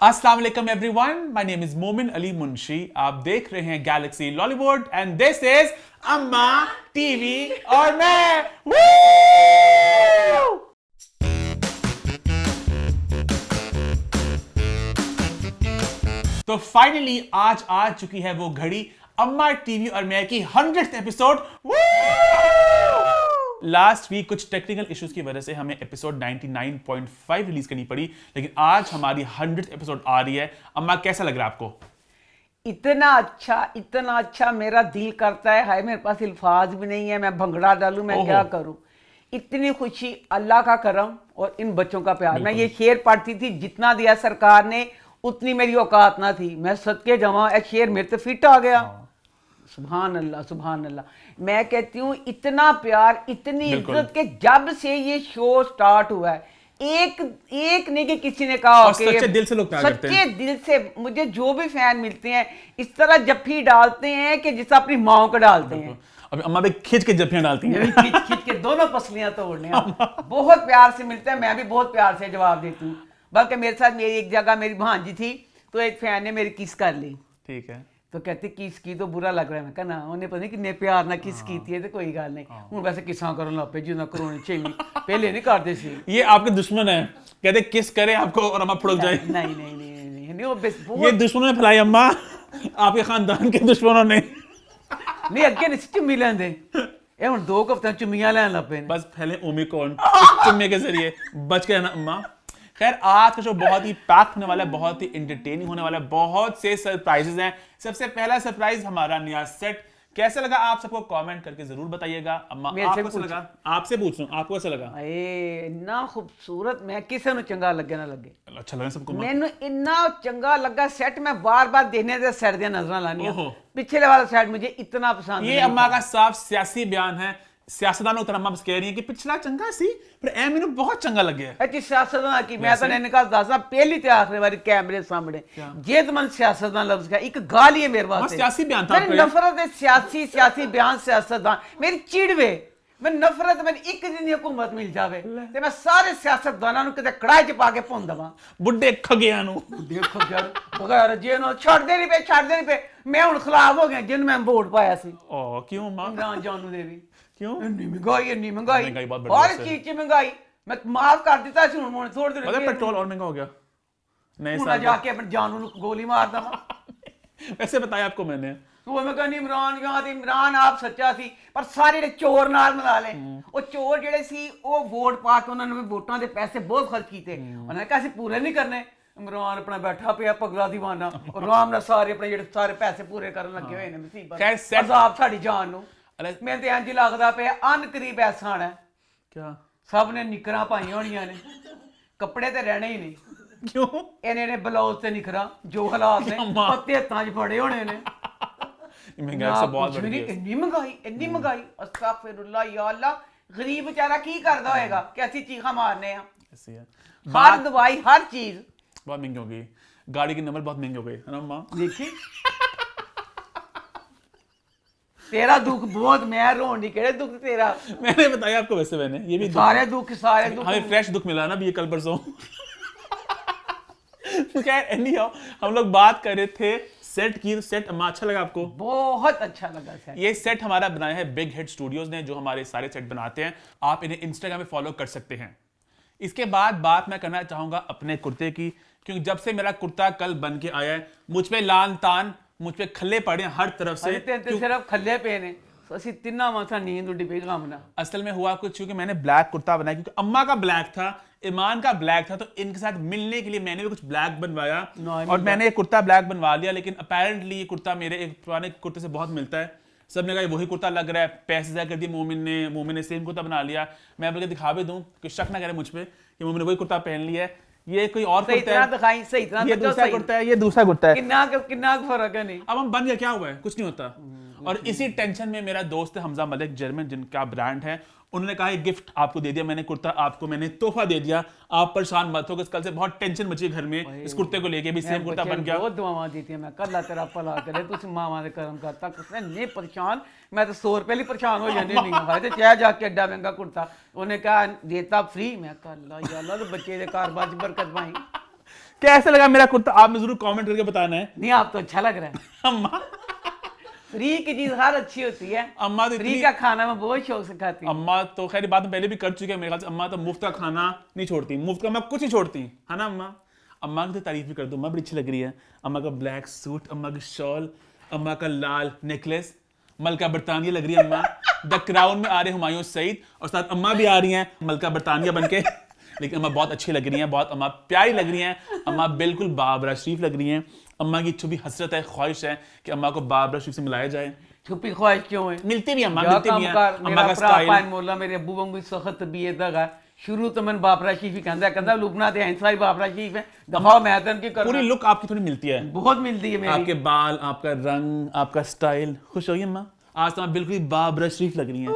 अस्सलाम वालेकुम everyone, my name is मोमिन अली मुंशी। आप देख रहे हैं Galaxy Lollywood and this is अम्मा टीवी और मैं। तो फाइनली आज आ चुकी है वो घड़ी, अम्मा टीवी और मैं की 100th एपिसोड। लास्ट वीक कुछ टेक्निकल इश्यूज की वजह से हमें एपिसोड 99.5 रिलीज करनी पड़ी, लेकिन आज हमारी 100th एपिसोड आ रही है। अम्मा कैसा लग रहा है आपको? इतना अच्छा मेरा दिल करता है। हाय, मेरे पास अल्फाज भी नहीं है, मैं भंगड़ा डालूं, मैं क्या करूं। इतनी खुशी, अल्लाह का करम और इन बच्चों का प्यार। मैं ये शेर पढ़ती थी, जितना दिया सरकार ने उतनी मेरी औकात ना थी। मैं सदके जमा, शेर मेरे तो फिट आ गया। सुभान अल्लाह, सुभान अल्लाह। मैं कहती हूँ इतना प्यार, इतनी इज्जत के जब से ये शो स्टार्ट हुआ है, एक नहीं कि किसी ने कहा कि सच्चे दिल से लोग प्यार करते हैं। सच्चे दिल से मुझे जो भी फैन मिलते हैं इस तरह जफ्फी डालते हैं कि जिस अपनी माओ को डालते हैं। अभी अम्मा भी खींच के जफ्फियां डालती हैं, खींच के दोनों पसलियां तोड़ने बहुत प्यार से मिलते हैं। मैं भी बहुत प्यार से जवाब देती हूँ। बल्कि मेरे साथ मेरी एक जगह मेरी भांजी थी, तो एक फैन ने मेरी किस कर ली। ठीक है, तो कहते किस की तो बुरा लग रहा है। मैं कहा ना, उन्हें पता नहीं किन्ने प्यार ना किस की थी, तो कोई गल नहीं। हूँ वैसे किसा करो लापे जी ना करो चाहिए, पहले नहीं करते सी। ये आपके दुश्मन है, कहते किस करे आपको और अम्मा फुड़क जाए। नहीं नहीं नहीं नहीं नहीं, वो ये दुश्मनों ने फैलाई अम्मा, आपके खानदान के दुश्मनों ने। नहीं, अगे नहीं चुम्मी लेंदे, ये हुण 2 हफ्ते चुम्मियां लैन लग पे। बस फैले ओमिक्रॉन चुम्मे के जरिए बच के रहना अम्मा। खैर, आज का शो बहुत ही पैक होने वाला है, बहुत ही एंटरटेनिंग होने वाला है, बहुत से सरप्राइजेस हैं। सबसे पहला सरप्राइज हमारा नया सेट। कैसा लगा आप सबको कमेंट करके जरूर बताइएगा। अम्मा आपको कैसा लगा? आपसे पूछ रहा हूं, आपको कैसा लगा? इन्ना खूबसूरत, मैं किसे नु चंगा लगे ना लगे, अच्छा लगा सबको? मैनू इन्ना चंगा लगा सेट। मैं बार बार देखने से सेट दी नजर लानी। पिछले वाला सेट मुझे इतना पसंद। ये अम्मा का साफ सियासी बयान है। सियासतदानों तरह अम्मा बस कह रही है कि पिछला चंगा सी पर ए मैनू बहुत चंगा लगे। अच्छी सियासतदान की मैं तो इनका दसदा पहली ते आखिरी बारी कैमरे सामने जेदमन सियासतदान लफ्ज का एक गाल ही है मेरे वास्ते। सियासी बयान था मेरी नफरत है सियासी बयान सियासतदान मेरी चिड़वे। मैं नफरत, मैं एक दिन हुकूमत मिल जावे ते मैं सारे सियासतदानां नु किते कड़ाई च पा के भुन दवां। बुड्ढे खगियां नु देखो यार बगैर जे नो छड़ दे नहीं पे मैं हुन खिलाफ हो गया जिन मैं वोट पाया सी। ओ क्यों मां? इमरान जानू देवी क्यों? इन्नी महंगाई बहुत हर चीज की महंगाई। मैं माफ कर दिता सी, हुन थोड़ी देर मतलब पेट्रोल और महंगा हो गया। नए साल जाके अपने जानू नु गोली मार दवा। वैसे बताया आपको मैंने, तो मैं कहनी इमरान आप सच्चा सी, पर सारे चोर नाल मिला ले। वो चोर जेड़े सी वो वोट पा के उन्होंने वोटां दे पैसे बहुत खर्च कीते, उन्होंने कहा पूरे नहीं करने। इमरान अपना बैठा पिया पगला दीवाना और आराम नाल सारे अपने जेड़े सारे पैसे पूरे करन लगे हुए ने। मुसीबत अज़ाब साडी जान नु। मैं तो इंज लगदा पे अन करीब ऐसा आना क्या सब ने निकरां पाई होनियां ने, कपड़े ते रहने ही नहीं। क्यों? इन्हें ब्लाउज ते निकरां जो हालात ने पत्ते हत्थां च फड़े होने ने। महंगाई से बहुत बढ़ गई। इन्नी महंगाई अस्तगफिरुल्लाह या अल्लाह। गरीब बेचारा की करदा होएगा, कैसी चीखा मारने आ। ऐसी है हर दवाई हर चीज बहुत महंगी हो गई, गाड़ी के नंबर बहुत महंगे हो गए, है ना अम्मा? देखी तेरा दुख बहुत, मैं रोन नहीं कह दुख तेरा। मैंने बताया आपको, वैसे मैंने ये भी सारे दुख हमें फ्रेश दुख मिला ना भी ये कल परसों। खैर एनीहाउ, हम लोग बात कर रहे थे सेट की। सेट अम्मा अच्छा लगा आपको? बहुत अच्छा लगा सेट। ये सेट हमारा बनाया है बिग हिट स्टूडियोज ने, जो हमारे सारे सेट बनाते हैं। आप इन्हें इंस्टाग्राम पे फॉलो कर सकते हैं। इसके बाद बात मैं करना चाहूंगा अपने कुर्ते की, क्योंकि जब से मेरा कुर्ता कल बन के आया है मुझ पे लान तान, मुझ पे खल्ले पड़े हर तरफ से। सिर्फ खल्ले पे ने असि तिन्ना माथा नींद उड़ी पे कामना। असल में हुआ कुछ, क्योंकि मैंने ब्लैक कुर्ता बनाया, क्योंकि अम्मा का ब्लैक था, ईमान का ब्लैक था, तो इनके साथ मिलने के लिए मैंने भी कुछ ब्लैक बनवाया और मैंने एक कुर्ता ब्लैक बनवा लिया। लेकिन अपेरेंटली ये कुर्ता मेरे एक पुराने कुर्ते से बहुत मिलता है। सबने कहा वही कुर्ता लग रहा है, पैसे ज़ाया कर दिए मोमिन ने सेम कुर्ता बना लिया। मैं बल्कि दिखा भी दूं कि शक ना करे मुझ पे कि मोमिन ने वही कुर्ता पहन लिया है। ये कोई और कुर्ता है, ये दूसरा कुर्ता है, ये दूसरा कुर्ता है। कितना फर्क है? नहीं, अब हम बन गया, क्या हुआ है? कुछ नहीं होता। और इसी टेंशन में मेरा दोस्त है हमजा मलिक जर्मन, जिनका ब्रांड है, उन्होंने कहा गिफ्ट आपको दे दिया मैंने, कुर्ता आपको मैंने तोहफा दे दिया, आप परेशान मत हो। कल से बहुत टेंशन मची घर में इस कुर्ते को लेके, भी सेम कुर्ता बन गया। बहुत दुआवां दी थी मैं, कल्ला तेरा भला करे, तू मावां दे करम करता किसने नहीं परेशान। मैं तो 100 रुपए ही परेशान हो जाने नहीं है, तो चाहे जाके एडा महंगा कुर्ता उन्हें कहा देता फ्री। मैं कल्ला या अल्लाह, तो बच्चे दे कारोबार च बरकत पाई। कैसा लगा मेरा कुर्ता आपने जरूर कमेंट करके बताना है। नहीं आप तो अच्छा लग रहा है। अम्मा फ्री की चीज हर अच्छी होती है। अम्मा तो फ्री का खाना मैं बहुत शौक से खाती हूँ। अम्मा तो खैर बात में पहले भी कर चुके हैं मेरे ख्याल से। अम्मा तो मुफ्त का खाना नहीं छोड़ती, मुफ्त का अम्मा कुछ नहीं छोड़ती है ना अम्मा। अम्मा की तो तारीफ भी कर दो, अम्मा बड़ी अच्छी लग रही है। अम्मा का ब्लैक सूट, अम्मा की शॉल, अम्मा का लाल नेकलेस, मलका बरतानिया लग रही है अम्मा। द क्राउन में आ रहे हुमायूं सईद और साथ अम्मा भी आ रही हैं मलका बरतानिया बनके। लेकिन अम्मा बहुत अच्छी लग रही हैं, बहुत अम्मा प्यारी लग रही हैं। अम्मा बिल्कुल बाबरा शरीफ लग रही हैं। अम्मा की छुपी हसरत है, ख्वाहिश है कि अम्मा को बाबरा शरीफ से मिलाया जाए। छुपी ख्वाहिश क्यों है? मिलती भी अम्मा, मिलती भी है। अम्मा का स्टाइल मोला मेरे अब्बू वांगू सख्त तबीयत है। शुरू तो मैं बाबरा शरीफ ही कहंदा लुबना ते हंसवाई बाबरा शरीफ है। दफा मैं तन की कर पूरी लुक आपकी थोड़ी मिलती है, बहुत मिलती है मेरी। आपके बाल, आपका रंग, आपका स्टाइल। खुश होइए अम्मा, आज तो आप बिल्कुल बाबरा शरीफ लग रही हैं।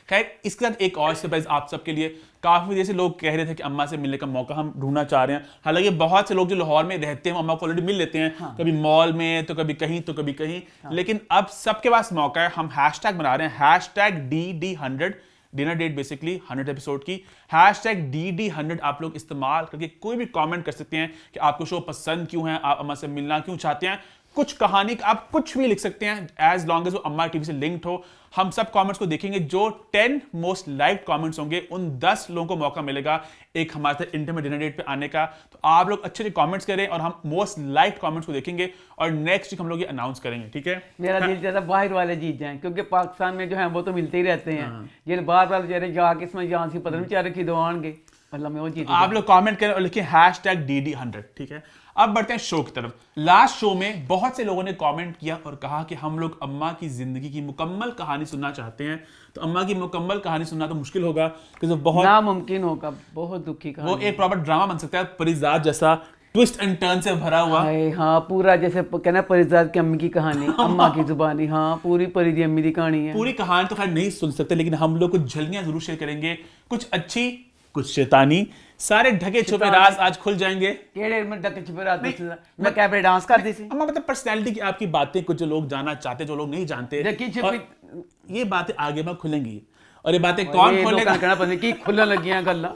खैर इसके साथ एक और सरप्राइज आप सबके लिए। काफी देर से लोग कह रहे थे कि अम्मा से मिलने का मौका हम ढूंढना चाह रहे हैं। हालांकि बहुत से लोग जो लाहौर में रहते हैं अम्मा को ऑलरेडी मिल लेते हैं, कभी मॉल में तो कभी कहीं तो कभी कहीं। लेकिन अब सबके पास मौका है। हम हैशटैग बना रहे हैं, hashtag DD100, dinner date basically 100 episode की। हैशटैग DD100 आप लोग इस्तेमाल करके कोई भी कमेंट कर सकते हैं कि आपको शो पसंद क्यों है, आप अम्मा से मिलना क्यों चाहते हैं। कुछ कहानी आप कुछ भी लिख सकते हैं एज लॉन्ग एज वो अम्मा टीवी से लिंक्ड हो। हम सब कमेंट्स को देखेंगे। जो 10 मोस्ट लाइक्ड कमेंट्स होंगे उन 10 लोगों को मौका मिलेगा एक हमारे साथ इंटीमेट डिनर डेट पे आने का। तो आप लोग अच्छे अच्छे कमेंट्स करें और हम मोस्ट लाइक्ड कमेंट्स को देखेंगे और नेक्स्ट वीक हम लोग ये अनाउंस करेंगे, ठीक है। मेरा दिल चाहता है बाहर वाले जीत जाएं, क्योंकि पाकिस्तान में जो है वो तो मिलते ही रहते हैं। ये बाहर वाले बेचारे जाके इसमें यहाँ से पता नहीं बेचारे किदो आएंगे, मतलब मैं वो जीत। आप लोग कमेंट करें और लिखिए हैशटैग DD100, ठीक है। अब बढ़ते हैं शो की तरफ। लास्ट शो में बहुत से लोगों ने कमेंट किया और कहा कि हम लोग अम्मा की जिंदगी की मुकम्मल कहानी सुनना चाहते हैं। तो अम्मा की मुकम्मल कहानी सुनना तो मुश्किल होगा क्योंकि बहुत नामुमकिन होगा, बहुत दुखी कहानी। वो एक प्रॉपर ड्रामा बन सकता है, परिजात जैसा ट्विस्ट एंड टर्न से भरा हुआ। हाँ पूरा जैसे कहना परिजात की अम्मी की कहानी, अम्मा की जुबानी। हाँ पूरी परी दी अम्मी की कहानी है। पूरी कहानी तो खैर नहीं सुन सकते, लेकिन हम लोग कुछ झलकियां जरूर शेयर करेंगे, कुछ अच्छी कुछ शैतानी। सारे ढके छुपे राज आज खुल जाएंगे। केड़े में ढके छुपे राज? मैं कैबरे डांस करती थी। अम्मा मतलब पर्सनैलिटी की आपकी बातें, कुछ जो लोग जानना चाहते, जो लोग नहीं जानते, ये बातें आगे में खुलेंगी। और ये बातें कौन खोलेगा? कहना पता की खुलने लगियां गल्ला।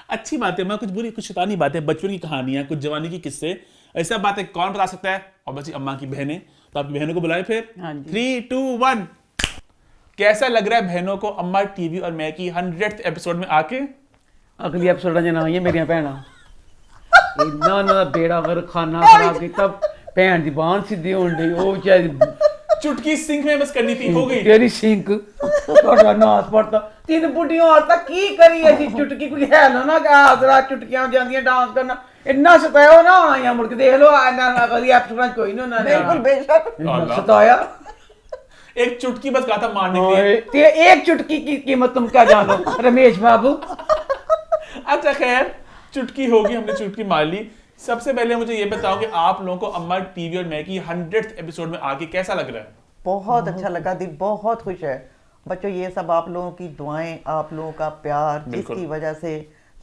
अच्छी बातें, मैं कुछ बुरी कुछ शैतानी बातें, बचपन की कहानियां, कुछ जवानी की किस्से, ऐसा बातें कौन बता सकता है? ऑब्वियसली अम्मा की बहनें। तो आपकी बहनों को बुलाए फिर। 3, 2, 1। कैसा लग रहा है बहनों को अम्मा टीवी और मैं की 100th एपिसोड में आके? अगली एपिसोड जना आई है मेरिया भैन इन्ना ना बेड़ा वर खाना खराब किया। भैन दी बांह सीधी होन दी, ओ बेचारी चुटकी सिंक में बस करनी थी, हो गई तेरी सिंक। ਤੁਹਾਡਾ ਨਾਸ ਪੜਤਾ ਤਿੰਨ ਬੁੱਢੀਆਂ ਔਰਤਾਂ ਕੀ ਕਰੀ ਅਸੀਂ ਚੁਟਕੀ ਕੋਈ ਹੈ ਨਾ ਕਿ ਆਦਰਾ ਚੁਟਕੀਆਂ ਜਾਂਦੀਆਂ ਡਾਂਸ ਕਰਨਾ ਇੰਨਾ ਸਤਾਇਆ ਨਾ ਆਇਆ ਮੁੜ ਕੇ ਦੇਖ ਲਓ ਇਹਨਾਂ ਕਦੀ ਐਪੀਸੋਡਾਂ ਕੋਈ ਨਾ बिल्कुल बेशक सताया। एक चुटकी बस कहा था मारने के लिए। ते एक चुटकी की कीमत तुम क्या जानो रमेश बाबू। अच्छा खैर चुटकी होगी, हमने चुटकी मार ली। सबसे पहले मुझे ये बताओ कि आप लोगों को अम्मा टीवी और मैं की 100th एपिसोड में आके कैसा लग रहा है? बहुत अच्छा लगा, दिल बहुत खुश है। बच्चों ये सब आप लोगों की दुआएं, आप लोगों का प्यार, जिसकी वजह से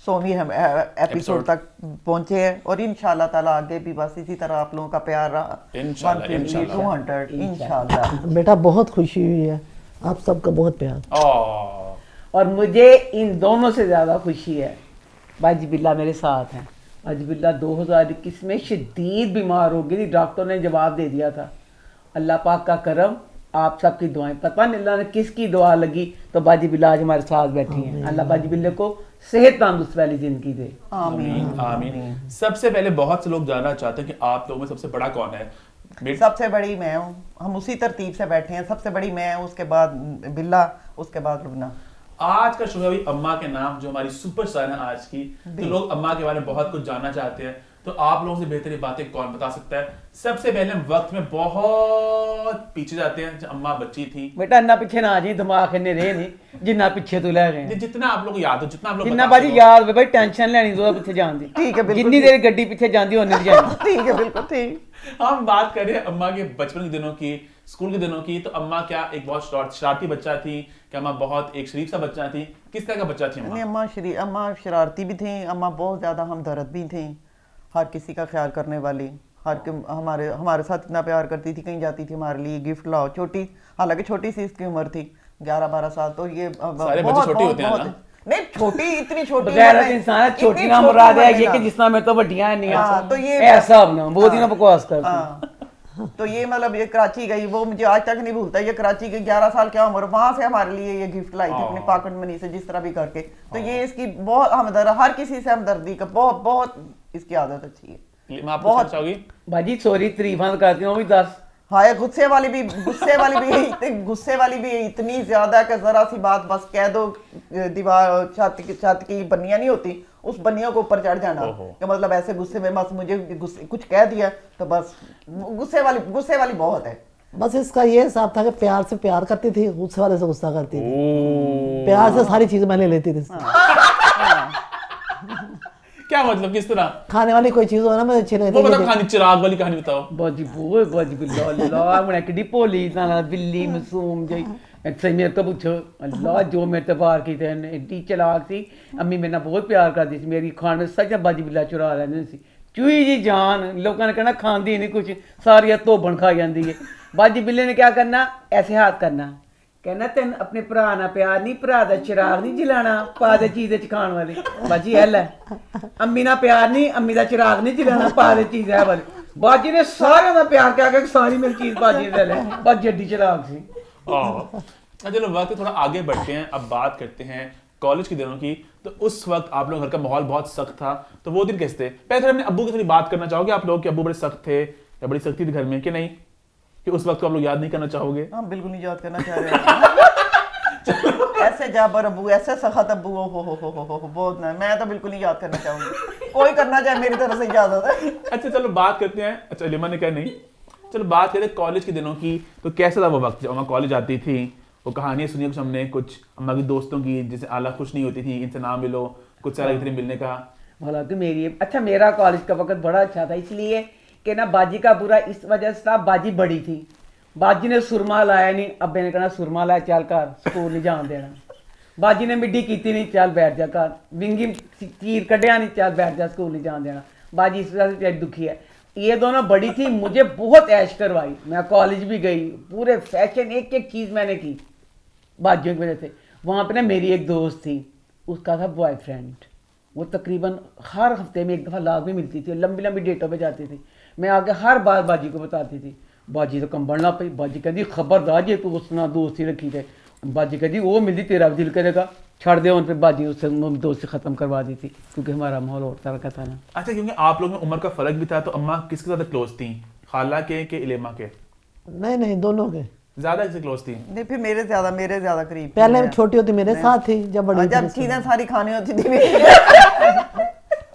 100वीं हम एपिसोड तक पहुंचे हैं और इंशाल्लाह ताला आगे भी बस इसी तरह आप लोगों का प्यार रहा। इंशाल्लाह, इंशाल्लाह। 200 इंशाल्लाह। बेटा बहुत खुशी हुई है, आप सबका बहुत प्यार। और मुझे इन दोनों से ज्यादा खुशी है बाजी बिल्ला मेरे साथ हैं। बाजी बिल्ला 2021 में शदीद बीमार हो गई थी, डॉक्टर ने जवाब दे दिया था। अल्लाह पाक का करम, आप सबकी दुआएं, पता नहीं अल्लाह ने किसकी दुआ लगी तो बाजी बिल्ला आज हमारे साथ बैठी हैं। अल्लाह बाजी बिल्ले को सेहत तंदुरुस्त वाली जिंदगी दे। आमीन आमीन। सबसे पहले बहुत से लोग जानना चाहते हैं कि आप लोगों में सबसे बड़ा कौन है? सबसे बड़ी मैं हूँ, हम उसी तरतीब से बैठे हैं। सबसे बड़ी मैं हूँ, उसके बाद बिल्ला, उसके बाद लुबना। आज का शो है भाई अम्मा के नाम, जो हमारी सुपरस्टार है आज की। तो लोग अम्मा के बारे में बहुत कुछ जानना चाहते हैं, तो आप लोगों से बेहतर बातें कौन बता सकता है? सबसे पहले हम वक्त में बहुत पीछे जाते हैं, जब अम्मा बच्ची थी। बेटा इन्ना पीछे ना जी, दिमाग इन्ने रहे नहीं जिन्ना पीछे तू ले गए। जितना आप लोग को याद हो, जितना आप लोग जिन्ना बाजी याद हो भाई, टेंशन लेनी दो पीछे जान दी। ठीक है, बिल्कुल जितनी देर गड्डी पीछे जाती हो नहीं जानी। ठीक है, बिल्कुल ठीक। हम बात करें अम्मा के बचपन के दिनों की, स्कूल के दिनों की, तो अम्मा क्या एक बहुत शरारती बच्चा थी? क्या अम्मा बहुत एक शरीफ सा बच्चा थी? किस तरह का बच्चा थी अम्मा? अम्मा शरारती भी थी, अम्मा बहुत ज्यादा हमदर्द भी थी, हर किसी का ख्याल करने वाली। हमारे साथ इतना प्यार करती थी, कहीं जाती थी हमारे लिए गिफ्ट लाओ। छोटी, हालांकि छोटी सी इसकी उम्र थी 11-12 साल, तो ये सारे बच्चे छोटे होते हैं ना? नहीं छोटी, इतनी छोटी बगैर उम्र में, इंसान इतनी छोटी ना छोटी मुराद है उम्र में ये कि ना। जिसना मैं तो वड्डियां नहीं हाँ, तो ये ऐसा ना बहुत ही ना बकवास कर हाँ, तो ये मतलब ये कराची गई, वो मुझे आज तक नहीं भूलता। ये कराची की 11 साल क्या उम्र, वहां से हमारे लिए ये गिफ्ट लाई थी अपनी पॉकेट मनी से, जिस तरह भी करके। तो ये इसकी बहुत हमदर्द, हर किसी से हमदर्दी का बहुत बहुत इसकी आदत अच्छी है। मैं आपको पूछना चाहूंगी बाजी सॉरी तारीफां करती हूँ भी 10 हाँ, गुस्से वाली भी गुस्से वाली भी इतनी ज्यादा कि जरा सी बात बस कह दो, दीवार छत की बनियां नहीं होती, उस बनियों को ऊपर चढ़ जाना, कि मतलब ऐसे गुस्से में बस मुझे कुछ कह दिया तो बस गुस्से वाली बहुत है। बस इसका ये हिसाब था कि प्यार से प्यार करती थी, गुस्से वाले से गुस्सा करती थी। प्यार से सारी चीजें मैंने लेती थी। क्या मतलब, किस तरह? खाने वाली कोई चीज हो ना, मैं अच्छी वो लगती मतलब खानी, चिराग वाली कहानी बताओ। बाजी बिल्ला अल्लाह मैं किड्डी भोली ना बिल्ली मासूम जई ऐसे मेरे को पूछो अल्लाह जो मेरे ते बार की थे एडी चालाक सी। अम्मी मेरे नाल बहुत प्यार करती सी, मेरी खान में सच बाजी बिल्ला चुरा लैंदी सी। चूही जी जान, लोगों ने कहना खांदी नहीं कुछ, सारी धोबन खा जाती है। बाजी बिल्ले ने क्या करना, ऐसे हाथ करना, कहना तेन अपने भरा ना प्यार नहीं, भरा दा चिराग नहीं जलाना, पा दे चीज च खान वाली। बाजी है लै अम्मी ना प्यार नहीं, अम्मी दा चिराग नहीं जलाना, पा दे चीज है वाली। बाजी ने सारे दा प्यार क्या कि सारी मेरी चीज बाजी ने ले ली। बाजी एडी चिराग सी। चलो वक्त थोड़ा आगे बढ़ते हैं, अब बात करते हैं कॉलेज के दिनों की। तो उस वक्त आप लोग घर का माहौल बहुत सख्त था, तो वो दिन कैसे थे? पहले थोड़ा अपने अब्बू की थोड़ी बात करना चाहोगे आप लोग कि अब्बू बड़े सख्त थे या बड़ी सख्ती थी घर में कि नहीं, कि उस वक्त को आप लोग याद नहीं करना चाहोगे? हम बिल्कुल नहीं याद करना चाह रहे। ऐसे जाबर अब्बू, ऐसे सख्त अब्बू, हो बहुत ना, मैं तो बिल्कुल नहीं याद करना चाहूंगी। कोई करना चाहे मेरी तरफ से इजाजत है। अच्छा चलो बात करते हैं, अच्छा लिमा ने कहा नहीं, चलो बात करते हैं कॉलेज के दिनों की। तो कैसा था वो वक्त जब अम्मा कॉलेज आती थी? वो कहानियां सुनिए कुछ हमने, कुछ अम्मा की दोस्तों की जिसे आला खुश नहीं होती थी, इनसे ना मिलो, कुछ सारा इतने मिलने का। हालांकि मेरा कॉलेज का वक्त बड़ा अच्छा था, इसलिए कि ना बाजी का बुरा इस वजह से था, बाजी बड़ी थी, बाजी ने सुरमा लाया नहीं, अब्बे ने कहना सुरमा लाया चल घर स्कूल नहीं जान देना। बाजी ने मिड्डी की नहीं, चल बैठ जा घर, विंगी चीर कढ़िया नहीं, चल बैठ जा स्कूल नहीं जान देना। बाजी इस वजह से दुखी है। ये दोनों बड़ी थी, मुझे बहुत ऐश करवाई, मैं कॉलेज भी गई, पूरे फैशन एक एक चीज़ मैंने की बाजियों की वजह से। वहाँ पे ना मेरी एक दोस्त थी, उसका था बॉयफ्रेंड, वो तकरीबन हर हफ्ते में एक दफ़ा लाग भी मिलती थी, लंबी लंबी डेटों पे जाती थी। मैं आगे हर बार बाजी को बताती थी, बाजी तो कंबल ना पई। बाजी कहती खबरदार जे तू उसना दोस्ती रखी थे। बाजी कहती वो मिलती तेरा भी दिल करेगा, छड़ दे। उन पर बाजी उससे दोस्ती ख़त्म करवा दी थी, क्योंकि हमारा माहौल और तरह का था ना। अच्छा, क्योंकि आप लोग में उम्र का फर्क भी था, तो अम्मा किसके साथ क्लोज थी, खाला के इलेमा के? नहीं दोनों के। ज्यादा किससे क्लोज थी? नहीं, फिर मेरे ज्यादा करीब। पहले छोटी होती मेरे साथ थी, जब बड़ी जब चीजें सारी खानी होती थी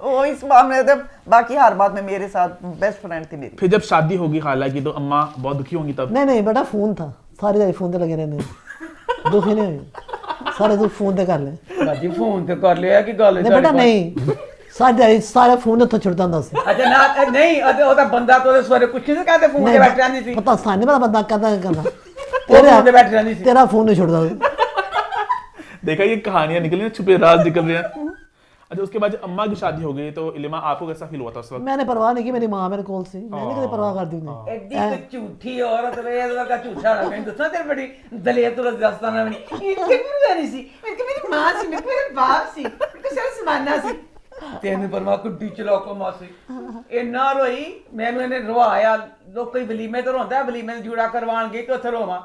वो इस मामले में, बाकी हर बात में मेरे साथ बेस्ट फ्रेंड थी मेरी। फिर जब शादी होगी खाला की, तो अम्मा बहुत दुखी होंगी तब? नहीं बेटा, फोन था, सारी दिन फोन पे लगे रहने, दुखी नहीं हुई, सारे दुख फोन पे कर ले। बाजी फोन तो कर लिया कि गल नहीं बेटा नहीं, सारे फोन ਉੱਥੋਂ ਛੁੱਟਦਾ ਹੁੰਦਾ ਸੀ। अच्छा ना नहीं, ਉਹਦਾ ਬੰਦਾ तो ਸਵੇਰੇ ਕੁਛ ਨਹੀਂ ਕਹਿੰਦੇ ਫੋਨ ਤੇ ਬੈਠ ਰਹਿੰਦੀ ਸੀ। ਪਤਾ ਸਾਨੇ ਵਾਲਾ ਬੰਦਾ ਕਹਿੰਦਾ ਫੋਨ ਤੇ ਬੈਠ ਰਹਿੰਦੀ ਸੀ। तेरा फोन नहीं छुड़ता। देखा, ये कहानियां निकली ना, छुपे राज निकल रहे हैं। अच्छा, उसके बाद जब अम्मा की शादी हो गई, तो इलेमा आपको कैसा फील हुआ था उस वक्त? मैंने परवाह नहीं की, मेरी माँ मेरे कोल सी, मैंने कभी परवाह कर दी नहीं। एडी तो झूठी औरत वे का झूठा ना कहीं दसना तेरी बड़ी दलेर तो दस्ताना बनी इनके भी जानी सी, इनके मेरी मां सी, मेरे बाप सी, इनके सारा समाना सी। तेन परमा कुड्डी चला को मासी इन्ना रोई, मैनू इन्हें रवाया। लोग कोई वलीमे तो रोंदा है, वलीमे जूड़ा करवान गई तो उत्थे रोवां,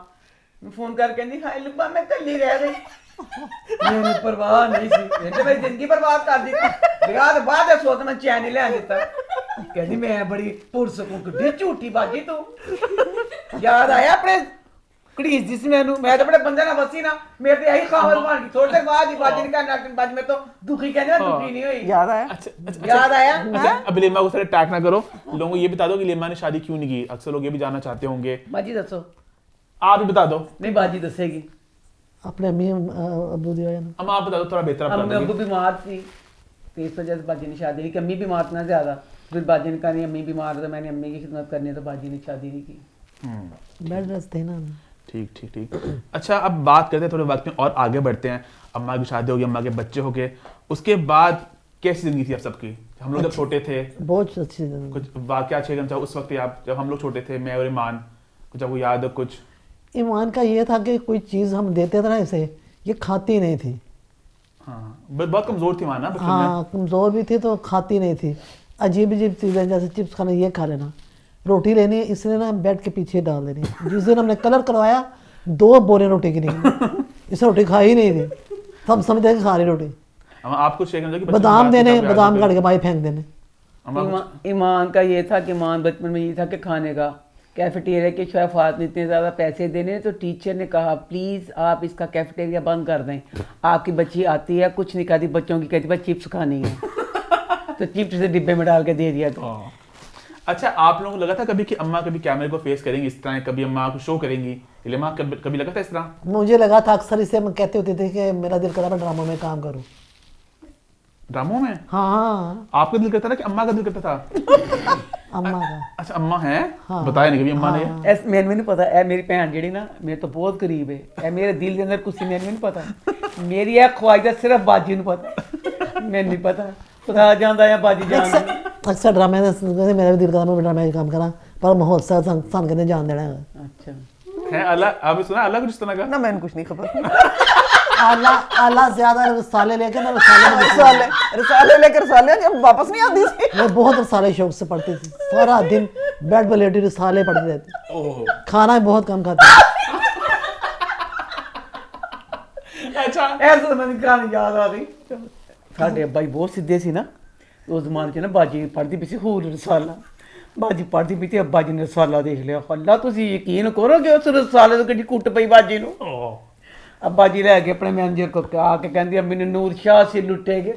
मैं फोन कर कहंदी हाय लुब्बा मैं कल्ली रह गई। मैंने परवाह नहीं सी, इन्हें मेरी जिंदगी बर्बाद कर दी। ब्याह दे बाद सोच मैं चैन नहीं लैन दित्ता। कहंदी मैं बड़ी पुरसकूं कुड्डी झूठी बाजी तू। याद आया अपने कड़ीस जिस मैनू, मैं तो बड़े बंदे ना बसी ना, मेरे ते यही खावल बन गई। थोड़ी देर बाद ही बाजी ने कहना बाजी में तो दुखी कहने दुखी नहीं हुई। याद आया? अच्छा, याद आया? अच्छा, अब इलेमा को सारे टैग ना करो, लोगों को ये बता दो कि इलेमा ने शादी क्यों नहीं की। अक्सर लोग ये भी जानना चाहते होंगे, बाजी दसो। आप ही बता दो। नहीं बाजी दसेगी। अपने अम्मी अब्बू दी वजह अम्मा आप बता दो, थोड़ा बेहतर आप अम्मी बता अब्बू दोगे। बीमार थी, तो इस वजह से बाजी ने शादी नहीं की। अम्मी बीमार थी ना ज्यादा, फिर बाजी ने कहा नहीं अम्मी बीमार है तो मैंने अम्मी की खिदमत करनी है, तो बाजी ने शादी नहीं की। बेड रेस्ट थे ना। ठीक। अच्छा, अब बात करते हैं थोड़े वक्त में और आगे बढ़ते हैं। अम्मा की शादी होगी, अम्मा के बच्चे हो गए, उसके बाद कैसी जिंदगी थी आप सबकी? हम लोग जब छोटे थे, बहुत अच्छी जिंदगी। कुछ वाकया शेयर करना चाहो उस वक्त, आप जब हम लोग छोटे थे, मैं और ईमान, कुछ आपको याद हो कुछ? ईमान का ये था कि कोई चीज़ हम देते थे ना इसे, ये खाती नहीं थी, हाँ बहुत कमजोर थी माना बचपन में। हाँ कमजोर भी थी तो खाती नहीं थी, अजीब अजीब चीज़ें जैसे चिप्स खाना, ये खा लेना, रोटी लेनी इसने ना बेड के पीछे डाल देनी। जिस दिन हमने कलर करवाया 2 बोरे रोटी की निकली, इसने रोटी खाई ही नहीं थी, सब समझते कि खा रही रोटी। आप कुछ शेयर करना कि बादाम देने, बादाम काट के बाहर फेंक देने। ईमान का ये था कि ईमान बचपन में ये था कि खाने का कैफेटेरिया के शेफ ने इतने ज़्यादा पैसे देने, तो टीचर ने कहा प्लीज़ आप इसका कैफेटेरिया बंद कर दें, आपकी बच्ची आती है कुछ नहीं खाती, बच्चों की कहती बस चिप्स खानी है तो चिप्स से डिब्बे में डाल के दे दिया। तो अच्छा आप लोगों को लगा था कभी कि अम्मा कभी कैमरे को फेस करेंगी इस तरह, कभी अम्मा को शो करेंगी, इल्मा कभी लगा था इस तरह? मुझे लगा था अक्सर इसे हम कहते होते थे कि मेरा दिल करा मैं ड्रामों में काम करूं। ड्रामों में? हाँ आपका दिल करता था कि अम्मा का दिल करता था? अम्मा का। अच्छा अम्मा है? हाँ। बताया नहीं कभी अम्मा ने? मैंने नहीं पता है, मेरी भैन जी ना मेरे तो बहुत करीब है, मेरे दिल के अंदर कुछ मैंने नहीं पता, मेरी है ख्वाहिश सिर्फ बाजी ने पता, मैंने नहीं पता, खुदा जानता है बाजी जानता। अक्सर ड्रामे मेरा भी दिल करा मैं ड्रामे काम करा, पर माहौल सा सन करने जान देना है। अच्छा है अल्लाह, आपने सुना अल्लाह कुछ तरह का? ना मैंने कुछ नहीं खबर। आला ज्यादा रसाले लेके ना, रसाले लेकर रसाले जब वापस नहीं आती थी। मैं बहुत रसाले शौक से पढ़ती थी, सारा दिन बेड पर लेटी रसाले पढ़ती रहती, ओहो खाना भी बहुत कम खाती। अच्छा ऐसा तो मैंने कहानी याद आ गई, साढ़े अब्बा जी बहुत सीधे सी ना, उस जमाने च ना बाजी पढ़ती पी सी हूर रसाला, बाजी पढ़ती पी थी, अब्बा जी ने रसाला देख लिया, अल्लाह तुसी यकीन करो कि उस रसाले तो किड्डी कुट पई बाजी नूं। अब्बा जी ले गए अपने मैनेजर को, आके कहंदी अम्मी ने नूर शाह से लुटे गए,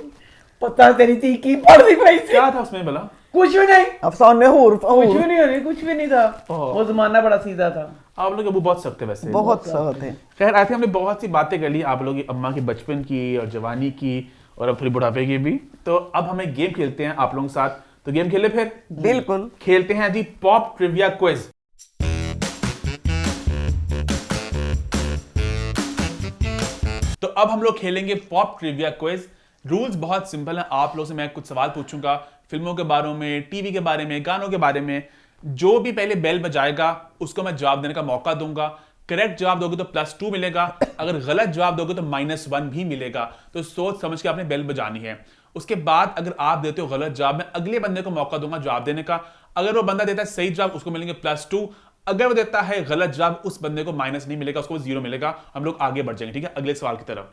पता तेरी थी की पढ़ती पई सी? क्या था उसमें भला? कुछ भी नहीं, अफसाने हूर कुछ भी नहीं होनी, कुछ भी नहीं था, वो जमाना बड़ा सीधा था। आप लोग अबू बहुत सख्त है वैसे, बहुत सख्त है। खैर आई थिंक हमने बहुत सी बातें कर ली आप लोगों की अम्मा की बचपन की और जवानी की और अब थोड़ी बुढ़ापे की भी, तो अब हम एक गेम खेलते हैं आप लोगों के साथ। तो गेम खेले फिर? बिल्कुल खेलते हैं जी पॉप ट्रिविया क्विज। तो अब हम लोग खेलेंगे पॉप ट्रिविया क्विज। रूल्स बहुत सिंपल हैं, आप लोगों से मैं कुछ सवाल पूछूंगा फिल्मों के बारे में, टीवी के बारे में, गानों के बारे में। जो भी पहले बेल बजाएगा उसको मैं जवाब देने का मौका दूंगा। करेक्ट जवाब दोगे तो +2 मिलेगा, अगर गलत जवाब दोगे तो -1 भी मिलेगा। तो सोच समझ के आपने बेल बजानी है। उसके बाद अगर आप देते हो गलत जवाब, मैं अगले बंदे को मौका दूंगा जवाब देने का। अगर वो बंदा देता है सही जवाब उसको मिलेंगे +2, अगर वो देता है गलत जवाब उस बंदे को माइनस नहीं मिलेगा, उसको 0 मिलेगा। हम लोग आगे बढ़ जाएंगे, ठीक है, अगले सवाल की तरफ।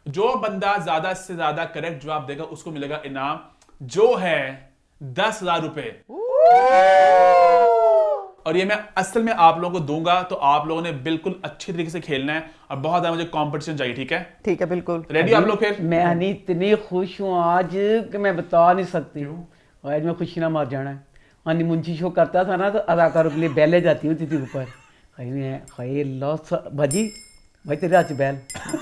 जो बंदा ज्यादा से ज्यादा करेक्ट जवाब देगा उसको मिलेगा इनाम, जो है 10,000 रुपए। और ये मैं असल में आप लोगों को दूंगा, तो आप लोगों ने बिल्कुल अच्छी तरीके से खेलना है और बहुत ज्यादा मुझे कंपटीशन चाहिए, ठीक है? ठीक है बिल्कुल। रेडी आप लोग फिर? मैं इतनी खुश हूँ आज कि मैं बता नहीं सकती हूँ, आज मैं खुशी ना मार जाना है। हानि मुंशी शो करता था ना, तो अदाकारों के लिए बैले जाती होती थी ऊपर, भाजी भाई तेरे हाथ बैल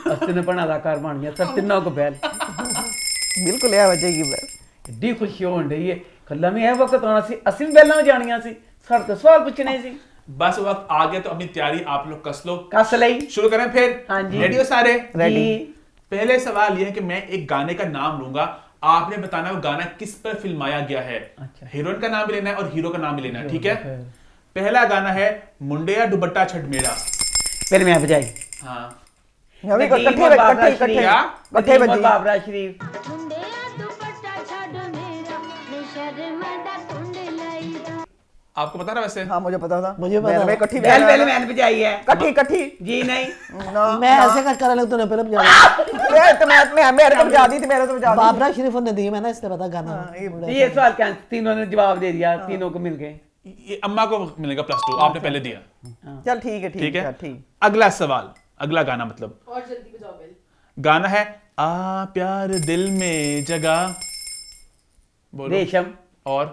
अस्ते पण अदाकार बन गया, सब तिनों को बैल। बिल्कुल यह वजह की बैल एड्डी खुशी होन रही है, खल्ला में यह वक्त आना सी, असि भी बैलों में जानिया सी, सर तो सवाल पूछने सी। बस वक्त आ गया, तो अपनी तैयारी आप लोग कस लो। कस लई, शुरू करें फिर? हाँ जी। रेडी हो सारे? रेडी। पहले सवाल यह है कि मैं एक गाने का नाम लूंगा, आपने बताना वो गाना किस पर फिल्माया गया है। अच्छा। हीरोइन का नाम भी लेना है और हीरो का नाम भी लेना है, ठीक है? पहला गाना है मुंडिया दुपट्टा छठ मेरा। फिर मैं बजाई। हाँ अभी इकट्ठे बजी बाबरा शरीफ। आपको पता ना वैसे? हाँ मुझे पता था, मुझे पता था। इकट्ठी बैल पहले मैंने बजाई है। इकट्ठी जी नहीं, मैं ऐसे कर लग तो नहीं, पहले बजा दिया। मेरे तो बजा दी थी, मेरे तो बजा दी। बाबरा शरीफ ने दी, मैंने इसलिए पता गाना। ये सवाल क्या, तीनों ने जवाब दे दिया, तीनों को मिल गए। ये अम्मा को मिलेगा +2, आपने पहले दिया। चल ठीक है ठीक है, ठीक। अगला सवाल, अगला गाना मतलब, और जल्दी बजाओ बेल। गाना है आ प्यार दिल में जगा, बोलो। रेशम और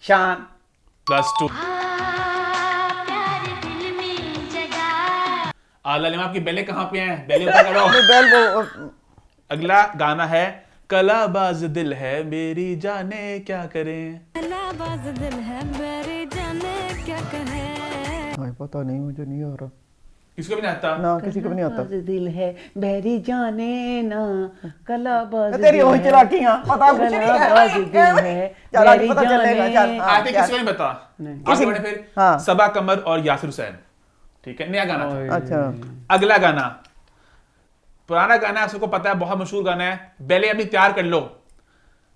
शान +2। आला लिमा आपकी बेले कहाँ पे हैं? बेले ऊपर करो। बैल वो अगला गाना है कलाबाज दिल है मेरी जाने क्या करें। कलाबाज दिल है मेरी जाने क्या कहे। पता नहीं, मुझे नहीं आ रहा किसको भी नहीं आता? ना, किसी को भी नहीं आता। दिल है बेरी जाने ना, कलाबाज तेरी वही चलाकियां, पता कुछ नहीं कलाबाज दिल है चल आज बेरी पता चलेगा। जाने। चल आते किसी को नहीं पता। आगे बढ़े फिर। हाँ। सबा कमर और यासिर हुसैन, ठीक है, नया गाना था। अच्छा अगला गाना पुराना गाना है, आप सबको पता है, बहुत मशहूर गाना है। पहले अभी तैयार कर लो,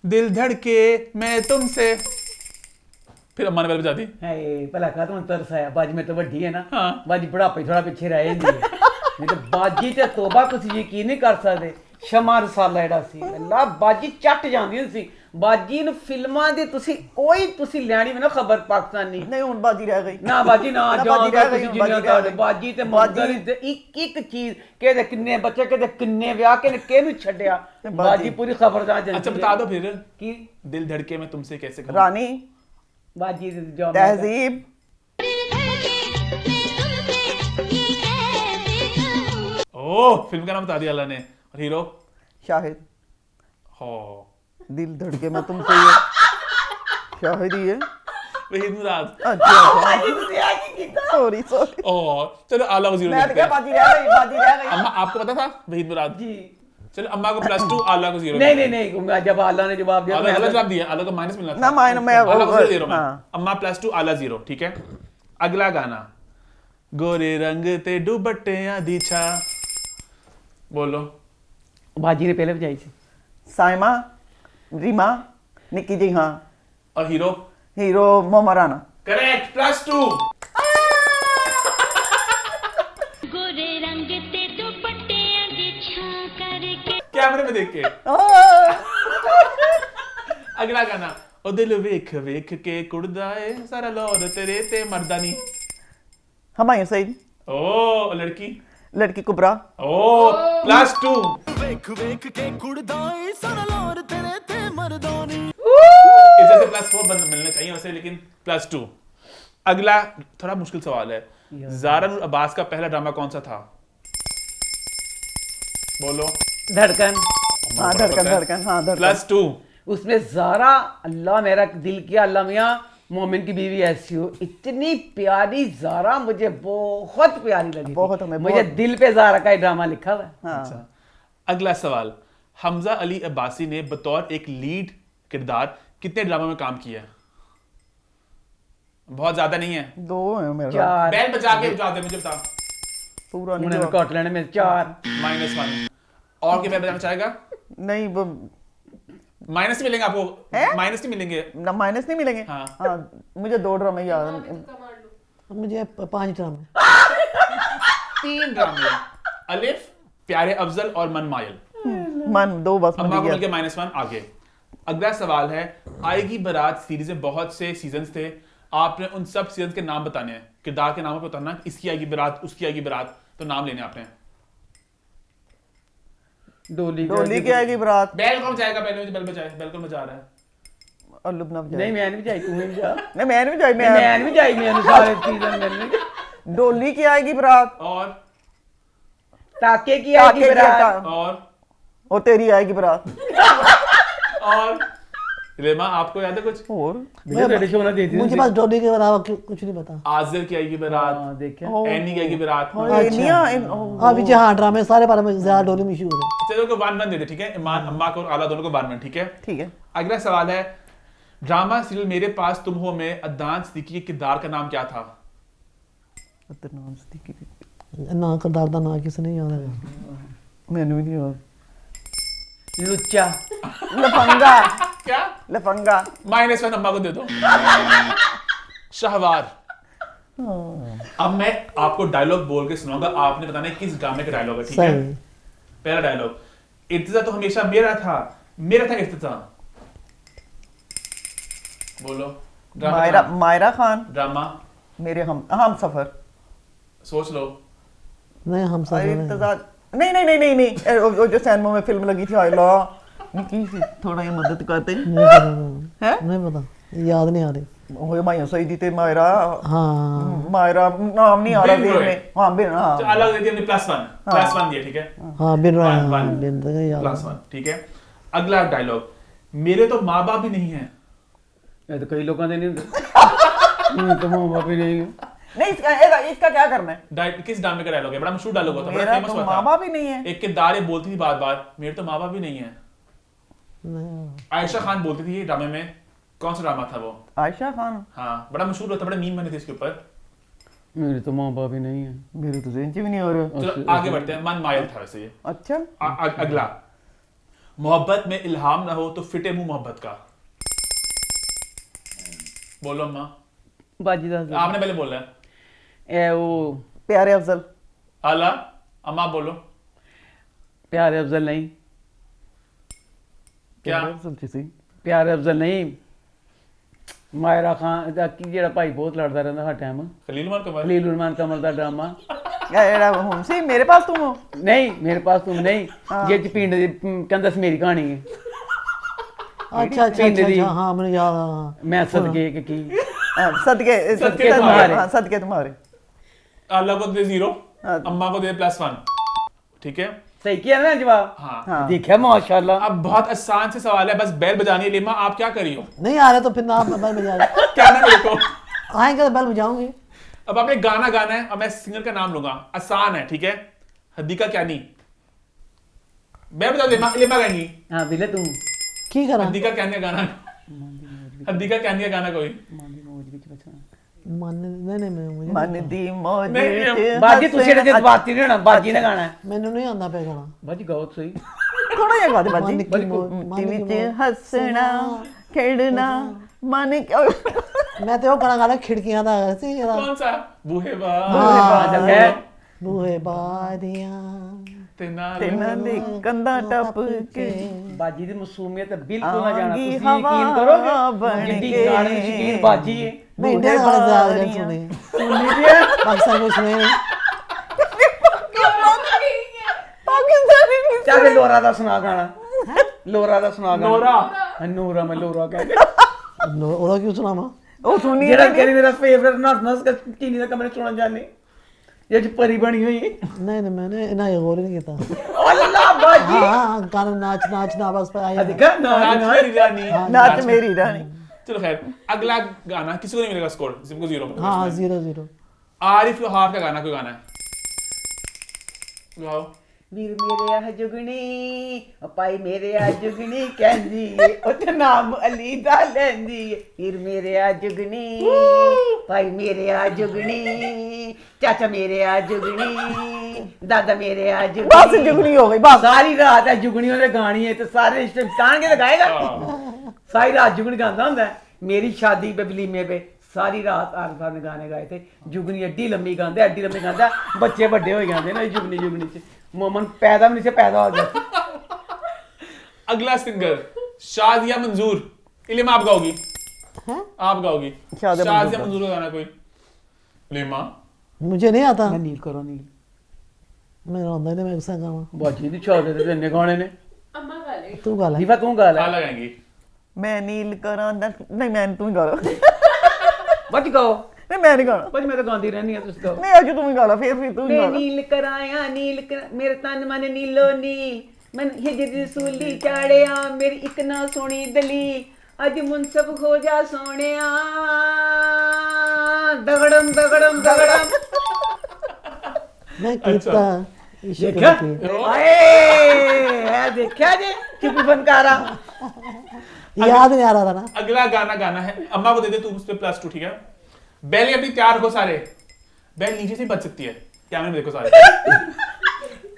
दिल धड़के मैं तुमसे, फिर अम्मा ने बेल बजा दी। है भला का तुम तरस आया, बाजी में तो वड्डी है ना, हाँ। बाजी बुढ़ापे थोड़ा पीछे रह ਜਾਂਦੀ है नहीं तो बाजी ते तोबा कुछ यकीन नहीं कर सकते। ਸ਼ਮਾ ਰਸਾਲਾ ਜਿਹੜਾ ਸੀ ਅੱਲਾ ਬਾਜੀ ਚੱਟ ਜਾਂਦੀਆਂ ਸੀ। ਬਾਜੀ ਨੂੰ ਫਿਲਮਾਂ ਦੀ ਤੁਸੀਂ ਲੈਣੀ ਨਾ ਖਬਰ ਪਾਕਿਸਤਾਨੀ नहीं हुन बाजी रह गई ਨਾ ਬਾਜੀ ਨਾ बाजी ਜਾਣ रह गई, ਤੁਸੀਂ बाजी ਜਿੰਨਾ रह ਕਰ गई। ਬਾਜੀ ਤੇ ਮੰਦਰ ਤੇ ਇੱਕ ਚੀਜ਼ ਕਿਹਦੇ ਕਿੰਨੇ ਬੱਚੇ ਕਿਹਦੇ ਕਿੰਨੇ ਵਿਆਹ ਕੇ ਕਿਹਨੂੰ ਛੱਡਿਆ ਬਾਜੀ ਪੂਰੀ ਖਬਰਦਾਰ ਜਾਂਦੀ अच्छा बता दो फिर, ਕੀ दिल धड़के मैं तुमसे कैसे कहूं? रानी ਬਾਜੀ ਦੀ ਜॉब तहजीब ओह, फिल्म का नाम बता दिया अल्लाह ने। और हीरो? शाहिद हो, दिल धड़के मैं तुमसे ये शाहिद ही है। वहीद मुराद। अच्छा सॉरी सॉरी ओह, चलो आला वजीर मैं देखते क्या हैं। बाजी रह गई, बाजी रह गई। अम्मा आपको पता था वहीद मुराद? जी चलो अम्मा को +2, आला को 0। नहीं जब अल्लाह ने जवाब दिया तो आला मैं- गलत जवाब दिया, आला को माइनस मिलना था। ना माइन मैं आला को 0 मैं। हाँ। अम्मा +2, आला 0, ठीक है। अगला गाना, गोरे रंग ते दुपट्टियां दी छा, बोलो। बाजी ने पहले बजाई थी। साइमा रीमा निकी जी हाँ। और hero? Hero Mohammad Rana. Correct, +2। गोरे रंग ते दुपट्टियां दी छां करके कैमरे में देख के। अगला गाना, ओ दिल वेख वेख के कुड़दा है सारा लौर तेरे ते मर्दानी। हमायूं सईद। ओ लड़की? लड़की कुबरा। ओ +2। इसे से +4 मिलने चाहिए वैसे, लेकिन +2। अगला थोड़ा मुश्किल सवाल है, ज़ारा नूर अब्बास का पहला ड्रामा कौन सा था? बोलो। धड़कन। हाँ धड़कन धड़कन हाँ धड़कन। +2। उसमें ज़ारा, अल्लाह मेरा दिल किया अल्लाह मियाँ मोमिन की बीवी ऐसी हो, इतनी प्यारी ज़ारा मुझे बहुत प्यारी लगी थी। बहुत हमें मुझे बहुत- दिल पे ज़ारा का ही ड्रामा लिखा हुआ है। हाँ अच्छा, अगला सवाल, हमजा अली अब्बासी ने बतौर एक लीड किरदार कितने ड्रामा में काम किया है? बहुत ज्यादा नहीं है। दो है मेरा चार बैल बजा के बता दे, मुझे बता। पूरा उन्होंने नहीं कॉट लेने में 4 -1। और क्या बैल बजाना चाहेगा? नहीं वो माइनस नहीं मिलेंगे आपको, हैं? माइनस नहीं मिलेंगे। ना माइनस नहीं मिलेंगे। हाँ। हाँ मुझे 2 ड्रामे याद हैं। मुझे 5 ड्रामे। 3 ड्रामे, अलिफ, प्यारे अफजल और मन मायल। मन 2 बस अम्मा को मुझे मिल के याद। -1 आगे। अगला सवाल है, आएगी बारात सीरीज में बहुत से सीजन्स थे, आपने उन सब सीजन्स के नाम बताने हैं, किरदार के नाम पे बताना, इसकी आएगी बारात, उसकी आएगी बारात, तो नाम लेने आपने। डोली की आएगी बारात बैल कौन जाएगा? पहले मुझे बैल बजाए, बैल कौन बजा रहा है? और लुबना बजाए। नहीं मैं नहीं जाई, तू नहीं जा। नहीं मैं नहीं जाई, मैं नहीं जाई, मैंने सारे सीजन में डोली की आएगी बारात और ताके की आएगी ताके की बारात। और तेरी आएगी बारात। और रेमा आपको याद है कुछ? और मुझे रेडी शो ना दे दी मुझे पास डोली के अलावा कुछ नहीं पता। आजिर की आएगी बारात, हां देखा एनी की आएगी बारात। हाँ पीछे हाँ ड्रामे सारे बारे में ज्यादा डोली मशहूर है। चलो को 1-1 दे दे, ठीक है। ईमान अम्मा को और आला दोनों को 1-1, ठीक है। ठीक है। अगला सवाल है, ड्रामा सीरियल मेरे पास तुम हो में अदनान सिद्दीकी के किरदार का नाम क्या था? अदनान सिद्दीकी ना किरदार का ना किसी नहीं याद है। मैंने भी नहीं याद। लुच्चा लफंगा क्या? लफंगा। -1 अम्मा को दे दो। शाहवार। अब मैं आपको डायलॉग बोल के सुनाऊंगा, आपने बताना है किस ड्रामे का डायलॉग है, ठीक है। सही। पहला डायलॉग, इर्तिजा तो हमेशा मेरा था इर्तिजा। बोलो। ड्रामा का मायरा नाम। मायरा खान ड्रामा मेरे हम सफर। सोच लो। नहीं हम सब इंतजार नहीं वो जो सैनमा में फिल्म लगी थी आइला निकी सी थोड़ा ये मदद करते हैं। नहीं पता, याद नहीं आ रही। ओए माया सईदी ते मायरा हाँ मायरा नाम नहीं आ रहा बिन दिल रोय। में। हाँ बिन तो हाँ अलग दे दिया हमने +1 दिया, ठीक है। हाँ बिन रहा है, One. बिन तो याद है। +1, ठीक है। अगला डायलॉग, मेरे तो माँ बाप ही नहीं है। ये तो कई लोगों ने नहीं होता तो मां बाप ही नहीं है। नहीं इसका क्या करना है? किस ड्रामे का डायलॉग है? बड़ा मशहूर डायलॉग होता है, बड़ा मेरा फेमस तो हुआ माँ था। बाप ही नहीं है। एक किरदार ये बोलती थी बार बार, मेरे तो माँ बाप ही नहीं है। नहीं, आयशा खान बोलती थी ये ड्रामे में, कौन सा ड्रामा था वो? आयशा खान हाँ बड़ा मशहूर होता, बड़े मीम बने थे इसके ऊपर। मेरे तो माँ बाप ही नहीं है। मेरे तो ज़हन से भी नहीं हो रहा। चलो आगे बढ़ते हैं, मन मायल था वैसे ये। अच्छा अगला, मोहब्बत में इल्हाम ना हो तो फिटे मुंह मोहब्बत का। बोलो अम्मा। बाजी दस आपने पहले बोला है। ए वो प्यारे अफजल। आला, अम्मा बोलो प्यारे अफजल नहीं, क्या। प्यारे अफजल जी सी। प्यारे अफजल नहीं, मायरा खान दा की जेड़ा भाई बहुत लड़दा रहंदा हर टाइम, खलील उमर कमर। खलील उर्रमान कमल दा ड्रामा। एड़ा हम सी मेरे पास तुम हो। नहीं मेरे पास तुम नहीं, जे च पिंड दी कहंदा सी मेरी कहानी है, अच्छा अच्छा पिंड दी। अच्छा हाँ मैंने याद हाँ मैं सदके के की सदके सदके तुम्हारे। हाँ, सदके तुम्हारे। आला को दे 0, हाँ। अम्मा को दे +1, ठीक है। सही किया ना जवाब। हाँ। हाँ। देखा माशाल्लाह। अब बहुत आसान से सवाल है, बस बेल बजानी है। लिमा आप क्या करी हो? नहीं आ रहे तो फिर ना आप बेल बजा रहे क्या ना मेरे को। आएंगे तो बेल बजाऊंगी। अब आपने गाना गाना है और मैं सिंगर का नाम लूंगा, आसान है, ठीक है। हदीका क्या नहीं, बेल बजा। लिमा लिमा गाएंगी। हाँ बिले तुम की करा हदीका क्या नहीं गाना, हदीका क्या नहीं गाना कोई। मन नहीं नहीं मुझे मन दी मौज नहीं, विच बाजी तुसी हसन- जेड़े बाती नहीं होना, बाजी ने गाना है। मैंने नहीं आंदा पे गाना बाजी गाओ तो सही। थोड़ा जिहा गा दे बाजी। मन की मौज दी विच हसना खेड़ना मन क्या मैं तो वो गाना गाना खिड़कियां दा सी जरा कौन सा? बूहे जब है बूहे बारियां तेना दे कंधा टप के बाजी दी मासूमियत बिल्कुल ना जाना, आगी तुसी हवा यकीन करोगे बन जिद्दी के। गाने दी शकीन बाजी है। मैं इंडिया गाने ज्यादा गाने सुने सुन लीजिए पाकिस्तान को सुने नहीं। पाकिस्तानी चाहे लोरा दा सुना गाना, लोरा दा सुना गाना। नोरा। हाँ, नोरा मैं लोरा कहते ओरा क्यों सुना मां ओ सुनी जेड़ा कहनी मेरा फेवरेट नस नस का चीनी दा कमरे सुना जाने, ये जो परी बनी हुई है। नहीं नहीं मैंने इना गौर ही नहीं किया। अल्लाह बाजी हाँ गाना नाच नाच ना बस पे आया देखा ना नाच मेरी रानी। नाच मेरी रानी। चलो खैर, अगला गाना किसी को नहीं मिलेगा स्कोर, सिर्फ 0 मिलेगा। हाँ इसमें। 0-0 आरिफ लोहार का गाना, कोई गाना है गाओ। वीर मेरे आ जुगनी पाई मेरे आ जुगनी कहंदी उते नाम अली दा लेंदी, वीर मेरे आ जुगनी पाई मेरे आ जुगनी, चाचा मेरे आ जुगनी, दादा मेरे आ जुगनी। बस जुगनी हो गई बस। सारी रात है जुगनियों ने गानी है तो सारे रिश्ते तान के लगाएगा। सारी रात जुगनी गाता होंदा है। मेरी शादी पे वलीमे पे सारी रात आरिफ साहब ने गाने गाए थे। जुगनी एड्डी लंबी गांदा, एड्डी लंबी गांदा, बच्चे बड़े हो जाते ना जुगनी जुगनी च। मोमन पैदा भी नहीं से पैदा हो गया। अगला सिंगर शादिया मंजूर। इलिम आप गाओगी, आप गाओगी शादिया शादिया मंजूर मंजूर का गाना कोई। लिमा मुझे नहीं आता। नील करो नील मैं रोंदा नहीं मैं कैसा गावा बाजी दी शादी ते इन्ने गाने ने। तू गा ले दीवा तू गा ले। आ लगाएंगी। मैं नील करा नहीं मैं तुम ही गा लो। बाजी गाओ। नहीं मैं नहीं गाना। बाजी मैं तो गांदी रहनी है तुझ तो। नहीं आज तुम ही गा लो, फिर तुम ही गा मैं लो। नील कराया नील कर, मेरे तन मन नीलो नील, मन हिजर सूली चाड़िया मेरी इक ना सोनी दलील, अज मुनसब हो जा सोनिया दगड़म दगड़म दगड़म। मैं कीता इश्क देखा की आए देखा जे चुप फनकारा। याद नहीं आ रहा था ना। अगला गाना गाना है, अम्मा को दे दे तू उस पे +2, ठीक है। बेल अपनी तैयार हो सारे, बेल नीचे से बच सकती है, कैमरे में देखो सारे।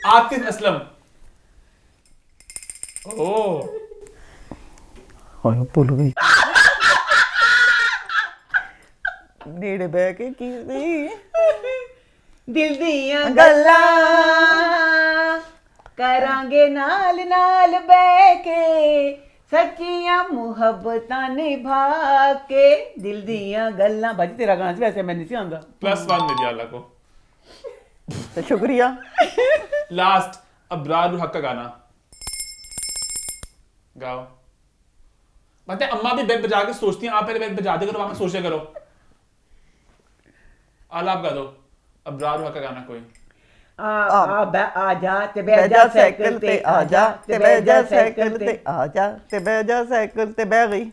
आतिफ असलम। ओ हाय भूल गई। नेड़े बैठ के की दिल दियां गल्लां करांगे नाल नाल बैठ के, सच्चियां मुहब्बतां निभा के, दिल दियां गल्लां। भाजी तेरा गाना वैसे मैं नहीं सी आंदा। +1 दे दिया अल्लाह को। तो शुक्रिया। लास्ट अबरार हक का गाना गाओ। मतलब अम्मा भी बेल बजा के सोचती हैं, आप पहले बेल बजा दे करो, वहां सोचा करो। आला आप गा दो अबरार हक का गाना कोई। आजा ते बह जा साइकिल ते, आजा ते बह जा साइकिल ते, आजा ते बह जा साइकिल ते बह गई।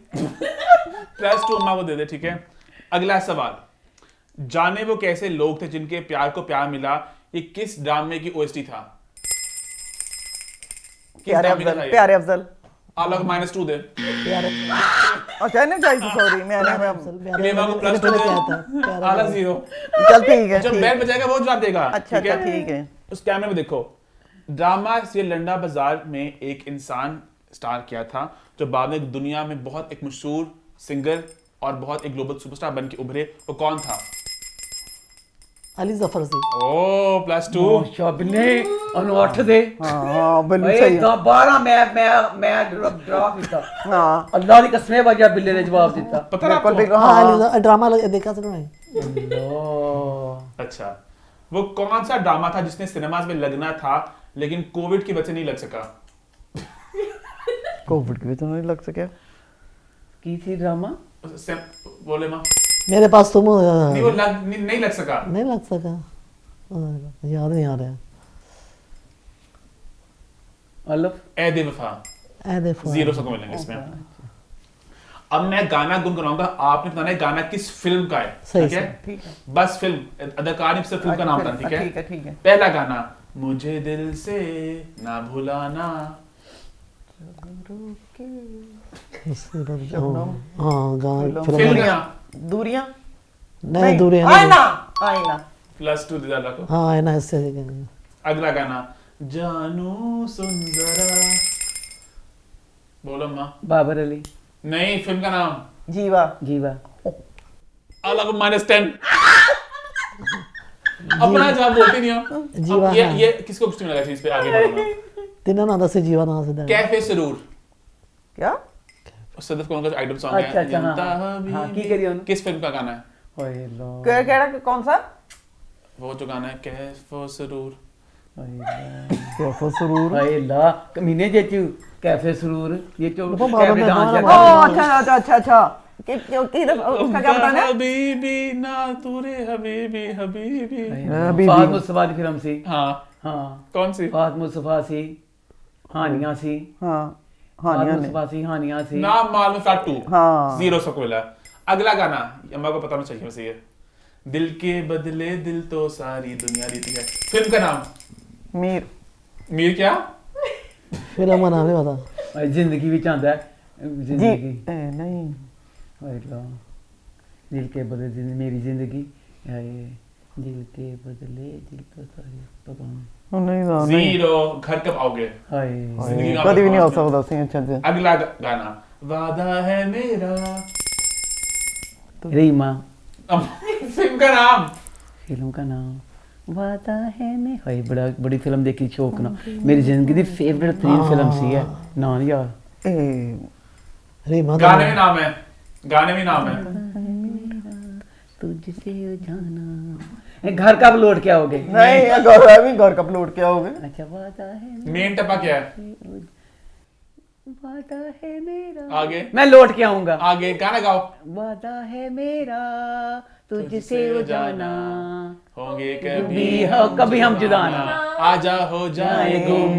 +2 अम्मा को दे दे, ठीक है। अगला सवाल, जाने वो कैसे लोग थे जिनके प्यार को प्यार मिला, ये किस ड्रामे की OST था? किस प्यारे ड्रामे का अफजल था ये? प्यारे अफजल। आला को -2 दे। यार अच्छा नहीं चाहिए, सॉरी मैंने इलेमा को प्लस 2 दे, आला 0। चल ठीक है, जो ठीक। बैल बजाएगा वो जवाब देगा। अच्छा ठीक है? अच्छा ठीक है। उस कैमरे में देखो, ड्रामा से लंडा बाजार में एक इंसान स्टार किया था जो बाद में दुनिया में बहुत एक मशहूर सिंगर और बहुत एक ग्लोबल सुपरस्टार बन के उभरे। वो कौन था? अली जफर सी। ओ +2। शबने ਉਹਨੂੰ 8 ਦੇ हाँ बिल्कुल ਓਏ सही है। 12 ਮੈਂ ਡਰਾ ਕੀਤਾ हाँ ਅੱਲਾਹ ਦੀ ਕਸਮ ਵਜਾ ਬਿੱਲੇ ਨੇ ਜਵਾਬ ਦਿੱਤਾ पता ना बिल्कुल आपको? बिल्कुल हाँ हाँ। अली ड्रामा देखा सुना है। ਅੱਲਾਹ अच्छा, वो कौन सा ड्रामा था जिसने सिनेमाज में लगना था लेकिन कोविड की वजह से नहीं लग सका? कोविड की वजह से नहीं लग सके। ਕੀ ਸੀ ਡਰਾਮਾ बोले माँ मेरे पास तुम नहीं, वो नहीं लग सका। नहीं लग सका, याद नहीं आ रहा। ਅਲਫ ए बेवफा, ऐ देखो 0 सबको मिलेंगे इसमें। अब मैं गाना गुनगुनाऊंगा, आपने बताना है गाना किस फिल्म का है। सही ठीक है? ठीक है बस फिल्म, अदाकार नहीं, सिर्फ फिल्म का नाम बताना। ठीक है? ठीक है ठीक है। पहला गाना, मुझे दिल से ना भुलाना। हाँ गाना फिल्म फिल्म का दूरियां नहीं दूर है आईना आईना +2 दे डाला को। हाँ है ना इससे। अगला गाना, जानू सुन जरा। बोलो माँ। ਬਾਬਰ ਅਲੀ नहीं, फिल्म का नाम। जीवा ਜੀਵਾ अलग -10। अपना जवाब बोलते नहीं हो। जीवा, अब ये हाँ। ये किसको कुछ नहीं लगा चीज पे आगे बढ़ना। तीनों ना दस से जीवा ना से कैफे सरूर, क्या सदफ कौन का आइटम सॉन्ग है। अच्छा, अच्छा, हाँ, यंता हाँ, हबीबी। हाँ, की करी उन्होंने? किस फिल्म का गाना है? ਓਏ ਅੱਲਾਹ केड़ा कौन सा? वो जो गाना है कैफे सरूर। कैफे सुरूर। ਹਾਏ ਅੱਲਾਹ ਕਮੀਨੇ ਜੇਚੂ ਕੈਫੇ ਸਰੂਰ ਇਹ ਚੋ बाबा, बाबा, ਕੈਫੇ मैं डांस गाना जगह ओह अच्छा अच्छा अच्छा अच्छा। उसका क्या बताना है? हबीबी ना तुरे हबीबी हबीबी। हबीबी। ਫਾਤ ਮੁਸਤਫਾ ਦੀ ਫਿਲਮ ਸੀ हाँ, ਹਾਂ कौन सी? ਫਾਤ ਮੁਸਤਫਾ ਸੀ ਹਾਨੀਆਂ ਸੀ हाँ ਫਾਤ हानिया ने ਮੁਸਤਫਾ ਸੀ ਹਾਨੀਆਂ ਸੀ नाम मालूम +2। हाँ 0 सबको मिला। अगला गाना, अम्मा को पता होना चाहिए वैसे ये। दिल के बदले दिल तो सारी दुनिया देती है। फिल्म का नाम? मीर मीर क्या? फिल्म का नाम नहीं पता। ਜ਼ਿੰਦਗੀ ਵਿੱਚ ਆਂਦਾ जी ਜ਼ਿੰਦਗੀ नहीं ਹਾਏ ਅੱਲਾਹ ਦਿਲ ਕੇ ਬਦਲੇ ਮੇਰੀ ਜ਼ਿੰਦਗੀ ਹਾਏ ਦਿਲ ਕੇ ਬਦਲੇ दिल तो सारी पता नहीं नहीं ना नहीं 0। घर कब आओगे? ਹਾਏ जिंदगी का कभी भी नहीं हो बदमाश सकता सही। अच्छा अच्छा अगला गाना, वादा है मेरा। रीमा फिल्म का नाम? फिल्म का नाम वादा है मैं हाय बड़ी फिल्म देखी शौक ना मेरी जिंदगी दी फेवरेट 3 फिल्म सी है ना यार ए अरे माँ गाने में नाम है, गाने में नाम है। तुझसे जाना घर कब लौट के आओगे नहीं घर कब लौट के आओगे? अच्छा वादा है मेन टप्पा क्या है? वादा है मेरा आगे मैं लौट के आऊंगा आगे गाना गाओ। वादा है मेरा तुझसे जाना होंगे कभी हम जुदा ना आजा हो जाए गुम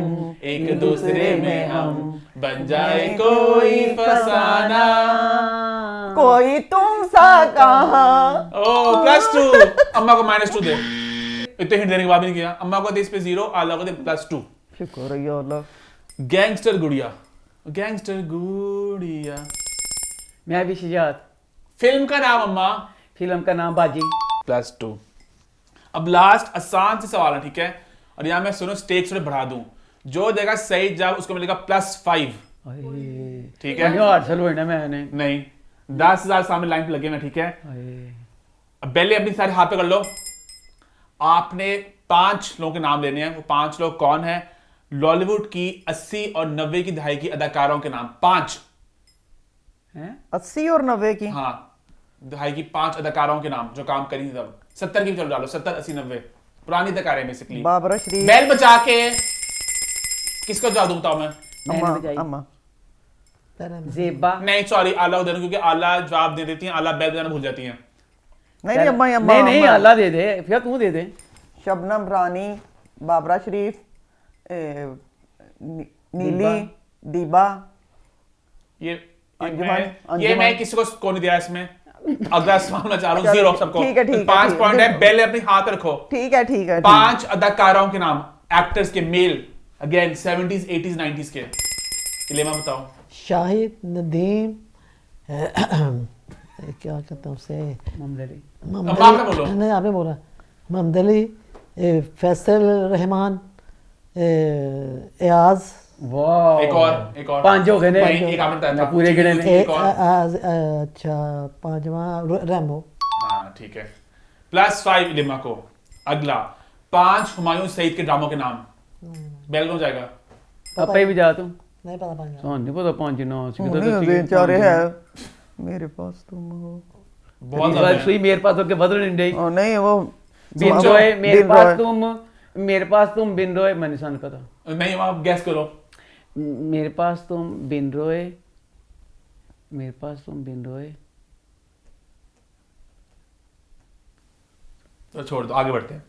एक दूसरे में हम बन जाए कोई फसाना। कोई तुम सा कहाँ। ओ +2। अम्मा को -2 दे। इतने हिंट देने के बाद भी नहीं किया। अम्मा को दे इस पे 0, आला को दे +2। शुक्र है या अल्लाह। गैंगस्टर गुड़िया, गैंगस्टर गुड़िया। मैं भी शुजात फिल्म का नाम अम्मा? फिल्म का नाम बाजी +2। अब लास्ट आसान से सवाल है, ठीक है? और यहाँ मैं सुनो स्टेक्स थोड़े बढ़ा दूं, जो देगा सही जवाब उसको मिलेगा +5। ठीक है? यार चलो है ना मैंने नहीं, 10,000 सामने लाइन पे लगे मैं, ठीक है? अब पहले अपनी सारे हाथ पे कर लो। आपने 5 लोगों के नाम लेने हैं। वो 5 लोग कौन है? लॉलीवुड की 80 और 90 की दहाई की अदाकारों के नाम 5। हैं 80 और 90 की। हाँ, दहाई की 5 अदाकारों के नाम जो काम करी थी तब। 70 की भी चलो डालो, 70, 80, 90 पुरानी अदाकारें बेसिकली। बाबरा शरीफ। बैल बचा के किसको जवाब दूं बताओ मैं? अम्मा मैंने बजाई। अम्मा जेबा नहीं सॉरी, आला को दे दूं क्योंकि आला जवाब दे देती हैं, आला बैल बजाना भूल जाती हैं। नहीं नहीं अम्मा अम्मा नहीं नहीं अम्मा। अल्लाह दे दे फिर तू दे दे शबनम रानी, बाबरा शरीफ, नीली, दीबा। ये अंजुमन, ये मैं किसी को नहीं दिया इसमें। अगला सवाल मैं चाह रहा हूँ 0 सबको। ठीक है, ठीक है, 5 ठीक है। पॉइंट है। बैल अपने हाथ रखो। ठीक है ठीक है। 5 अदाकारों के नाम, एक्टर्स के, mail, again 70s 80s 90s के। इलेमा बताओ। शाहिद, नदीम, क्या कहते हैं उसे, मोहम्मद अली। अब आपने बोलो। नहीं आपने बोला, मोहम्मद अली, फैसल रहमान, एयाज, वाह, एक और 5 हो गए ने। नहीं, एक आपने बताया था। पूरे गिने ने। एक और। अच्छा 5वां रैम्बो। हाँ ठीक है, +5 इलिमा को। अगला 5 हुमायूं सईद के ड्रामों के नाम। बेल हो जाएगा। पापा ही भी जा तू नहीं पता 5 सोन नहीं पता 5 ना उन्हें चारे है मेरे पास तुम हो। बहुत ज्यादा है। सुई मेरे पास होके बदल नहीं दे। नहीं वो बिन रोए मेरे पास तुम बिन रोए मैंने सन पता नहीं, आप गैस करो। मेरे पास तुम बिन रोए, मेरे पास तुम बिन रोए। तो छोड़ दो, आगे बढ़ते हैं।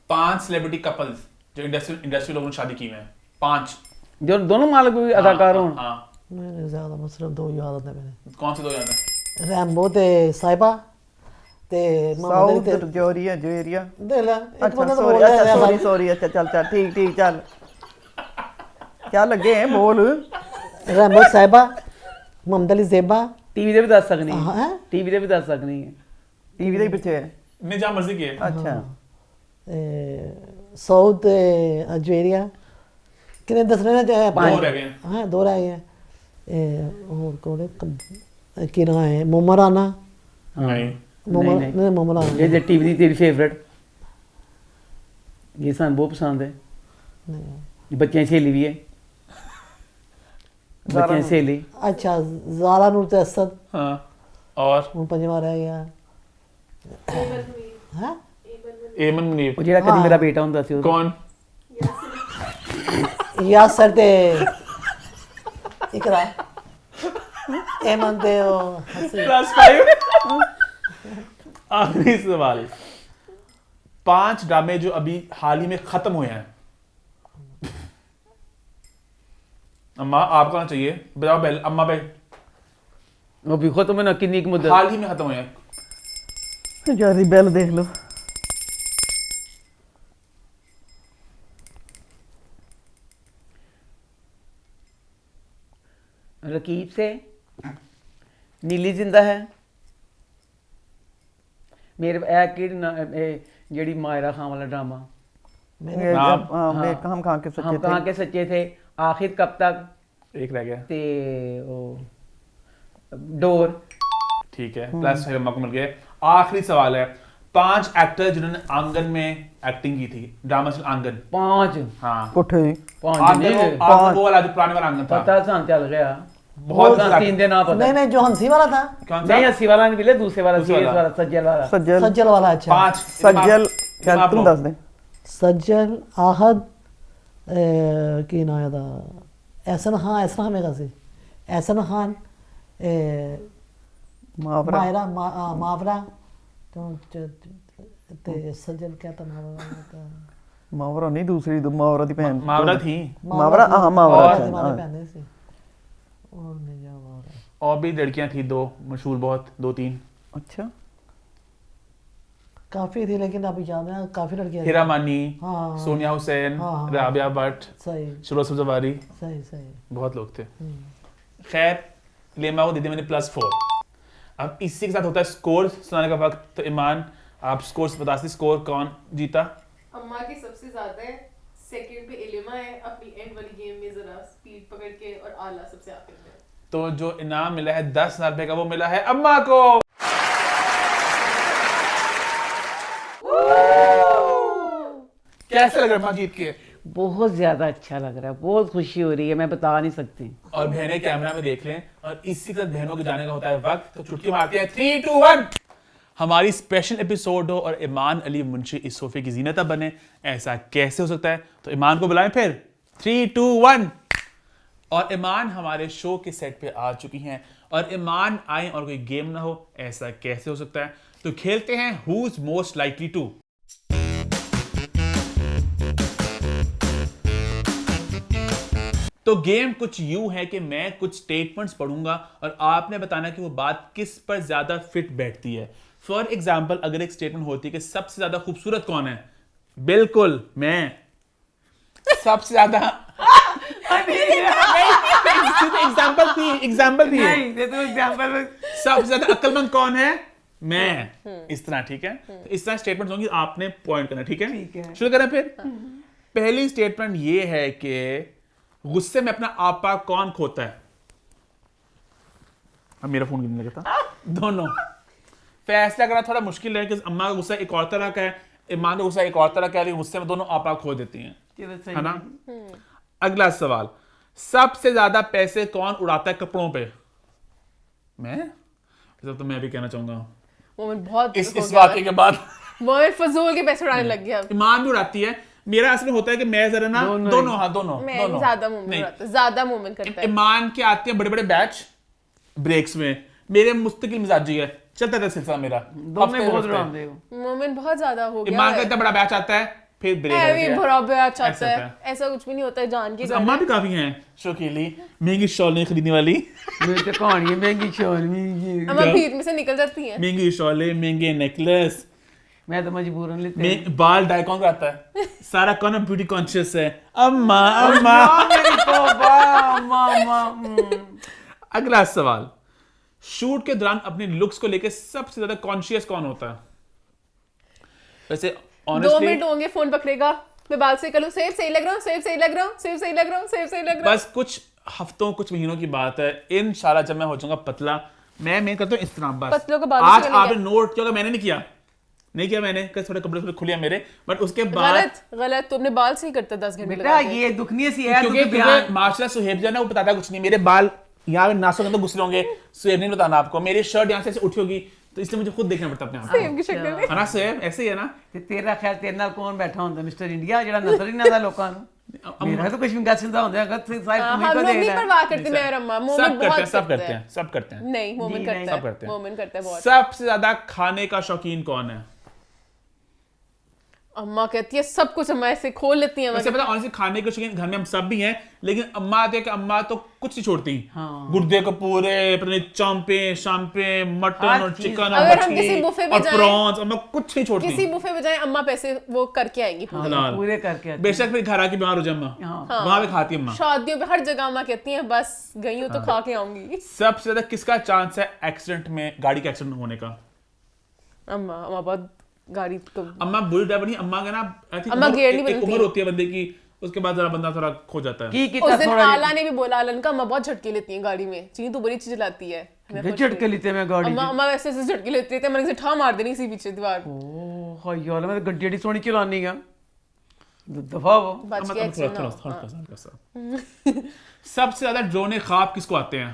5 सेलिब्रिटी कपल्स जो इंडस्ट्री लोगों ने शादी की हुई हैं। 5 जो दोनों मालिक भी अदाकार हों। हाँ, मैंने ज्यादा मैं सिर्फ 2 याद आते मैंने, कौन से 2 याद है? रैम्बो ते साहिबा ते मोहम्मद अली साउथ ते जोरिया जोरिया। देख ले एक अच्छा बंदा तो सॉरी, बोल रहा अच्छा है सॉरी भाई। सॉरी, अच्छा चल चल ठीक चल। क्या लगे हैं बोल। रैम्बो साहिबा, मोहम्मद अली ज़ेबा। टीवी दे भी दस सकनी हाँ, है, टीवी दे भी दस सकनी है। टीवी ਦੇ ਪਿੱਛੇ ਹੈ। नहीं, जहाँ मर्जी की है। अच्छा सऊद अजवेरिया, कितने दसने ना चाहे 2 रह गए हैं। हाँ 2 रह गए हैं। और कौन है कि ना है मोमर आना, नहीं, मोमर नहीं। नहीं मोमर आना ये जो टीवी दी तेरी फेवरेट, ये सन बहुत पसंद है। नहीं। ये बच्चियां सहेली भी है, बच्चियां सहेली। अच्छा ज़ारा नूर ते असद, हाँ, और वो 5वां रह गया। हाँ एमन मुनीर। वो जेड़ा कदी मेरा बेटा हुंदा सी वो कौन? यासर ते इकरा, एमन ते ओ हसी। +5। आखिरी सवाल। 5 ड्रामे जो अभी हाल ही में खत्म हुए हैं। अम्मा आपको आना चाहिए, बताओ बेल। अम्मा बेल, वो भी खत्म है ना किन्नी की मुद्दत। हाल ही में खत्म हुए हैं। जल्दी बेल देख लो। रकीब से नीली जिंदा है, मेरे जेड़ी मायरा खान वाला ड्रामा हम कहाँ के हम कहाँ के सच्चे थे, आखिर कब तक, एक रह गया। ते ओ डोर। ठीक है, +5 अम्मा को मिल गए। आखिरी सवाल है। 5 एक्टर जिन्होंने आंगन में एक्टिंग की थी, ड्रामा से आंगन। 5 हाँ, कोठे 5 आंगन नहीं वो वाला जो पुराने वाला आंगन था। पता सान चल गया बहुत बहुत 3 दिन ना पता नहीं नहीं जो हंसी वाला था, कौन सा? नहीं अस्सी वाला नहीं मिले, दूसरे वाला दूसरे सीरियस वाला। वाला सज्जल वाला। सज्जल सज्जल वाला। अच्छा 5 सज्जल चल तुम दस दे। सज्जल आहद की ना याद एहसन खान मेरा से एहसन खान मावरा मायरा मावरा तो ते सज्जल क्या था मावरा मावरा नहीं दूसरी मावरा दी बहन मावरा थी। मावरा हाँ मावरा और था, हमारे हाँ। पहने से और नहीं जा मावरा। और भी लड़कियां थी 2 मशहूर, बहुत 2-3। अच्छा काफी थी लेकिन अभी याद है काफी लड़कियां हिरा मानी, हाँ। सोनिया हुसैन, हाँ। राबिया भट्ट, सही शुरोज जवारी, सही सही। बहुत लोग थे। खैर, लेमा को दे दी मैंने +4। अब इसी के साथ होता है स्कोर सुनाने का वक्त। तो ईमान, आप स्कोर बता सकते, स्कोर कौन जीता? अम्मा की सबसे ज्यादा है, सेकंड पे इलिमा है, अपनी एंड वाली गेम में जरा स्पीड पकड़ के, और आला सबसे आखिर में। तो जो इनाम मिला है 10,000 रुपए का, वो मिला है अम्मा को। कैसे लग रहा है अम्मा जीत के? बहुत ज्यादा अच्छा लग रहा है, बहुत खुशी हो रही है, मैं बता नहीं सकती। और बहनें कैमरा में देख लें। और इसी के साथ बहनों के जाने का होता है वक्त। तो चुटकी मारते हैं 3, 2, 1। हमारी स्पेशल एपिसोड हो और ईमान अली मुंशी इस सोफे की जीनत बने, ऐसा कैसे हो सकता है? तो ईमान को बुलाएं फिर। 3, 2, 1। और ईमान हमारे शो के सेट पे आ चुकी हैं। और ईमान आए और कोई गेम ना हो, ऐसा कैसे हो सकता है? तो खेलते हैं who is most likely to. तो गेम कुछ यूं है कि मैं कुछ स्टेटमेंट्स पढ़ूंगा और आपने बताना कि वो बात किस पर ज्यादा फिट बैठती है। फॉर एग्जाम्पल, अगर एक स्टेटमेंट होती है कि सबसे ज्यादा खूबसूरत कौन है, बिल्कुल मैं। सबसे ज्यादा एग्जांपल थी नहीं ये तो एग्जांपल सबसे ज्यादा अक्लमंद कौन है? मैं। इस तरह, ठीक है? तो इस तरह स्टेटमेंट होंगी, आपने पॉइंट करना, ठीक है? शुरू करें फिर। पहली स्टेटमेंट ये है कि गुस्से में अपना आपा कौन खोता है? अब मेरा फोन गिरने लगा था। दोनों फैसला करना थोड़ा मुश्किल है कि अम्मा का गुस्सा एक और तरह का है, ईमान का गुस्सा एक और तरह का है, लेकिन गुस्से में दोनों आपा खो देती हैं, है ना? अगला सवाल, सबसे ज्यादा पैसे कौन उड़ाता है कपड़ों पे? मैं? तो मैं भी कहना चाहूंगा मोमेंट बहुत इस वाकये के बाद मोमेंट फजूल के पैसे उड़ाने लग गया। ईमान भी उड़ाती है। मेरा असल में होता है कि मैं जरा ना दोनों मैं ज्यादा मोमेंट करता है। ईमान के आते हैं बड़े बड़े बैच ब्रेक्स में, मेरे मुस्तकिल मिजाजी है, चलता था सिलसिला मेरा। दोनों बहुत उड़ाते हो। मोमेंट बहुत ज्यादा हो गया। ईमान का इतना बड़ा बैच आता है, फिर ब्रेक बड़ा बैच आता है, ऐसा कुछ भी नहीं होता है, जान के। अम्मा भी काफी हैं शौकीली, महंगी शॉल नहीं खरीदने वाली, मेरी तो कहानी है महंगी शॉल में, अम्मा भीड़ में से निकल जाती हैं। महंगी शॉलें, महंगे नेकलेस, मैं तो मजबूरन लेते बाल डाई कौन कराता है? सारा कौन ब्यूटी कॉन्शियस है? अम्मा अम्मा। मेरी तौबा अम्मा। अगला सवाल, शूट के दौरान अपनी लुक्स को लेकर सबसे ज्यादा कॉन्शियस कौन होता है? वैसे 2 ऑनेस्टली मिनट होंगे, फोन पकड़ेगा, मैं बाल से करूं, सेब सही लग रहा हूं, सेब सही लग रहा हूं, सेब सही लग रहा हूं, सेब सही लग रहा हूं। बस कुछ हफ्तों कुछ महीनों की बात है, इंशाल्लाह जब मैं हो जाऊंगा पतला, मैं करता हूँ इस तरह बस। पतलों को बालों से आज नहीं आपने किया। नोट किया, मैंने नहीं किया मैंने थोड़े कपड़े खुले हैं मेरे, बट उसके बाद गलत तू अपने बाल से ही करता 10 घंटे बेटा लगा के। ये दुखनी सी है क्योंकि माशाल्लाह सुहेब जो है ना वो बताता कुछ नहीं, मेरे बाल यहाँ पे नासों के अंदर घुस होंगे, सुहेब नहीं बताना आपको, मेरी शर्ट यहाँ से ऐसे उठी होगी, तो इसलिए मुझे खुद देखना पड़ता अपने आप सेब की शक्ल में। है ना? सुहेब ऐसे ही है ना? ਤੇ ਤੇਰਾ ਖਿਆਲ ਤੇਰੇ ਨਾਲ ਕੌਣ ਬੈਠਾ ਹੁੰਦਾ ਮਿਸਟਰ ਇੰਡੀਆ ਜਿਹੜਾ ਨਜ਼ਰ ਹੀ ਨਾ ਦਾ ਲੋਕਾਂ ਨੂੰ? ਮੇਰਾ ਤਾਂ ਕੁਝ ਵੀ ਗੱਸ ਹੁੰਦਾ ਹੁੰਦਾ ਅਗਰ ਸਾਈਡ हम तुम्हें को लोग नहीं देना परवाह करते, मैं और अम्मा। मोमेंट बहुत सब करते हैं। नहीं, मोमेंट नहीं, करता सब करते है, हैं। मोमेंट करता है बहुत। सबसे ज्यादा खाने का शौकीन कौन है? अम्मा कहती है सब कुछ अम्मा ऐसे खोल लेती है। वैसे पता ऑनेस्टली खाने के शौकीन घर में हम सब भी हैं, लेकिन अम्मा आती है कि अम्मा तो कुछ नहीं छोड़ती। गुर्दे को पूरे पता नहीं चांपे शांपे मटन हर और चीज़। चिकन और अगर हम मछली किसी बुफे में और जाएं- प्रॉन्स, अम्मा कुछ नहीं छोड़ती। किसी बुफे में जाए अम्मा पैसे वो करके आएंगी पूरे। हलाल। पूरे करके आती बेशक फिर घर आके बीमार हो जाए अम्मा, हाँ। वहां पे खाती है अम्मा। शादियों पे हर जगह अम्मा कहती हैं बस गई हूँ तो खा के आऊंगी। सबसे ज्यादा किसका चांस है एक्सीडेंट में, गाड़ी का एक्सीडेंट होने का? अम्मा बहुत गाड़ी तो अम्मा बुरी ड्राइवर नहीं, अम्मा का ना I think अम्मा गियर नहीं एक बनती उम्र है। होती है बंदे की, उसके बाद जरा बंदा थोड़ा खो जाता है। की उस कितना दिन थोड़ा आला ने भी बोला, आलन का अम्मा बहुत झटके लेती हैं गाड़ी में, चीनी तो बड़ी चीज लाती है। हमें खुश झटके लेते मैं गाड़ी अम्मा अम्मा वैसे ऐसे झटके लेती थे, मैंने ठा मार देनी इसी पीछे दीवार। ओ हाय यार मैं तो गड्डी एडी सोनी चलानी है दफा वो बच अम्मा गया थोड़ा एक्सीडेंट थोड़ा हल्का सा। सबसे ज्यादा ड्रोने ख्वाब किसको आते हैं?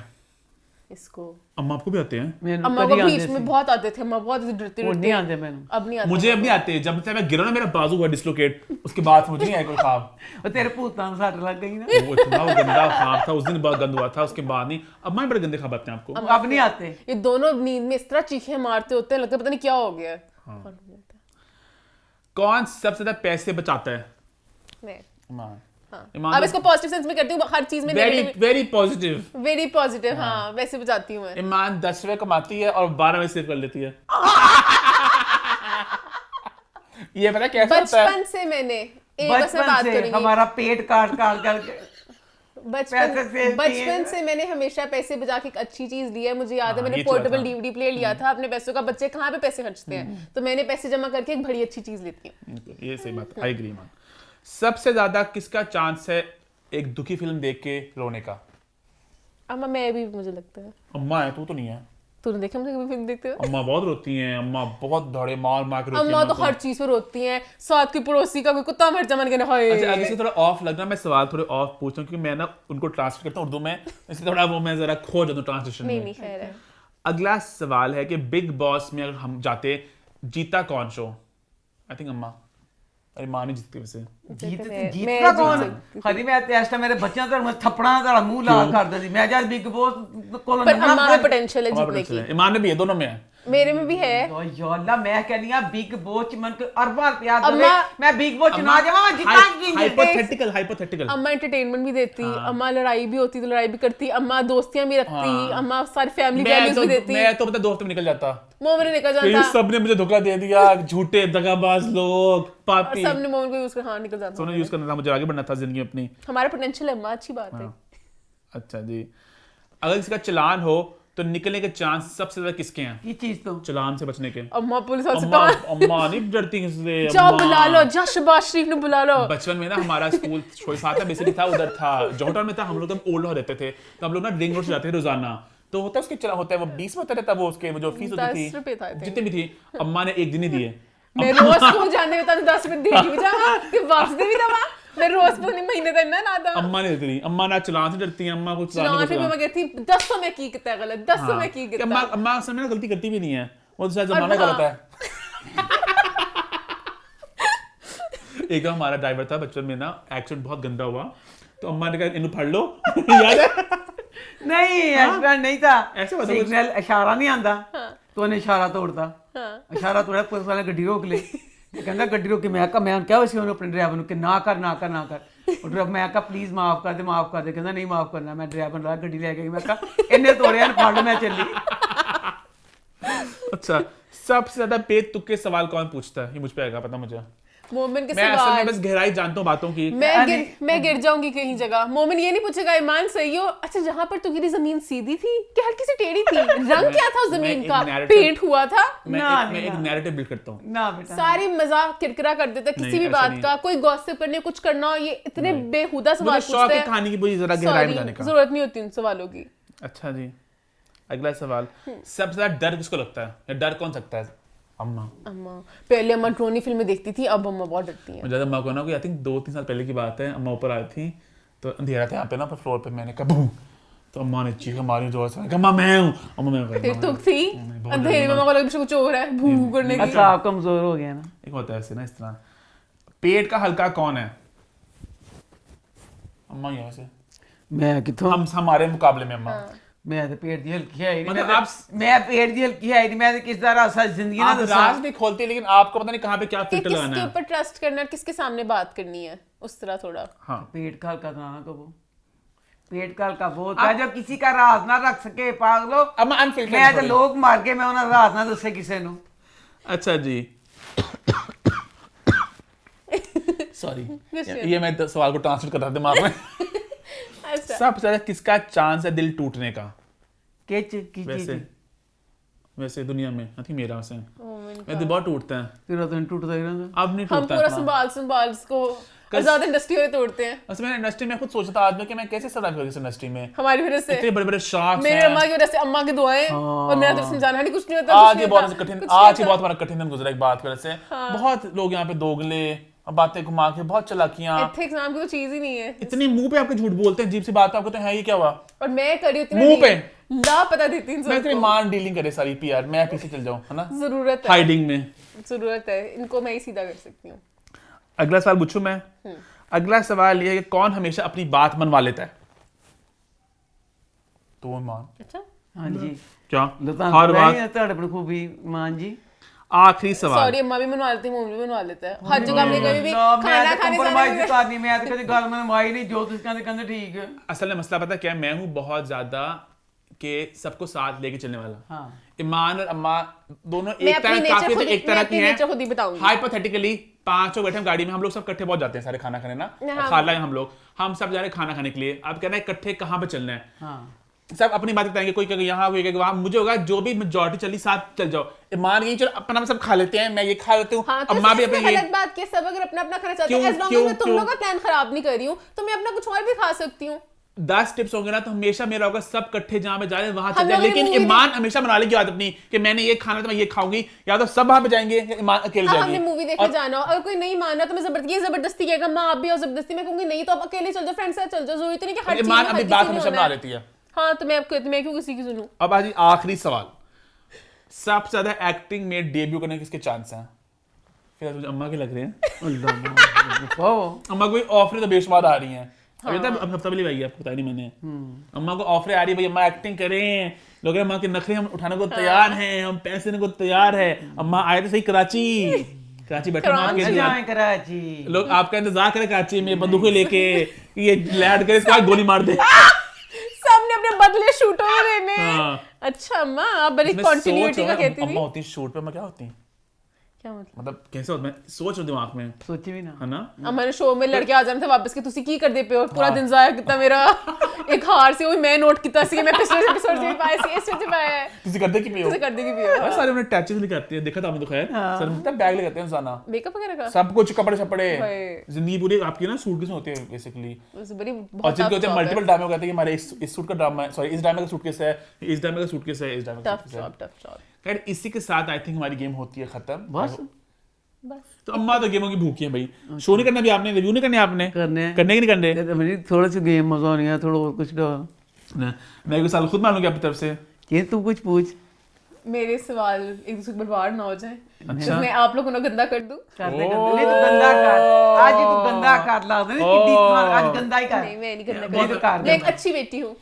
इसको। अम्मा आपको भी आते हैं? मैंने अम्मा को कभी बीच आंदे में से बहुत आते थे, अम्मा बहुत डरती वो नहीं आते मैंने अब नहीं आते। मुझे अब नहीं आते, जब से मैं गिरा ना मेरा बाजू हुआ डिसलोकेट, उसके बाद मुझे नहीं आया कोई ख्वाब। और तेरे भूतां में सट लग गई ना वो इतना वो गंदा ख्वाब था, उस दिन बहुत गंदा हुआ था, उसके बाद नहीं। अब मैं बड़े गंदे ख्वाब आते हैं आपको? अब नहीं आते ये दोनों नींद में इस तरह चीखें मारते होते हैं, लगता है पता नहीं क्या हो गया है। कौन सबसे ज्यादा पैसे बचाता है? मैं। ईमान। हाँ। ईमान अब इसको पॉजिटिव सेंस में करती हूँ, हर चीज में वेरी पॉजिटिव। Very positive. हाँ वैसे बचाती हूँ मैं। ईमान 10 रुपए कमाती है और 12 में सेव कर लेती है। ये पता कैसा होता है? बचपन से मैंने एक बस मैं बात बचपन से करूंगी, हमारा पेट काट काट करके पैसे save किए बचपन हैं। से मैंने हमेशा पैसे बचा के एक अच्छी चीज ली है। मुझे याद है हाँ, मैंने ये तो पोर्टेबल था। डीवीडी प्लेयर लिया था अपने पैसों का। बच्चे कहाँ पे पैसे खर्चते हैं, तो मैंने पैसे जमा करके एक बड़ी अच्छी चीज लेती हूँ। ये सही बात, आई एग्री ईमान। सबसे ज्यादा किसका चांस है एक दुखी फिल्म देख के रोने का? अम्मा मैं भी, मुझे लगता है। अम्मा है, तू तो नहीं है। तूने देखा मुझे कभी फिल्म देखते हो? अम्मा बहुत रोती हैं, अम्मा बहुत धड़े मार मार के रोती हैं। अम्मा तो हर चीज पे रोती हैं। साथ की पड़ोसी का कोई कुत्ता मर जा, मन कहने हाय। अच्छा अगर से थोड़ा ऑफ लग रहा, मैं सवाल थोड़े ऑफ पूछता हूँ क्योंकि मैं ना उनको ट्रांसलेट करता हूँ उर्दू में, इसलिए थोड़ा वो मैं जरा खो जाता हूँ ट्रांसलेशन नहीं में। नहीं खैर है। अगला सवाल है कि बिग बॉस में अगर हम जाते, जीता कौन शो? आई थिंक अम्मा। अरे मां नहीं जीतती वैसे। जीतदा कौन खरी मैं ते आस्ता मेरे बच्चों तो मैं थप्पड़ा दा मुंह ला कर दी मैं जब बिग बॉस को पर अम्मा में पोटेंशियल है जीतने की। ईमान में भी है, दोनों में है। मेरे में भी है। या अल्लाह मैं कहनी आ बिग बॉस च मन को अरबा रुपया दे अम्मा- मैं बिग बॉस च ना जावा मैं जीतांगी हाइपोथेटिकल। अम्मा एंटरटेनमेंट भी देती, अम्मा लड़ाई भी होती तो लड़ाई भी करती, अम्मा दोस्तियां भी रखती, अम्मा सारी फैमिली वैल्यूज भी देती। मैं तो पता दोस्त में निकल जाता, मोमन निकल ये जाता सबने मुझे धोखा दे दिया, झूठे दगाबाज लोग, और पापी। सबने मोमन को यूज कर हाँ निकल जाता। सोना यूज करना था, मुझे आगे बढ़ना था जिंदगी में अपनी। हमारा पोटेंशियल है अम्मा, अच्छी बात है। अच्छा जी, अगर किसी का चालान हो तो निकलने के चांस सबसे ज्यादा किसके हैं? ये चीज तो चालान से बचने के। अम्मा पुलिस वाले से अम्मा कहा अम्मा नहीं डरती किससे? जाओ अम्मा। बुला लो, जा शहबाज शरीफ ने बुला लो। बचपन में ना हमारा स्कूल शोईफाता था, बेसिकली था उधर था जौहर में था, हम लोग तो ओल्ड हो रहते थे, तो हम लोग ना रिंग रोड से जाते थे रोजाना, तो होता है उसके चला होता है वो 20 में होता रहता वो उसके जो फीस होती 10 रुपए था, I थी think। जितनी भी थी, अम्मा ने एक दिन ही दिए। मैं रोज स्कूल जाने में 10 रुपए देगी भी जा कि वापस दे भी दवा। मैं रोज पूरे महीने तक ना ना था। अम्मा ने देती थी, अम्मा ना चालान से डरती है, अम्मा को चलान पे मैं कहती 10 में की कितना गलत, 10 में की कि कितना। अम्मा असल में ना गलती करती भी नहीं है, वो तो शायद जमाना हाँ। गलत है। एक बार हमारा ड्राइवर था बचपन में ना, एक्सीडेंट बहुत गंदा हुआ, तो अम्मा ने कहा इन्हें फड़ लो। याद है? नहीं एक्सीडेंट नहीं था, ऐसे होता कुछ? सिग्नल इशारा नहीं आंदा तो उन्हें इशारा तोड़ता, हाँ। इशारा तोड़ा पुलिस वाले गड्डी रोक ले, कहना गड्डी रोक के मैं क्या वैसे उन्होंने अपने ड्राइवर को कि ना कर ना कर ना कर, और ड्राइवर मैं कहा प्लीज माफ कर दे, कहना नहीं माफ करना, मैं ड्राइवर ला गड्डी लेके मैं कहा इन्हें तोड़िया फड़ मैं चली। अच्छा, सबसे ज्यादा बेतुके सवाल कौन पूछता है? ये मुझ पे आएगा, पता मुझे। मोमिन के मैं असल में सवाल बस गहराई जानता हूँ बातों की। मैं गिर जाऊंगी कहीं जगह। मोमिन ये नहीं पूछेगा ईमान सही हो, अच्छा जहां पर तू गिरी जमीन सीधी थी क्या हल्की सी टेढ़ी थी, रंग क्या था उस जमीन मैं का, एक narrative- पेंट हुआ था? मैं एक नैरेटिव बिल्ड करता हूँ। ना बेटा सारी मजाक किरकिरा कर देता किसी नहीं, भी ऐसा बात नहीं। का, कोई गॉसिप करने कुछ करना हो, ये इतने बेहुदा सवाल मुझे शौक पूछते है हैं। कहानी की पूरी जरा गहराई में Sorry, जाने का। जरूरत नहीं होती उन सवालों की। अच्छा जी, अगला सवाल, सबसे ज्यादा डर किसको लगता है, या डर कौन सकता है? अम्मा। अम्मा पहले अम्मा ड्रोनी फिल्में देखती थी, अब अम्मा बहुत डरती हैं। मुझे अम्मा को ना, आई थिंक 2-3 साल पहले की बात है, अम्मा ऊपर आई थी तो अंधेरा था यहाँ पे ना फ्लोर पे, मैंने कहा बूम, तो अम्मा ने चीख मारी जोर से, कहा अम्मा मैं हूँ, अम्मा मैं हूँ। फिर तुक थी अंधेरे में, मगर लगा कुछ हो रहा है भू करने की। अच्छा आप कमजोर हो गए ना। एक होता है ऐसे ना, इस तरह। पेट का हल्का कौन है? अम्मा ही है वैसे, मैं किथों हम हमारे मुकाबले में अम्मा। मैं तो पेट दी हल्की है ही नहीं, मतलब मैं पेट दी हल्की है ही नहीं, मैं तो किस तरह सा जिंदगी ना आप दसा। राज भी खोलती है, लेकिन आपको पता नहीं कहाँ पे क्या कि फिल्टर लगाना किसके है। ऊपर ट्रस्ट करना है, किसके सामने बात करनी है, उस तरह थोड़ा। हाँ, पेट का हल्का ना कबो, पेट का हल्का वो होता है जो किसी का राज ना रख सके पागलो। अम्मा अनफिल्टर्ड मैं तो थोड़ी। लोग मार के मैं उन्हें राज ना दसे किसी नु। अच्छा जी, सॉरी, ये मैं सवाल को ट्रांसलेट कर रहा था दिमाग में। अच्छा सबसे ज्यादा किसका चांस है दिल टूटने का? किच की वैसे चीज वैसे दुनिया में आई थिंक मेरा वैसे मोमिन मैं दिल बहुत टूटता है, तेरा तो टूटता ही रहता। अब नहीं हम टूटता पूरा इतना। संभाल इसको, और ज्यादा इंडस्ट्री वाले तोड़ते हैं असल में इंडस्ट्री में खुद सोचता था आज में कि मैं कैसे सर्वाइव करूंगी इस इंडस्ट्री में, हमारी वजह से। इतने बड़े बड़े शार्क्स मेरे हैं। अम्मा की वजह से, अम्मा की दुआएं, और मेरा तो समझाना नहीं, कुछ नहीं होता, आज कुछ ये नहीं बहुत होता, कठिन, कुछ आज नहीं ये होता। बहुत हमारा कठिन दिन गुजरा एक बात की वजह से। बहुत लोग यहाँ पे दोगले बातें घुमा के, बहुत चालाकियां, एथिक्स नाम की तो चीज ही नहीं है। इतनी मुंह पे आपके झूठ बोलते हैं, अजीब सी बात है, आपको तो है ये क्या हुआ? और मैं करी उतनी मुंह पे? ला पता देती इन मैं तेरी सबको। मान डीलिंग करे सारी पीआर, मैं पीछे चल जाऊं, है ना, जरूरत है, हाइडिंग में। जरूरत है, इनको मैं ही सीधा कर सकती हूँ। अगला सवाल पूछूं मैं? अगला सवाल ये है कि कौन हमेशा अपनी बात मनवा लेता है? तो मान अच्छा हाँ जी क्या लता हर बात। ਤੁਹਾਡੇ ਬੜੀ खूबी मान जी। आखिरी सवाल, सॉरी अम्मा भी बनवा लेती है, मम्मी भी बनवा लेता है, हर जगह हमने कभी भी ना, मैं खाना तो खाने compromise जाने करनी, मैं तो कभी गल मनवाई नहीं, जो तुझ कहते ठीक है। असल में मसला पता क्या है, मैं हूं बहुत ज्यादा के सबको साथ लेके चलने वाला। हाँ ईमान और अम्मा दोनों मैं एक अपनी तरह nature काफी खुद ही- एक तरह मैं की अपनी हैं। nature खुद ही बताऊंगी। हाइपोथेटिकली 5 लोग बैठे हैं गाड़ी में, हम लोग सब इकट्ठे बहुत जाते हैं सारे खाना खाने ना, हाँ। खाला है हम लोग, हम सब जा रहे हैं खाना खाने के लिए। अब कहना है इकट्ठे कहाँ पे चलना है, हाँ सब अपनी बात बताएंगे, कोई कहेगा यहाँ, कोई कहेगा वहाँ, मुझे होगा जो भी मेजॉरिटी चली साथ चल जाओ। ईमान यही चलो अपना हम सब खा लेते हैं, मैं ये खा लेती हूँ, हाँ, तो अम्मा भी इसमें अपने ये। गलत बात की, सब अगर अपना अपना खाना चाहते क्यों- हैं, as long as क्यों- मैं तुम क्यों? लोग का प्लान खराब नहीं कर रही हूँ, तो मैं अपना कुछ और भी खा सकती हूँ। 10 टिप्स होंगे ना तो हमेशा मेरा होगा सब इकट्ठे जहाँ पे जा रहे हैं वहां हम चल जाए, लोग ये लेकिन movie ईमान हमेशा बना लेगी बात अपनी कि मैंने ये खाना तो मैं ये खाऊंगी, या तो सब वहां पे जाएंगे या ईमान अकेले अब जाएगी। हमने मूवी देखने जाना हो, अगर कोई नहीं माना तो मैं जबरदस्ती कहेगा माँ आप भी आओ, जबरदस्ती मैं कहूंगी नहीं तो आप अकेले चल जाओ, फ्रेंड साथ चल जाओ, जरूरी तो नहीं कि हर चीज ईमान में अपनी हर बात किसी ने हमेशा होना बना है। लेती है। हाँ तो मैं क्यों किसी की सुनूं। अब आज आखिरी सवाल, सबसे ज्यादा एक्टिंग में डेब्यू करने के किसके चांस हैं? फिर मुझे अम्मा के लग रहे हैं, अम्मा कोई ऑफर तो बेशुमार आ रही हैं। अभी तक अब हफ्ता पहले आई है, आपको बताया नहीं मैंने। अम्मा को ऑफर आ रही है, भाई अम्मा एक्टिंग करें, लोग अम्मा के नखरे हम उठाने को तैयार हैं, हम पैसे देने को तैयार है। अम्मा आए थे सही कराची बैठे अम्मा आपके लिए। जाए कराची लोग आपका इंतजार करें कराची में बंदूकें लेके, ये लैंड करे इसका गोली मार दे। सबने अपने बदले शूटों में रहने हैं। हाँ। अच्छा अम्मा आप बड़ी मैं कंटिन्यूटी सोच का रहा हूँ, कहती थी। अम्मा होती शूट पे, अम्मा क्या होती क्या मतलब मतलब कैसे होता है सोच रहा दिमाग में सोची भी ना है ना हमारे शो में लड़के आ जाने थे वापस के ਤੁਸੀਂ ਕੀ ਕਰਦੇ ਪਏ ਹੋ ਪੂਰਾ ਦਿਨ ਜ਼ਾਇਆ ਕੀਤਾ ਮੇਰਾ ਇੱਕ ਹਾਰ ਸੀ ਉਹ ਮੈਂ ਨੋਟ ਕੀਤਾ ਸੀ ਮੈਂ ਪਿਛਲੇ ਐਪੀਸੋਡ ਚ ਪਾਇਆ ਸੀ ਇਸ ਵਿੱਚ ਪਾਇਆ ਹੈ ਤੁਸੀਂ ਕਰਦੇ ਕੀ ਪਏ ਹੋ ਤੁਸੀਂ ਕਰਦੇ ਕੀ ਪਏ ਹੋ सारे उन्हें टैचेस भी करते हैं देखा था आपने तो खैर सर मतलब बैग ले करते हैं इंसान मेकअप वगैरह का सब कुछ कपड़े शपड़े हाय। जिंदगी पूरी आपकी ना सूटकेस में होते हैं बेसिकली उस बड़ी और बहुत जिनके होते हैं मल्टीपल ड्रामे कहते हैं कि हमारे इस सूट का ड्रामा है सॉरी इस ड्रामे का सूटकेस है इस ड्रामे का सूटकेस है इस ड्रामे का टफ सूटकेस है जॉब खैर इसी के साथ आई थिंक हमारी गेम होती है खत्म बस बस तो अम्मा तो गेमों की भूखी है भाई शो नहीं करना भी आपने रिव्यू नहीं करने आपने करने हैं। करने की नहीं करने मेरी थोड़ा सा गेम मजा नहीं है थोड़ा और कुछ दो मैं कोई साल खुद मानूंगी आपकी तरफ से ये तू कुछ पूछ मेरे सवाल एक दूसरे पर बर्बाद ना हो जाए अच्छा। मैं आप लोगों को गंदा कर दूं कर दे नहीं तू गंदा कर आज ही तू गंदा कर ला दे कितनी आज गंदा ही कर नहीं मैं नहीं गंदा नहीं तो कर मैं एक अच्छी बेटी हूँ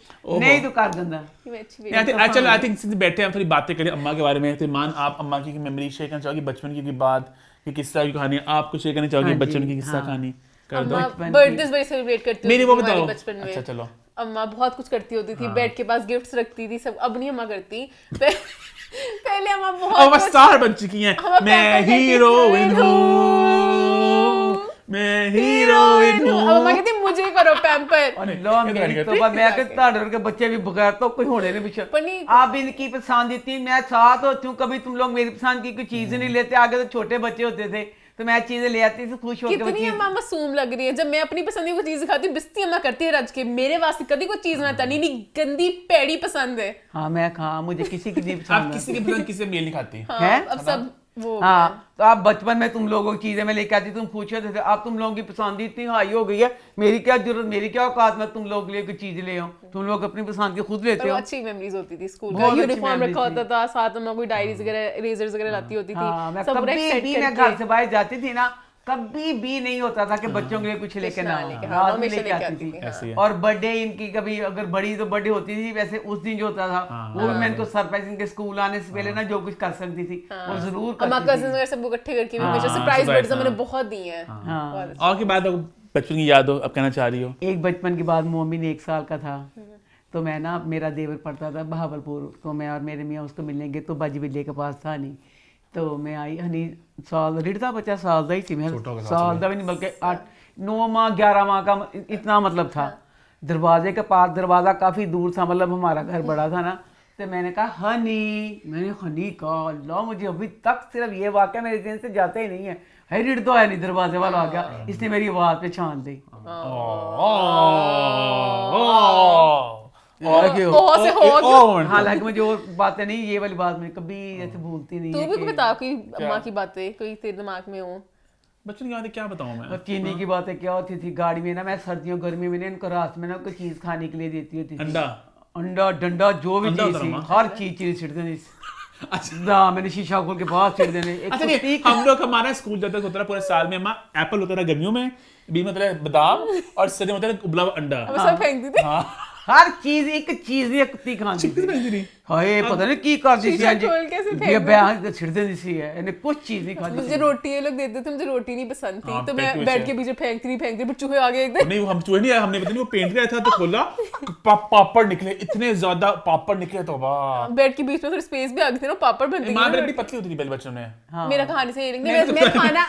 नहीं तू कर गंदा मैं अच्छी बेटी नहीं चलो आई थिंक सिंस बैठे हैं थोड़ी बातें करें अम्मा के बारे में तो मान आप अम्मा की मेमोरी शेयर करना चाहोगी बचपन की कोई बात कि किस्सा की कहानी आप कुछ शेयर करना चाहोगी हाँ बचपन जी, की किस्सा हाँ। कहानी कर दो अम्मा बर्थडेज बड़ी सेलिब्रेट करती मेरी होती वो थी हमारे बताओ बचपन में अच्छा चलो अम्मा बहुत कुछ करती होती थी बेड के पास गिफ्ट्स रखती थी सब अब नहीं अम्मा करती पहले अम्मा अब बहुत वो स्टार बन चुकी हैं हम मैं पैम्पर करती थी, हीरोइन मैं हूँ मैं हीरोइन अब हूँ अम्मा कहती मुझे करो पैम्पर अल्लाह मेरी तो मैं कि ਤੁਹਾਡੇ ਵਰਗੇ ਬੱਚੇ ਵੀ बगैर तो कोई होने नहीं पीछे पर नहीं- आप इनकी पसंद इतनी मैं साथ होती हूँ कभी तुम लोग मेरी पसंद की कोई चीज नहीं लेते आगे तो छोटे बच्चे होते थे तो मैं चीजें ले आती थी खुश होकर वो कितनी चीज अम्मा मासूम लग रही है जब मैं अपनी पसंद की कोई चीज दिखाती हूँ बिस्ती अम्मा करती है रज के मेरे वास्ते कभी कोई चीज ना तनी नहीं गंदी पैड़ी पसंद है हाँ मैं खा मुझे किसी की नहीं आप पसंद किसी के पसंद किसी से मेल नहीं खाती हाँ, हैं? अब सब वो हाँ तो आप बचपन में तुम लोगों की चीजें मैं लेके आती तुम पूछ रहे थे अब तुम लोगों की पसंद ही इतनी हाई हो गई है मेरी क्या जरूरत मेरी क्या औकात में तुम लोग के लिए कोई चीज ले आओ तुम लोग अपनी पसंद की खुद पर लेते वो हो अच्छी मेमोरीज होती थी स्कूल का बहुत अच्छी यूनिफॉर्म memories रखा होता थी। था साथ में कोई डायरीज वगैरह इरेजर्स वगैरह लाती होती हाँ थी मैं सब पूरा कभी set भी मैं करके। घर से बाहर जाती थी ना कभी भी नहीं होता था कि बच्चों के लिए कुछ लेके ना लेके, आओ। हाँ, रात में हमेशा लेके आती थी, थी ऐसे ही है। और बर्थडे इनकी कभी अगर बड़ी तो बर्थडे होती थी वैसे उस दिन जो होता था वो भी मैं इनको सरप्राइज इनके स्कूल आने से पहले ना जो कुछ कर सकती थी वो जरूर अम्मा करती कजिन्स थी वगैरह सब इकट्ठे करके भी हमेशा हाँ, सरप्राइज surprise, बर्थडे मैंने हाँ। बहुत दिए हैं हाँ बहुत अच्छे। और की बात बचपन की याद हो अब कहना चाह रही हो एक बचपन की बात मोमिन 1 साल का था तो मैं ना मेरा देवर पढ़ता था बहावलपुर तो मैं और मेरे मियाँ उसको मिलने गए तो बाजी बिल्ले के पास था नहीं तो मैं आई हनी साल रिड़ता बच्चा साल का ही थी मैं छोटा होगा साल का भी नहीं बल्कि 9 माह 11 माह का इतना मतलब था दरवाजे के पास दरवाज़ा काफ़ी दूर था मतलब हमारा घर बड़ा था ना तो मैंने कहा मैंने हनी कहा अल्लाह मुझे अभी तक सिर्फ ये वाक़या मेरे दिन से जाता ही नहीं है है रिड़ तो है नहीं दरवाजे वाला आ गया इसने मेरी आवाज़ पे छान दी बहुत से हो क्यों? हालांकि मुझे और बातें नहीं ये वाली बात मैं कभी ऐसे भूलती नहीं तू है भी कि- बता कोई अम्मा की बातें कोई तेरे दिमाग में हो बचपन की बातें क्या बताऊं मैं और चीनी की बातें क्या होती थी गाड़ी में ना मैं सर्दियों गर्मियों में ना इनको रात में ना कोई चीज खाने के लिए देती होती थी अंडा अंडा डंडा जो भी अंडा चीज होता थी ना? हर चीज छिड़ते थे अच्छा ना मैंने शीशा खोल के बाहर छिड़ देने एक अच्छा कुत्ती नहीं हम लोग हमारा स्कूल जब तक होता था पूरे साल में अम्मा एप्पल होता था गर्मियों में बीच में होता था बादाम और सर्दी में होता था उबला हुआ अंडा अब सब फेंक दी थी हाँ हर चीज एक चीज नहीं कुत्ती खाती थी हाय पता नहीं की कर दी शीशा खोल के ऐसे फेंक ये बयान छिड़ते दी सी है इन्हें कुछ चीज नहीं खाती मुझे रोटी ये लोग देते थे मुझे रोटी नहीं पसंद थी हाँ, तो पेट मैं की बेड वजह के पीछे फेंकती पर चूहे आ गए एकदम नहीं हम चूहे नहीं आए हमने पता नहीं वो पेंट गया था तो खोला पापड़ निकले इतने ज्यादा पापड़ निकले तो वाह बेड के बीच में थोड़ी स्पेस भी आ गई थी ना पापड़ बनती माँ मेरी पतली होती थी पहले बच्चों में मेरा कहानी से ये नहीं थी मैं खाना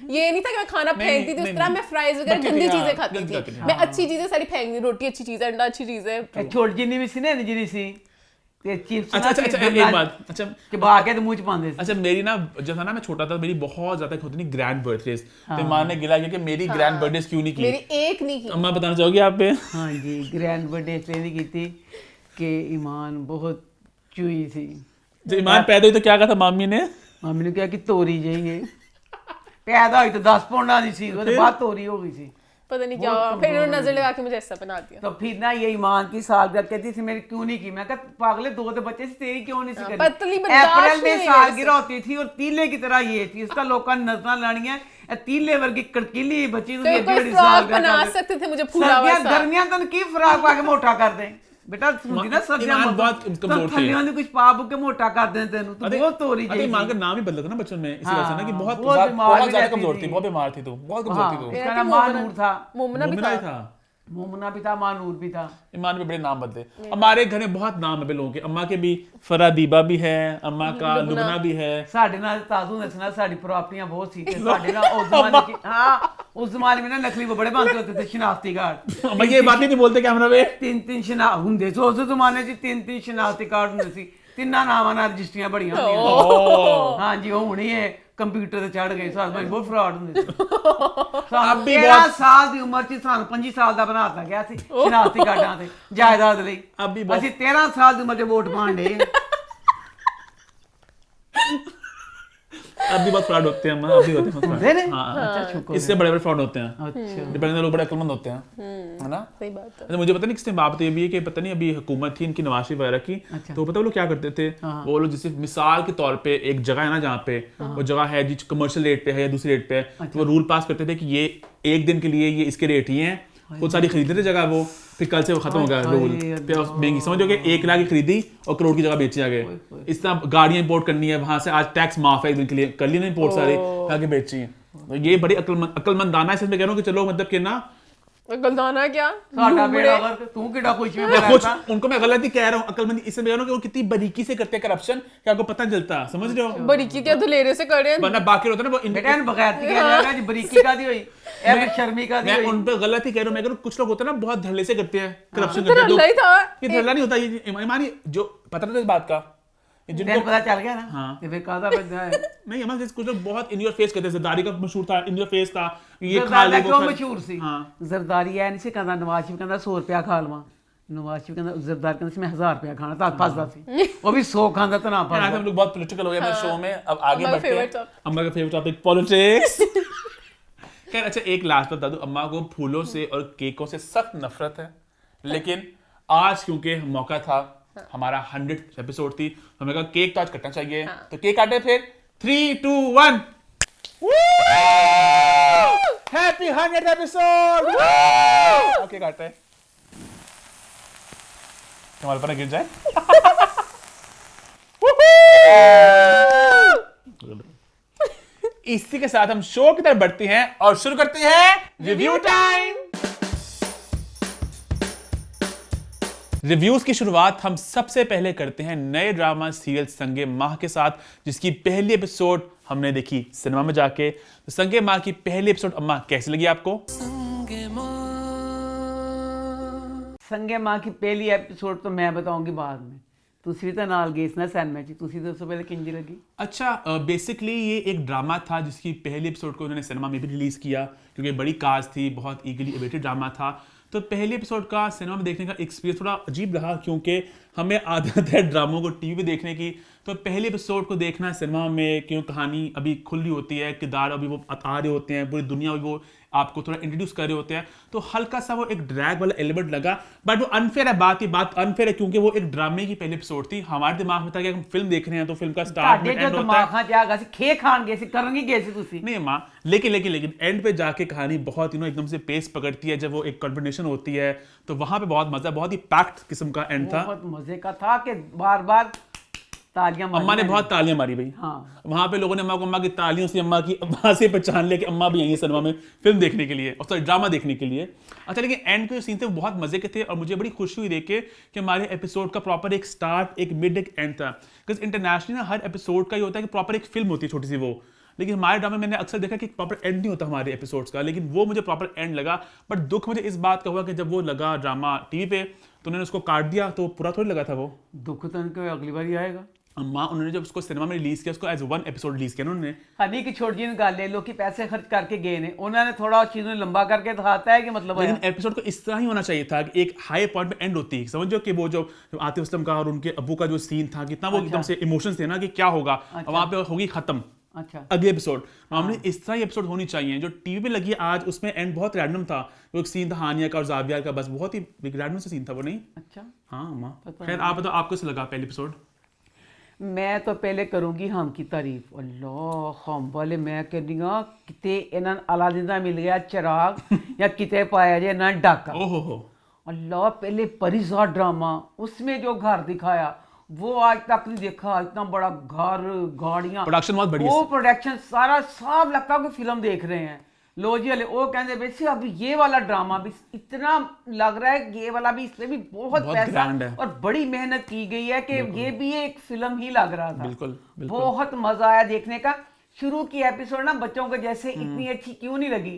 ये नहीं था कि मैं खाना नहीं, फेंकती थी उस नहीं, तरह नहीं। मैं फ्राइज वगैरह बच्चे गंदी थे, चीजें हाँ, खाती गंदी खाती थी थी, मैं अच्छी चीजें सारी फेंक दी रोटी अच्छी चीज है अंडा अच्छी चीज है छोटी जिन्नी भी सी ना जिन्नी सी ते चिप्स अच्छा अच्छा अच्छा एक बात अच्छा कि बाके तो मुंह च पांदे सी अच्छा मेरी ना जब था ना मैं छोटा था मेरी बहुत ज्यादा होती नहीं ग्रैंड बर्थडेज तो माँ ने गिला किया कि मेरी ग्रैंड बर्थडेज क्यों नहीं की मेरी एक नहीं की अम्मा बताना चाहोगी आप पे हाँ जी ग्रैंड बर्थडे इसलिए नहीं की थी कि ईमान बहुत चुई थी जब ईमान पैदा हुई तो क्या कहा था मामी ने मम्मी ने कहा कि तोरी जाइए पैदा हुई तो 10 पौंड दी सी उसके बाद तोरी हो गई थी पता नहीं क्या हुआ फिर उन्होंने नजर लगा के मुझे ऐसा बना दिया तो फिर ना ये ईमान की सालगिरह कहती थी मेरी क्यों नहीं की मैं कहा पागले 2 तो बच्चे से तेरी क्यों नहीं सी करी पतली बर्दाश्त अप्रैल में नहीं सालगिरह होती थी और तीले की तरह ये थी उसका लोग नजर लानी है तीले वर्गी कड़कीली बच्ची कोई कोई फ्रॉक बना सकते थे मुझे फूला हुआ सर्दियां सा गर्मियां तो की फ्रॉक पा के मोटा कर दें बेटा सुनती ना सर्दियां ईमान बहुत कमजोर थे। थल्लियों ने कुछ पा के मोटा कर दें तेनू तो बहुत तोरी अरे ईमान का नाम ही बदला था ना बचपन में इसी वजह से ना कि बहुत बहुत बीमार बहुत भी ज्यादा रहती कमजोर थी। थी बहुत बीमार थी तो बहुत कमजोर थी तो उसका नाम मानूर था मोमना भी मोमिना ही था था मोमना भी था, मानूर भी था। ईमान में बड़े नाम बदले। हमारे घर में बहुत नाम है लोगों के। अम्मा के भी फरादीबा भी है, अम्मा का लुबना भी है। ਸਾਡੇ ਨਾਲ ਤਾਜ਼ੂ ਨਸਣਾ ਸਾਡੀ ਪ੍ਰਾਪਰਟੀਆਂ ਬਹੁਤ ਸੀ ਤੇ ਸਾਡੇ ਨਾਲ ਉਸ ਜ਼ਮਾਨੇ की उस जमाने में ना नकली वो बड़े बनते होते थे शनाख्ती कार्ड। अम्मा ये बातें नहीं बोलते कैमरा पे। तीन ਹੁੰਦੇ ਸੀ ਉਸ ਜ਼ਮਾਨੇ 'ਚ ਤਿੰਨ ਸ਼ਨਾख्ती कार्ड ਹੁੰਦੇ ਸੀ, ਤਿੰਨਾਂ ਨਾਵਾਂ ਨਾਲ ਰਜਿਸਟਰੀਆਂ ਬੜੀਆਂ ਹੁੰਦੀਆਂ। ਹਾਂਜੀ ਉਹ ਹੁਣੀ ਹੈ ਕੰਪਿਊਟਰ ਤੇ ਚੜ ਗਏ ਸਾਲ ਬਹੁਤ ਫਰਾਡ ਹੁੰਦੇ ਸੀ। ਸਾਨੂੰ 13 ਸਾਲ ਦੀ ਉਮਰ 'ਚ ਸਾਨੂੰ 25 ਸਾਲ ਦਾ ਬਣਾਤਾ ਗਿਆ ਸੀ ਸ਼ਨਾख्ती ਕਾਰਡਾਂ ਤੇ ਜਾਇਦਾਦ ਲਈ। ਅਸੀਂ 13 ਸਾਲ ਦੀ ਉਮਰ 'ਚ ਵੋਟ ਪਾਣ ਡੇ। अब भी बहुत फ्रॉड होते हैं अम्मा, अब भी होते हैं होते हैं? हाँ, अच्छा शुक्र। इससे बड़े बड़े फ्रॉड होते हैं। अच्छा डिपेंड लोग बड़े अक्लमंद होते हैं, है ना? सही बात है। अच्छा मुझे पता नहीं किसने बात ये भी है कि पता नहीं अभी हुकूमत थी इनकी नवाज शरीफ वगैरह की, तो पता वो लोग क्या करते थे, वो लोग जैसे मिसाल के तौर पे एक जगह है ना जहाँ पे वो जगह है जी कमर्शियल रेट पे है या दूसरे रेट पे है, तो वो रूल पास करते थे कि ये एक दिन के लिए ये इसके रेट ही हैं, खुद सारी खरीदते थे जगह वो, फिर कल से वो खत्म हो गया रूल। फिर महंगी समझो कि 1 लाख की खरीदी और करोड़ की जगह बेची आगे। इस तरह गाड़ियां इंपोर्ट करनी है वहां से, आज टैक्स माफ है एक दिन के लिए, कर ली ना इंपोर्ट सारी आगे बेची है। तो ये बड़ी अक्लमंदाना है, इसमें कह रहा हूँ कि चलो मतलब कि ना गलदाना क्या ਸਾਡਾ ਬੇੜਾ ਵਰਕ तू किड़ा खुश में कुछ उनको मैं गलत ही कह रहा हूँ, अक्लमंदी इससे मैं कह रहा हूँ कि वो कितनी बारीकी से करते हैं करप्शन कि आपको पता नहीं चलता, समझ रहे हो? बरीकी क्या धलेरे से कर रहे हैं। वरना बाकी होता है ना वो बेटा इन बगैरती कह जाएगा जी बरीकी का दी हुई ए शर्मी का दी मैं हुई। उन पे गलत ही कह रहा हूँ। मैं कह रहा हूँ कुछ लोग होते हैं ना बहुत धड़ल्ले से करते हैं करप्शन तो करते हैं। धड़ल्ला ही था। ये धड़ल्ला नहीं होता, ये ईमानी जो पता था इस बात का, जिनको जिनको पता चल गया ना हाँ। तो फिर कहा था नहीं हमारे जैसे कुछ लोग बहुत इन योर फेस करते थे। जरदारी का मशहूर था, इन योर फेस था, ये खा ਜ਼ਰਦਾਰੀ ले ਕਿਉਂ वो ਮਸ਼ਹੂਰ ਸੀ? हाँ। ਜ਼ਰਦਾਰੀ ਐ ਨਹੀਂ ਸੀ ਕਹਿੰਦਾ, ਨਵਾਜ਼ ਸ਼ਰੀਫ ਕਹਿੰਦਾ 100 ਰੁਪਿਆ ਖਾ ਲਵਾਂ, ਨਵਾਜ਼ ਸ਼ਰੀਫ ਕਹਿੰਦਾ ਜ਼ਰਦਾਰ ਕਹਿੰਦਾ ਸੀ मैं 1000 ਰੁਪਿਆ ਖਾਣਾ ਤਾਂ ਫਸਦਾ ਸੀ, ਉਹ भी 100 ਖਾਂਦਾ ਤਾਂ ਨਾ आज फंसदा। हम लोग बहुत पॉलिटिकल हो गए हमारे शो में, अब आगे हमारा बढ़ते हैं। favorite topic। अम्मा का फेवरेट टॉपिक पॉलिटिक्स। खैर अच्छा एक लास्ट बता दूं, अम्मा को फूलों से और केकों से सख्त नफरत है, लेकिन आज क्योंकि मौका था हमारा 100 एपिसोड थी, तो हमें कहा केक तो आज कटना चाहिए, तो केक काटे फिर 3, 2, 1 हैप्पी 100 एपिसोड। ओके काटते हैं, हमारे पर गिर जाए। इसी के साथ हम शो की तरफ बढ़ते हैं और शुरू करते हैं रिव्यू टाइम। रिव्यूज की शुरुआत हम सबसे पहले करते हैं नए ड्रामा सीरियल संगे माह के साथ, जिसकी पहली एपिसोड हमने देखी सिनेमा में जाके। तो संगे माह की पहली एपिसोड अम्मा कैसी लगी आपको? संगे माँ की पहली एपिसोड तो मैं बताऊंगी बाद में, ਤੁਸੀਂ ਤਾਂ ਨਾਲ ਗਏ ਸੀ ਨਾ ਸੈਨਮਾ ਜੀ, ਤੁਸੀਂ ਤਾਂ ਉਸ ਤੋਂ ਪਹਿਲੇ ਕਿੰਜੀ ਲੱਗੀ? अच्छा बेसिकली ये एक ड्रामा था जिसकी पहली एपिसोड को उन्होंने सिनेमा में भी रिलीज़ किया क्योंकि बड़ी कास्ट थी, बहुत ईगली अवेटेड ड्रामा था। तो पहली एपिसोड का सिनेमा में देखने का एक्सपीरियंस थोड़ा अजीब रहा क्योंकि हमें आदत है ड्रामों को टीवी पे देखने की। तो पहली एपिसोड को देखना सिनेमा में क्यों, कहानी अभी खुल रही होती है, किरदार अभी वो आ रहे होते हैं, पूरी दुनिया अभी वो आपको थोड़ा इंट्रोड्यूस कर रहे होते हैं, तो हल्का सा वो एक ड्रैग वाला एलिमेंट लगा। बट वो अनफेयर है, बात अनफेयर है क्योंकि वो एक ड्रामे की पहली एपिसोड थी। हमारे दिमाग में था कि हम फिल्म देख रहे हैं तो फिल्म का स्टार्ट में ਤੁਹਾਡੇ ਜੋ एंड होता है। ਦਿਮਾਗ ਖਾਂ ਜਾਗਾ ਸੀ खे खान गए सी करन गए सी ਤੁਸੀਂ? नहीं माँ, लेकिन एंड पे जाके कहानी बहुत एकदम से पेस पकड़ती है। जब वो एक कॉन्फिडेंशन होती है तो वहां पे बहुत मजा, बहुत ही पैक्ड किस्म का एंड था। बहुत मजे का था कि बार बार तालियां अम्मा ने बहुत तालियां मारी भाई। हाँ। वहां पे लोगों ने अम्मा की तालियों से अम्मा की आवाज से पहचान लिया कि अम्मा भी आई है सिनेमा में फिल्म देखने के लिए, और सॉरी ड्रामा देखने के लिए। अच्छा लेकिन एंड के जो सीन थे वो बहुत मजे के थे और मुझे बड़ी खुशी हुई देख के कि हमारे एपिसोड का प्रॉपर एक स्टार्ट, एक मिड, एक एंड था। बिकॉज इंटरनेशनली ना हर एपिसोड का ये होता है कि प्रॉपर एक फिल्म होती है छोटी सी वो, लेकिन हमारे ड्रामा में मैंने अक्सर देखा कि प्रॉपर एंड नहीं होता हमारे एपिसोड्स का, लेकिन वो मुझे प्रॉपर एंड लगा। बट दुख मुझे इस बात का हुआ कि जब वो लगा ड्रामा टीवी पे तो उन्होंने उसको काट दिया, तो पूरा थोड़ी लगा था वो। दुख तो उनको अगली बार ही आएगा। अम्मा उन्होंने जब उसको सिनेमा में रिलीज किया, उसको एज 1 एपिसोड रिलीज किया ना उन्होंने। हनी की छोटी जी गल है, लोग पैसे खर्च करके गए ने, उन्होंने थोड़ा उस चीज लंबा करके दिखाता है कि मतलब लेकिन एपिसोड को इस तरह ही होना चाहिए था कि एक हाई पॉइंट पे एंड होती है, समझो कि वो जो आतिफ असलम का और उनके अब्बू का जो सीन था, कितना वो एकदम से इमोशंस थे ना कि क्या होगा, वहां पे होगी खत्म अच्छा अगले एपिसोड। नॉर्मली इस तरह ही एपिसोड होनी चाहिए। जो टीवी पे लगी आज उसमें एंड बहुत रैंडम था, वो एक सीन था हानिया का और जाविया का, बस बहुत ही रैंडम सा सीन था वो। नहीं अच्छा हाँ अम्मा, खैर आप बताओ आपको कैसा लगा पहले एपिसोड? मैं तो पहले करूंगी हम की तारीफ। अल्लाह हम वाले मैं कहनी हाँ किते इन्हां अलादीन दा मिल गया चिराग या किते पाया जे इन्हां डाका। ओहो हो, अल्लाह पहले परिज़ा ड्रामा, उसमें जो घर दिखाया वो आज तक नहीं देखा। इतना बड़ा घर, गाड़ियां, प्रोडक्शन बहुत बढ़िया वो है। प्रोडक्शन सारा साफ लगता है कोई फिल्म देख रहे हैं। लो जी हले वो कहते वैसे अब ये वाला ड्रामा भी इतना लग रहा है, ये वाला भी, इसमें भी बहुत बहुत पैसा grand है। और बड़ी मेहनत की गई है कि ये भी एक फिल्म ही लग रहा था। बिल्कुल, बिल्कुल। बहुत मजा आया देखने का। शुरू की एपिसोड ना बच्चों को जैसे इतनी अच्छी क्यों नहीं लगी,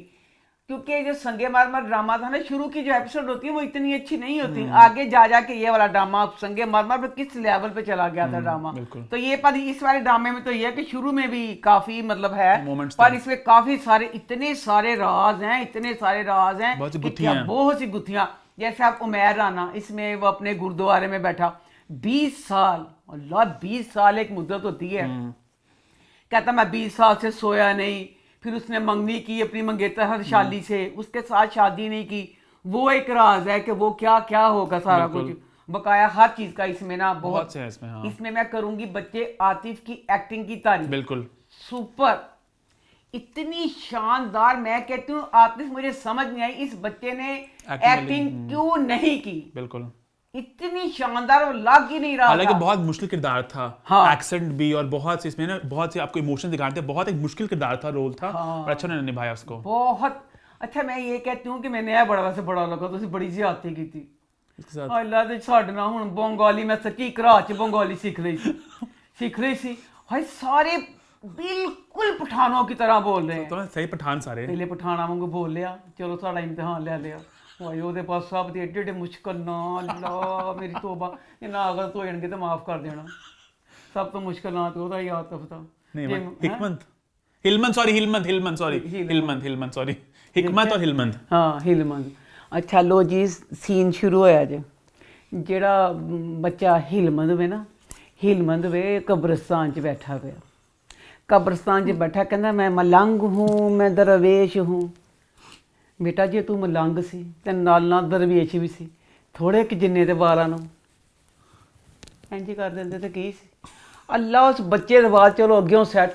क्योंकि जो संगे मार ड्रामा था ना, शुरू की जो एपिसोड होती है वो इतनी अच्छी नहीं होती। आगे जा जाके ये वाला ड्रामा संगे मार पे किस लेवल पे चला गया था ड्रामा। बिल्कुल। तो ये पर इस वाले ड्रामे में तो ये है कि शुरू में भी काफी मतलब है, Moments पर थे। इसमें काफी सारे इतने सारे राज हैं, इतने सारे राज हैं बहुत सी कि गुत्थियां क्या, हैं। बहुत सी गुत्थियां। जैसे आप उमैर राना, इसमें वो अपने गुरुद्वारे में बैठा 20 साल, अल्लाह 20 साल एक मुद्दत होती है। कहता मैं 20 साल से सोया नहीं, फिर उसने मंगनी की अपनी मंगेतर हर्षाली से, उसके साथ शादी नहीं की, वो एक राज है कि वो क्या क्या होगा सारा कुछ बकाया हर चीज का इसमें ना बहुत से है इसमें, हाँ। इसमें मैं करूंगी बच्चे आतिफ की एक्टिंग की तारीफ, बिल्कुल सुपर, इतनी शानदार। मैं कहती हूँ आतिफ, मुझे समझ नहीं आई इस बच्चे ने एक्टिंग क्यों नहीं की, बिल्कुल। इतनी शानदार, और लग ही नहीं रहा हालांकि था। बहुत मुश्किल किरदार था, हाँ। एक्सेंट भी, और बहुत से इसमें ना बहुत से आपको इमोशन दिखाते हैं, बहुत एक मुश्किल किरदार था, रोल था, हाँ। और अच्छा उन्होंने निभाया उसको। बहुत अच्छा। मैं ये कहती हूँ कि मैंने यह बड़ा से बड़ा लगा, तो बड़ी ज्यादती की थी। इसके साथ अल्लाह दे ਸਾਡੇ ਨਾਲ ਹੁਣ ਬੰਗਾਲੀ, ਮੈਂ ਸੱਚੀ ਘਰਾਂ 'ਚ ਬੰਗਾਲੀ ਸਿੱਖ ਰਹੀ ਸੀ। हाय सारे बिल्कुल पठानों की तरह बोल रहे हैं। तो सही पठान सारे। पहले पठाना वांगू बोल लिया, चलो साड़ा इम्तिहान ले लिया। भाई ਉਹਦੇ ਪਾਸ ਸਭ ਦੇ ਏਡੇ ਏਡੇ ਮੁਸ਼ਕਲ ਨਾ, ਅੱਲਾ ਮੇਰੀ ਤੋਬਾ, ਇਹ ਨਾ ਗਲਤ ਹੋ ਜਾਣਗੇ ਤਾਂ ਮਾਫ ਕਰ ਦੇਣਾ। ਸਭ ਤੋਂ ਮੁਸ਼ਕਲ ਨਾ ਤੇ ਉਹਦਾ ਹੀ ਆਤਫ था। नहीं, हिकमत, हिलमंत, सॉरी हिलमंत, हिलमंत, सॉरी हिलमंत, हिलमंत, सॉरी हिकमत और हिलमंत। हाँ हिलमंद। अच्छा लो जी, सीन शुरू होया जे। ਜਿਹੜਾ ਬੱਚਾ ਹਿਲਮੰਦ ਵੇ ਨਾ, ਹਿਲਮੰਦ ਵੇ ਕਬਰਸਤਾਨ 'ਚ ਬੈਠਾ ਪਿਆ, ਕਬਰਸਤਾਨ 'ਚ ਬੈਠਾ ਕਹਿੰਦਾ ਮੈਂ ਮਲੰਗ ਹੂੰ, ਮੈਂ ਦਰਵੇਸ਼ ਹੂੰ। ਬੇਟਾ ਜੇ ਤੂੰ ਮਲੰਗ ਸੀ ਤੇ ਨਾਲ ਨਾਲ ਦਰਵੇਸ਼ ਵੀ ਸੀ, ਥੋੜੇ ਕਿ ਜਿੰਨੇ ਦੇ ਵਾਲਾਂ ਨੂੰ ਇੰਜ ਕਰ ਦਿੰਦੇ ਤੇ ਕੀ ਸੀ। ਅੱਲਾ ਉਸ ਬੱਚੇ ਦੇ ਬਾਅਦ ਚਲੋ ਅੱਗਿਓਂ ਸੈੱਟ।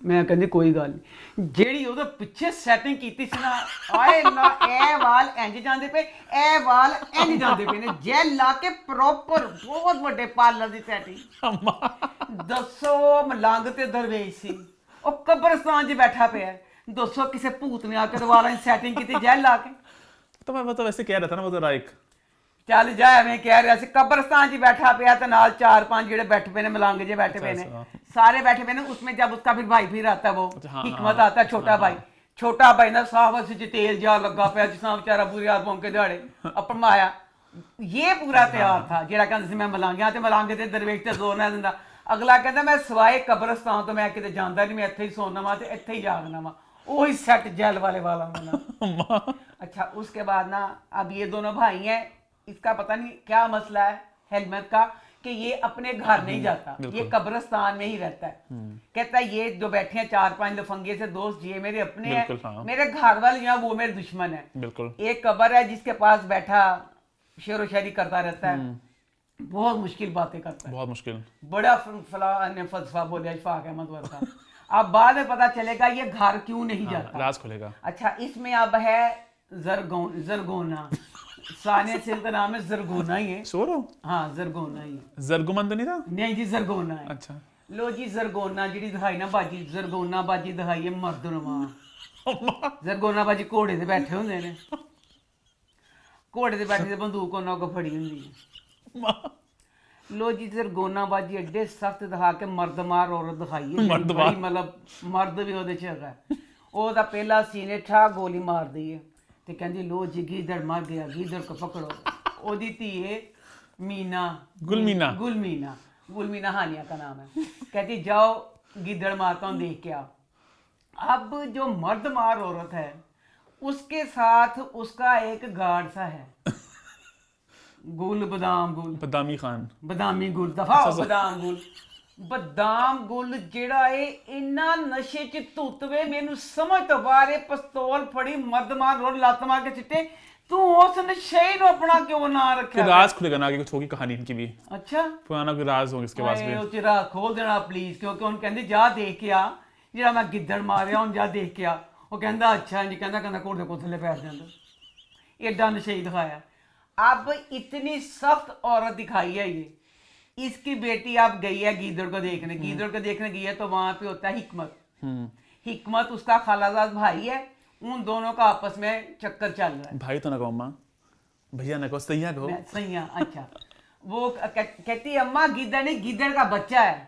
ਮੈਂ ਕਹਿੰਦੀ ਕੋਈ ਗੱਲ ਨਹੀਂ, ਜਿਹੜੀ ਉਹਦੇ ਪਿੱਛੇ ਸੈਟਿੰਗ ਕੀਤੀ ਸੀ ਨਾ, ਆਏ ਨਾ ਇਹ ਵਾਲ ਇੰਜ ਜਾਂਦੇ ਪਏ, ਇਹ ਵਾਲ ਇੰਜ ਜਾਂਦੇ ਪਏ ਨੇ, ਜੈਲ ਲਾ ਕੇ ਪ੍ਰੋਪਰ ਬਹੁਤ ਵੱਡੇ ਪਾਰਲਰ ਦੀ ਸੈਟਿੰਗ। ਦੱਸੋ ਮਲੰਗ ਤੇ ਦਰਵੇਸ਼ ਸੀ, ਉਹ ਕਬਰਸਤਾਨ 'ਚ ਬੈਠਾ ਪਿਆ। ਦੱਸੋ ਕਿਸੇ ਭੂਤ ਨੇ ਆ ਕੇ ਵਾਲਾਂ ਦੀ ਸੈਟਿੰਗ ਕੀਤੀ ਜੈਲ ਲਾ ਕੇ। तो मैं तो वैसे कह रहा था ना, वो तो राइक ਚੱਲ ਜਾ, ਐਵੇਂ ਕਹਿ ਰਿਹਾ ਸੀ। ਕਬਰਸਤਾਨ 'ਚ ਬੈਠਾ ਪਿਆ ਤੇ ਨਾਲ 4-5 ਜਿਹੜੇ ਬੈਠੇ ਪਏ ਨੇ ਮਲੰਗ ਜੇ ਬੈਠੇ ਪਏ ਨੇ, सारे बैठे हुए ना। उसमें जब उसका फिर भाई फिर आता है, वो हाँ, हिकमत आता है, छोटा भाई ना साहब से तेल जा लगा पाया, जिसना बेचारा बुरी हाथ पहुंच के दिहाड़े अपन आया। ये पूरा तैयार था जेड़ा कहंदा सी मैं मलांगिया ते मलांगे ते दरवेश ते जोर ना दिंदा। अगला कहता मैं सवाए कब्रस्तान तो मैं किते जांदा नहीं, मैं इत्थे ही सोना वा ते इत्थे ही जागना वा। वही सेट जेल वाले वाला ना। अच्छा उसके बाद ना अब ये दोनों भाई हैं, इसका पता नहीं क्या मसला है हेलमेट का, कि ये अपने घर नहीं जाता, ये कब्रिस्तान में ही रहता है। कहता है ये जो बैठे हैं 4-5 लफंगे से दोस्त, ये मेरे अपने हैं, हाँ। मेरे घर वाले यहाँ वो मेरे दुश्मन है। बिल्कुल। एक कब्र है जिसके पास बैठा शेरो शायरी करता रहता है, बहुत मुश्किल बातें करता है, बहुत मुश्किल, बड़ा फला ने फलसफा बोलिया इशफाक अहमद वर्षा। अब बाद में पता चलेगा ये घर क्यों नहीं जाता, राज खुलेगा। अच्छा इसमें अब है जरगोना, सानिया सिंह का नाम है, जरगोना ही है। सोरो, हाँ जरगोना ही है। जरगुमन तो नहीं था? नहीं जी जरगोना है। अच्छा लो जी जरगोना जी दिखाई ना बाजी, जरगोना बाजी दिखाई है मर्दनुमा। जरगोना बाजी घोड़े से बैठे होंगे ने, घोड़े से बैठे बंदूक उन्होंने को फड़ी होंगी है। लो जी जरगोना बाजी एडे सख्त दिखा के मर्दमार औरत दिखाई है, मतलब मर्द भी ਉਹਦੇ ਚ ਹੈਗਾ। ਉਹਦਾ ਪਹਿਲਾ ਸੀਨੇ ਠਾ ਗੋਲੀ ਮਾਰਦੀ ਹੈ ਤੇ ਕਹਿੰਦੀ ਲੋ ਜੀ ਗੀਦੜ ਮਰ ਗਿਆ, ਗੀਦੜ को पकड़ो। ਉਹਦੀ ਧੀ है मीना, गुलमीना हानिया का नाम है। कहती जाओ गिद्दड़ मारता हूँ देख के आओ। अब जो मर्दमार औरत है उसके साथ उसका एक गार्ड सा है, गुल बदाम गुल, बदामी गुल, दफा बदाम गुल, बदाम गुल जेड़ा है इन्ना नशे च धुत वे, मैनू समझ तो बाहर पिस्तौल फड़ी मर्दमार और लत मार के चिट्टे। तू उस नशे नु अपना क्यों ना रखा? राज खुलेगा ना, आगे कुछ होगी कहानी इनकी भी। अच्छा पुराना कोई राज होगा इसके पास भी। ਉਹ ਚ ਰਾਜ ਖੋਲ ਦੇਣਾ ਪਲੀਜ਼, ਕਿਉਂਕਿ ਉਹਨੂੰ ਕਹਿੰਦੇ ਜਾ ਦੇਖ ਕੇ ਆ ਜਿਹੜਾ ਮੈਂ ਗਿੱਦੜ ਮਾਰਿਆ, ਹੁਣ ਜਾ ਦੇਖ ਕੇ ਆ। ਉਹ ਕਹਿੰਦਾ ਅੱਛਾ ਜੀ, ਕਹਿੰਦਾ ਘੋੜੇ ਦੇ ਕੋਲ ਥੱਲੇ ਬੈਠ ਜਾਂਦਾ। एडा नशे दिखाया। अब इतनी सख्त औरत दिखाई है ये। इसकी बेटी अब गई है गीदड़ को देखने, गीदड़ को देखने गई है तो वहां पे होता है हिकमत। हिकमत उसका खालाजाद भाई है, उन दोनों का आपस में चक्कर चल रहा है। भाई तो ना कहो अम्मा, भैया ना कहो, सैया कहो। सही है, अच्छा। वो कहती है अम्मा गिद्दड़ नहीं, गिद्दड़ का बच्चा है।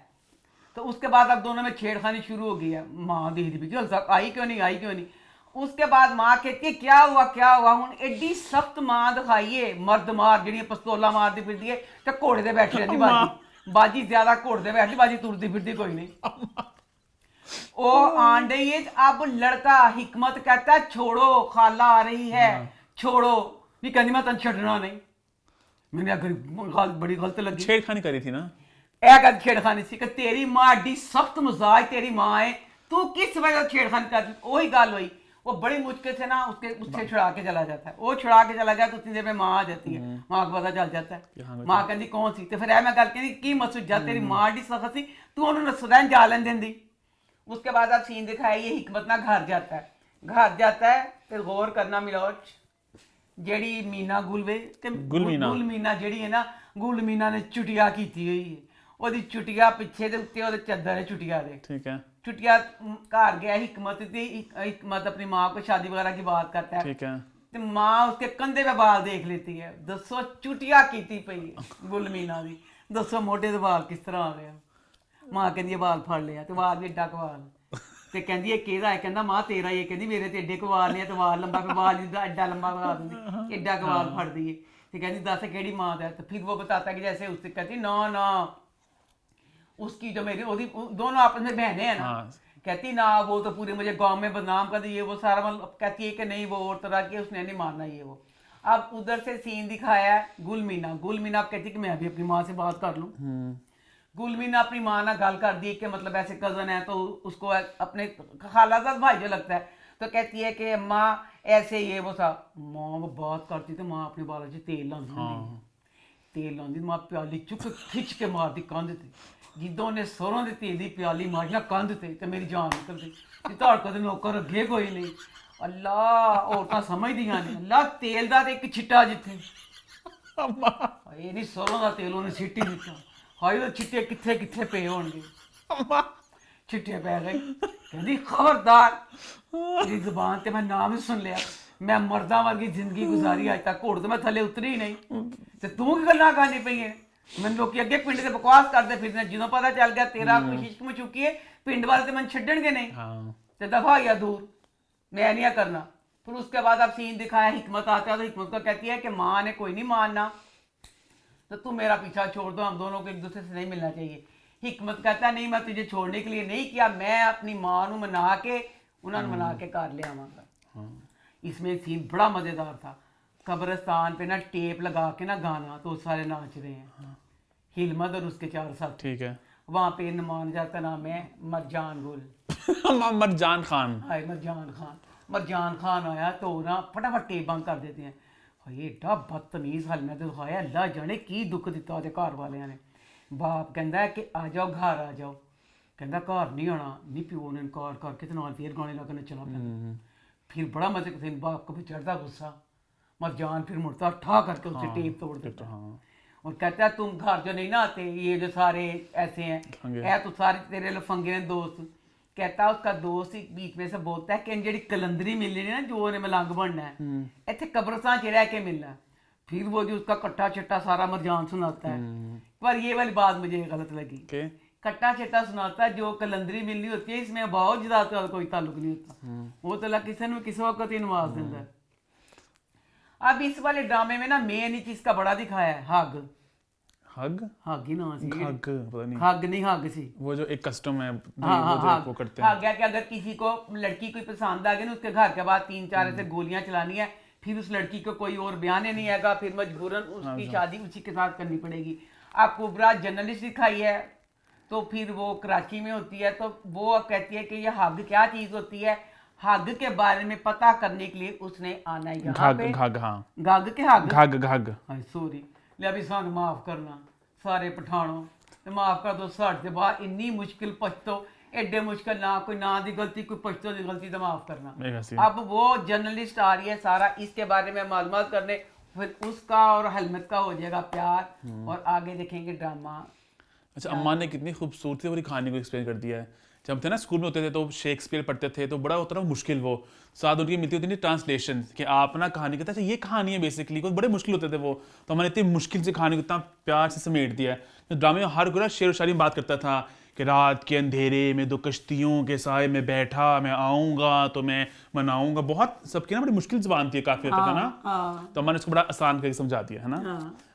तो उसके बाद अब दोनों में छेड़खानी शुरू हो गई है। माँ देखती भी क्यों आई क्यों नहीं, आई क्यों नहीं। उसके बाद माँ कहती है क्या हुआ क्या हुआ। हूँ एडी सख्त माँ दिखाइए, मर्द मार जी पिस्तौला मारती फिरती है तो घोड़े दे बैठी रहती बाजी, बाजी ज्यादा घोड़े दे बैठी, बाजी तुरती फिरती कोई नहीं। ओ आन रही है। अब लड़का हिकमत कहता है छोड़ो, खाला आ रही है, छोड़ो। भी कहती मैं तन छड़ना नहीं। मैंने बड़ी गलत लगी। छेड़खानी करी थी ना, ए गल छेड़खानी सी कि तेरी मां एडी सख्त मिजाज तेरी मां है, तू किस वजह छेड़खानी कर। वही गल हुई। वो बड़ी मुश्किल से ना उससे छुड़ा के चला जाता है। वो छुड़ा के चला गया तो उतनी देर में माँ आ जाती है। माँ को पता चल जाता है। माँ कहती कौन सी, तो फिर मैं गल कहती की मसूद जा तेरी मां एडी सख्त सी, तू उन्होंने रहन जा लेन देंदी। उसके बाद आप सीन दिखाया, ये हिकमत ना घर जाता है। घर जाता है फिर गौर करना मिलोच जेड़ी मीना गुलवे गुलमीना जेड़ी है ना, गुलमीना ने चुटिया की हुई है। ਉਹਦੀ ਚੁਟਿਆ ਪਿੱਛੇ ਦੇ ਉੱਤੇ ਉਹਦੇ ਚੱਦਰ ਹੈ चुटिया ਦੇ। ठीक है, चुटिया घर गया हिकमत थी। हिकमत अपनी माँ को शादी वगैरह की बात करता है। ठीक है। तो माँ उसके कंधे पे बाल देख लेती है। दसो चुटिया की पई गुलमीना दी, दसो मोटे दे बाल किस तरह आ गया। माँ कहती बाल फड़ लिया तो बाल भी एडा कवाल। ਤੇ ਕਹਿੰਦੀ ਇਹ ਕਿਹਦਾ ਹੈ, ਕਹਿੰਦਾ ਮਾਂ ਤੇਰਾ ਹੀ ਹੈ। ਕਹਿੰਦੀ ਮੇਰੇ ਤੇ ਏਡੇ ਕਵਾਲ ਨੇ ਤੇ ਵਾਲ ਲੰਬਾ पे बाल एडा लंबा बना दूंगी, एडा कवाल फड़ दिए। तो कहती दस केड़ी माँ है। तो फिर वो बताता है कि जैसे उससे कहती ना ना उसकी जो मेरी दोनों आपस में बहनें हैं ना। कहती ना वो तो पूरे मुझे गांव में बदनाम कर दिए, वो सारा मतलब कहती है कि नहीं वो और तरह की, उसने नहीं मानना ये वो। अब उधर से सीन दिखाया है गुलमीना। गुलमीना कहती कि मैं भी अपनी माँ से बात कर लूँ। गुलमीना अपनी माँ ना गल कर दी कि मतलब ऐसे कजन है तो उसको अपने खालाजाद भाई जो लगता है। तो कहती है कि माँ ऐसे ये वो था। माँ वो बात करती तो माँ अपने बालों से तेल लाती, तेल लाती माँ प्याली चुक खिंच के मारती कंध ते। जिद्दों ने सोरों के तेल की प्याली मारना कंध ते तो मेरी जान निकलती। तो नौकर अगे कोई नहीं। अल्लाह औरतां समझदियां ने, अल्लाह तेल का एक छिट्टा जिथे ये नहीं सोरों का तेल उन्हें सिटी दिता। हाई तो छिट्टे किथे किथे पे होंगे, छिट्टे पै गए। कहती खबरदार तेरी जुबान ते मैं नाम ही सुन लिया। मैं मर्दा वर्गी जिंदगी गुजारी अज तक, घोड़ तो मैं थले उतरी ही नहीं ते तू की गल्लां करनी पई है। मैंने लोग अगे पिंड से बकवास करते फिरने, जो पता चल गया तेरा कोई इश्क में चुकी है पिंड वाले तो मैं छड्डणगे नहीं ते दफा या दूर, मैं नहीं करना। फिर उसके बाद अब सीन दिखाया, हिकमत आता है तो हिकमत को कहती है कि माँ ने कोई नहीं मानना तो तू मेरा पीछा छोड़ दो, हम दोनों को एक दूसरे से नहीं मिलना चाहिए। हिकमत कहता है नहीं मैं तुझे छोड़ने के लिए नहीं किया, मैं अपनी माँ को मना के उन्होंने मना के कर ले आवांगा। इसमें एक सीन बड़ा मज़ेदार था। कब्रिस्तान पे ना टेप लगा के ना गाना तो सारे नाच रहे हैं, हिलमत और उसके 4 साथ। ठीक है। वहाँ पे नुमान जाता नाम है मरजान गुल मरजान खान। हाय मरजान खान। मरजान खान आया तो ना फटाफट टेप बंद कर देते हैं। हाय एडा बदतमीज हल मैं तो दिखाया, अल्लाह जाने की दुख दिता ਉਹਦੇ घर वालियां ने। बाप कहता है कि आ जाओ घर आ जाओ, कहता घर नहीं आना, नहीं प्यो ने इनकार करके तो नाल फिर गाने लगा नचना पैंदा। फिर बड़ा मजे से बाप को भी चढ़ता गुस्सा। मरजान फिर मुड़ता ठा करके उससे टेप तोड़ देता और कहता है तुम घर जो नहीं ना आते, ये जो सारे ऐसे हैं ऐ तो सारे तेरे लफंगे ने दोस्त। कहता उसका दोस्त बीच में से बोलता है कि जी कलंदरी मिलनी ना जो उन्हें मलंग बनना है, इतने कब्रस्तान च रह के मिलना है। फिर वो जो उसका कट्टा चिट्टा सारा मरजान सुनाता है। पर ये वाली बात मुझे गलत लगी, कट्टा चिट्टा सुनाता है जो कलंदरी मिलनी होती है, इसमें बहुत ज्यादा कोई ताल्लुक नहीं होता। वो तो किसी ने किसी वक्त ही नवाज देता है। अब इस वाले ड्रामे में ना मेन ही चीज का बड़ा दिखाया है हग। हग हग ही ना सी, हग पता नहीं, हग नहीं हग सी, वो जो एक कस्टम है वो करते हैं। हग है कि अगर किसी को लड़की कोई पसंद आ गई ना, उसके घर के बाद 3-4 ऐसे गोलियां चलानी है, फिर उस लड़की को कोई और बयान नहीं आएगा, फिर मजबूरन उसकी शादी उसी के साथ करनी पड़ेगी। आप कुबरा जर्नलिस्ट दिखाई है तो फिर वो कराची में होती है, तो वो कहती है कि ये हग क्या चीज होती है। हग के बारे में पता करने के लिए उसने आना है यहाँ पे। घग के हग सॉरी ले अभी सानू माफ करना सारे पठानों माफ कर दो। साढ़े बाहर इन्नी मुश्किल पछतो एडे मुश्किल ना कोई ना दी गलती कोई पछतो दी गलती तो माफ करना। अब वो जर्नलिस्ट आ रही है सारा इसके बारे में मालूमात करने, फिर उसका और हेलमेट का हो जाएगा प्यार और आगे देखेंगे ड्रामा। अच्छा अम्मा ने कितनी खूबसूरती वाली कहानी को एक्सप्लेन कर दिया है जब थे ना स्कूल में होते थे तो शेक्सपियर पढ़ते थे तो बड़ा होता ना मुश्किल, वो साथ उनकी मिलती होती थी ट्रांसलेशन कि आप ना कहानी कहते अच्छा ये कहानी है बेसिकली, कुछ बड़े मुश्किल होते थे वो, तो हमने इतनी मुश्किल से कहानी को इतना प्यार से समेट दिया है। तो ड्रामे में हर कोई शेर व शायरी में बात करता था कि रात के अंधेरे में दो कश्तियों के साए में बैठा, मैं आऊँगा तो मैं मनाऊँगा, बहुत सबकी ना बड़ी मुश्किल जुबान थी काफ़ी हद तक, है ना। तो मैंने उसको बड़ा आसान करके समझा दिया, है ना।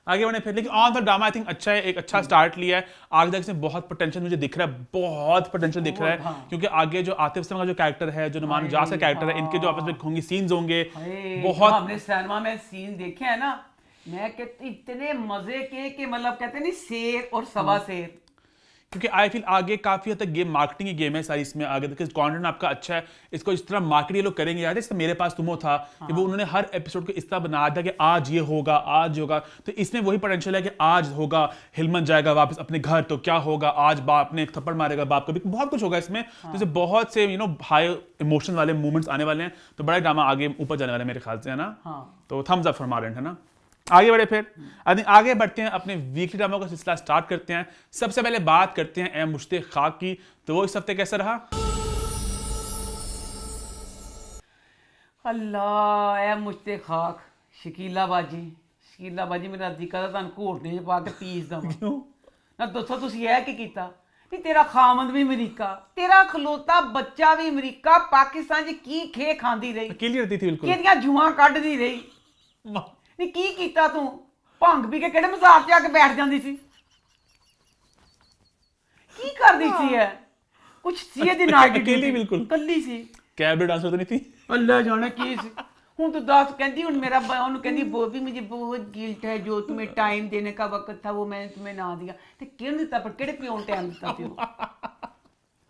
आगे बढ़े फिर, लेकिन on the drama I think अच्छा है, एक अच्छा स्टार्ट लिया है। आगे तक इसमें बहुत पोटेंशियल मुझे दिख रहा है, बहुत पोटेंशियल दिख रहा है, क्योंकि आगे जो आतिफ असलम का जो कैरेक्टर है, जो नुमान जास का कैरेक्टर है, इनके जो आपस में होंगे सीन्स होंगे बहुत। हमने सिनेमा में सीन देखे हैं ना, मैं कहती इतने मजे के कि मतलब कहते नहीं शेर और सवा शेर, क्योंकि आई फील आगे काफी हद तक गेम मार्केटिंग की गेम है सारी इसमें। आगे तक कंटेंट आपका अच्छा है, इसको इस तरह मार्केट ये लोग करेंगे। यार इसमें मेरे पास तुमो था कि वो उन्होंने हर एपिसोड को इस तरह बनाया था कि आज ये होगा, आज होगा, तो इसमें वही पोटेंशियल है कि आज होगा, हिलमन जाएगा वापस अपने घर तो क्या होगा, आज बाप ने एक थप्पड़ मारेगा बाप को भी, बहुत कुछ होगा इसमें। तो इसे बहुत से हाई इमोशन वाले मूवमेंट्स आने वाले हैं, तो बड़ा ड्रामा आगे ऊपर जाने वाला है मेरे ख्याल से, है ना। तो थम्स अप फॉर मारेंट, है ना। आगे बढ़े फिर, आगे बढ़ते हैं, अपने वीकली ड्रामा का सिलसिला स्टार्ट करते हैं। सबसे पहले बात करते हैं ए मुश्ते खाक की, तो वो इस हफ्ते कैसा रहा? अल्लाह ए मुश्ते खाक, शकीला बाजी मेरा दिक्कत है ਤੁਹਾਨੂੰ ਘੋਟਨੇ 'ਚ ਪਾ ਕੇ ਪੀਸ ਦਵਾਂ। क्यों? ਨਾ ਦੱਸੋ ਤੁਸੀਂ ਇਹ ਕੀ ਕੀਤਾ ਵੀ ਤੇਰਾ ਖਾਮਦ ਵੀ ਅਮਰੀਕਾ, ਤੇਰਾ ਖਲੋਤਾ ਬੱਚਾ ਵੀ ਅਮਰੀਕਾ, ਪਾਕਿਸਤਾਨ 'ਚ ਕੀ ਖੇ ਖਾਂਦੀ ਰਹੀ, अकेली रहती थी बिल्कुल। ਕਿਹਦੀਆਂ ਜੂਆਂ ਕੱਢਦੀ ਰਹੀ, ਨਹੀਂ ਕੀ ਕੀਤਾ ਤੂੰ? ਭੰਗ ਪੀ ਕੇ ਕਿਹੜੇ ਮਜ਼ਾਕ 'ਚ ਆ ਕੇ ਬੈਠ ਜਾਂਦੀ ਸੀ, ਕੀ ਕਰਦੀ ਸੀ ਇਹ? ਕੁਛ ਸੀ ਇਹਦੀ ਨਾਈਟ ਅਕੇਲੀ ਬਿਲਕੁਲ। ਕੱਲੀ ਸੀ, कैब डांसर तो नहीं थी। ਅੱਲਾ ਜਾਣੇ ਕੀ ਸੀ। ਹੁਣ तो ਦੱਸ, ਕਹਿੰਦੀ ਹੁਣ मेरा ਉਹਨੂੰ ਕਹਿੰਦੀ ਬੋਬੀ मुझे बहुत गिल्ट है जो तुम्हें टाइम देने का वक्त था वो मैंने तुम्हें ना दिया। ਤੇ ਕਿਹਨੂੰ ਦਿੱਤਾ, ਪਰ ਕਿਹੜੇ ਪਿਓ ਨੂੰ ਟਾਈਮ ਦਿੱਤਾ ਪਿਓ?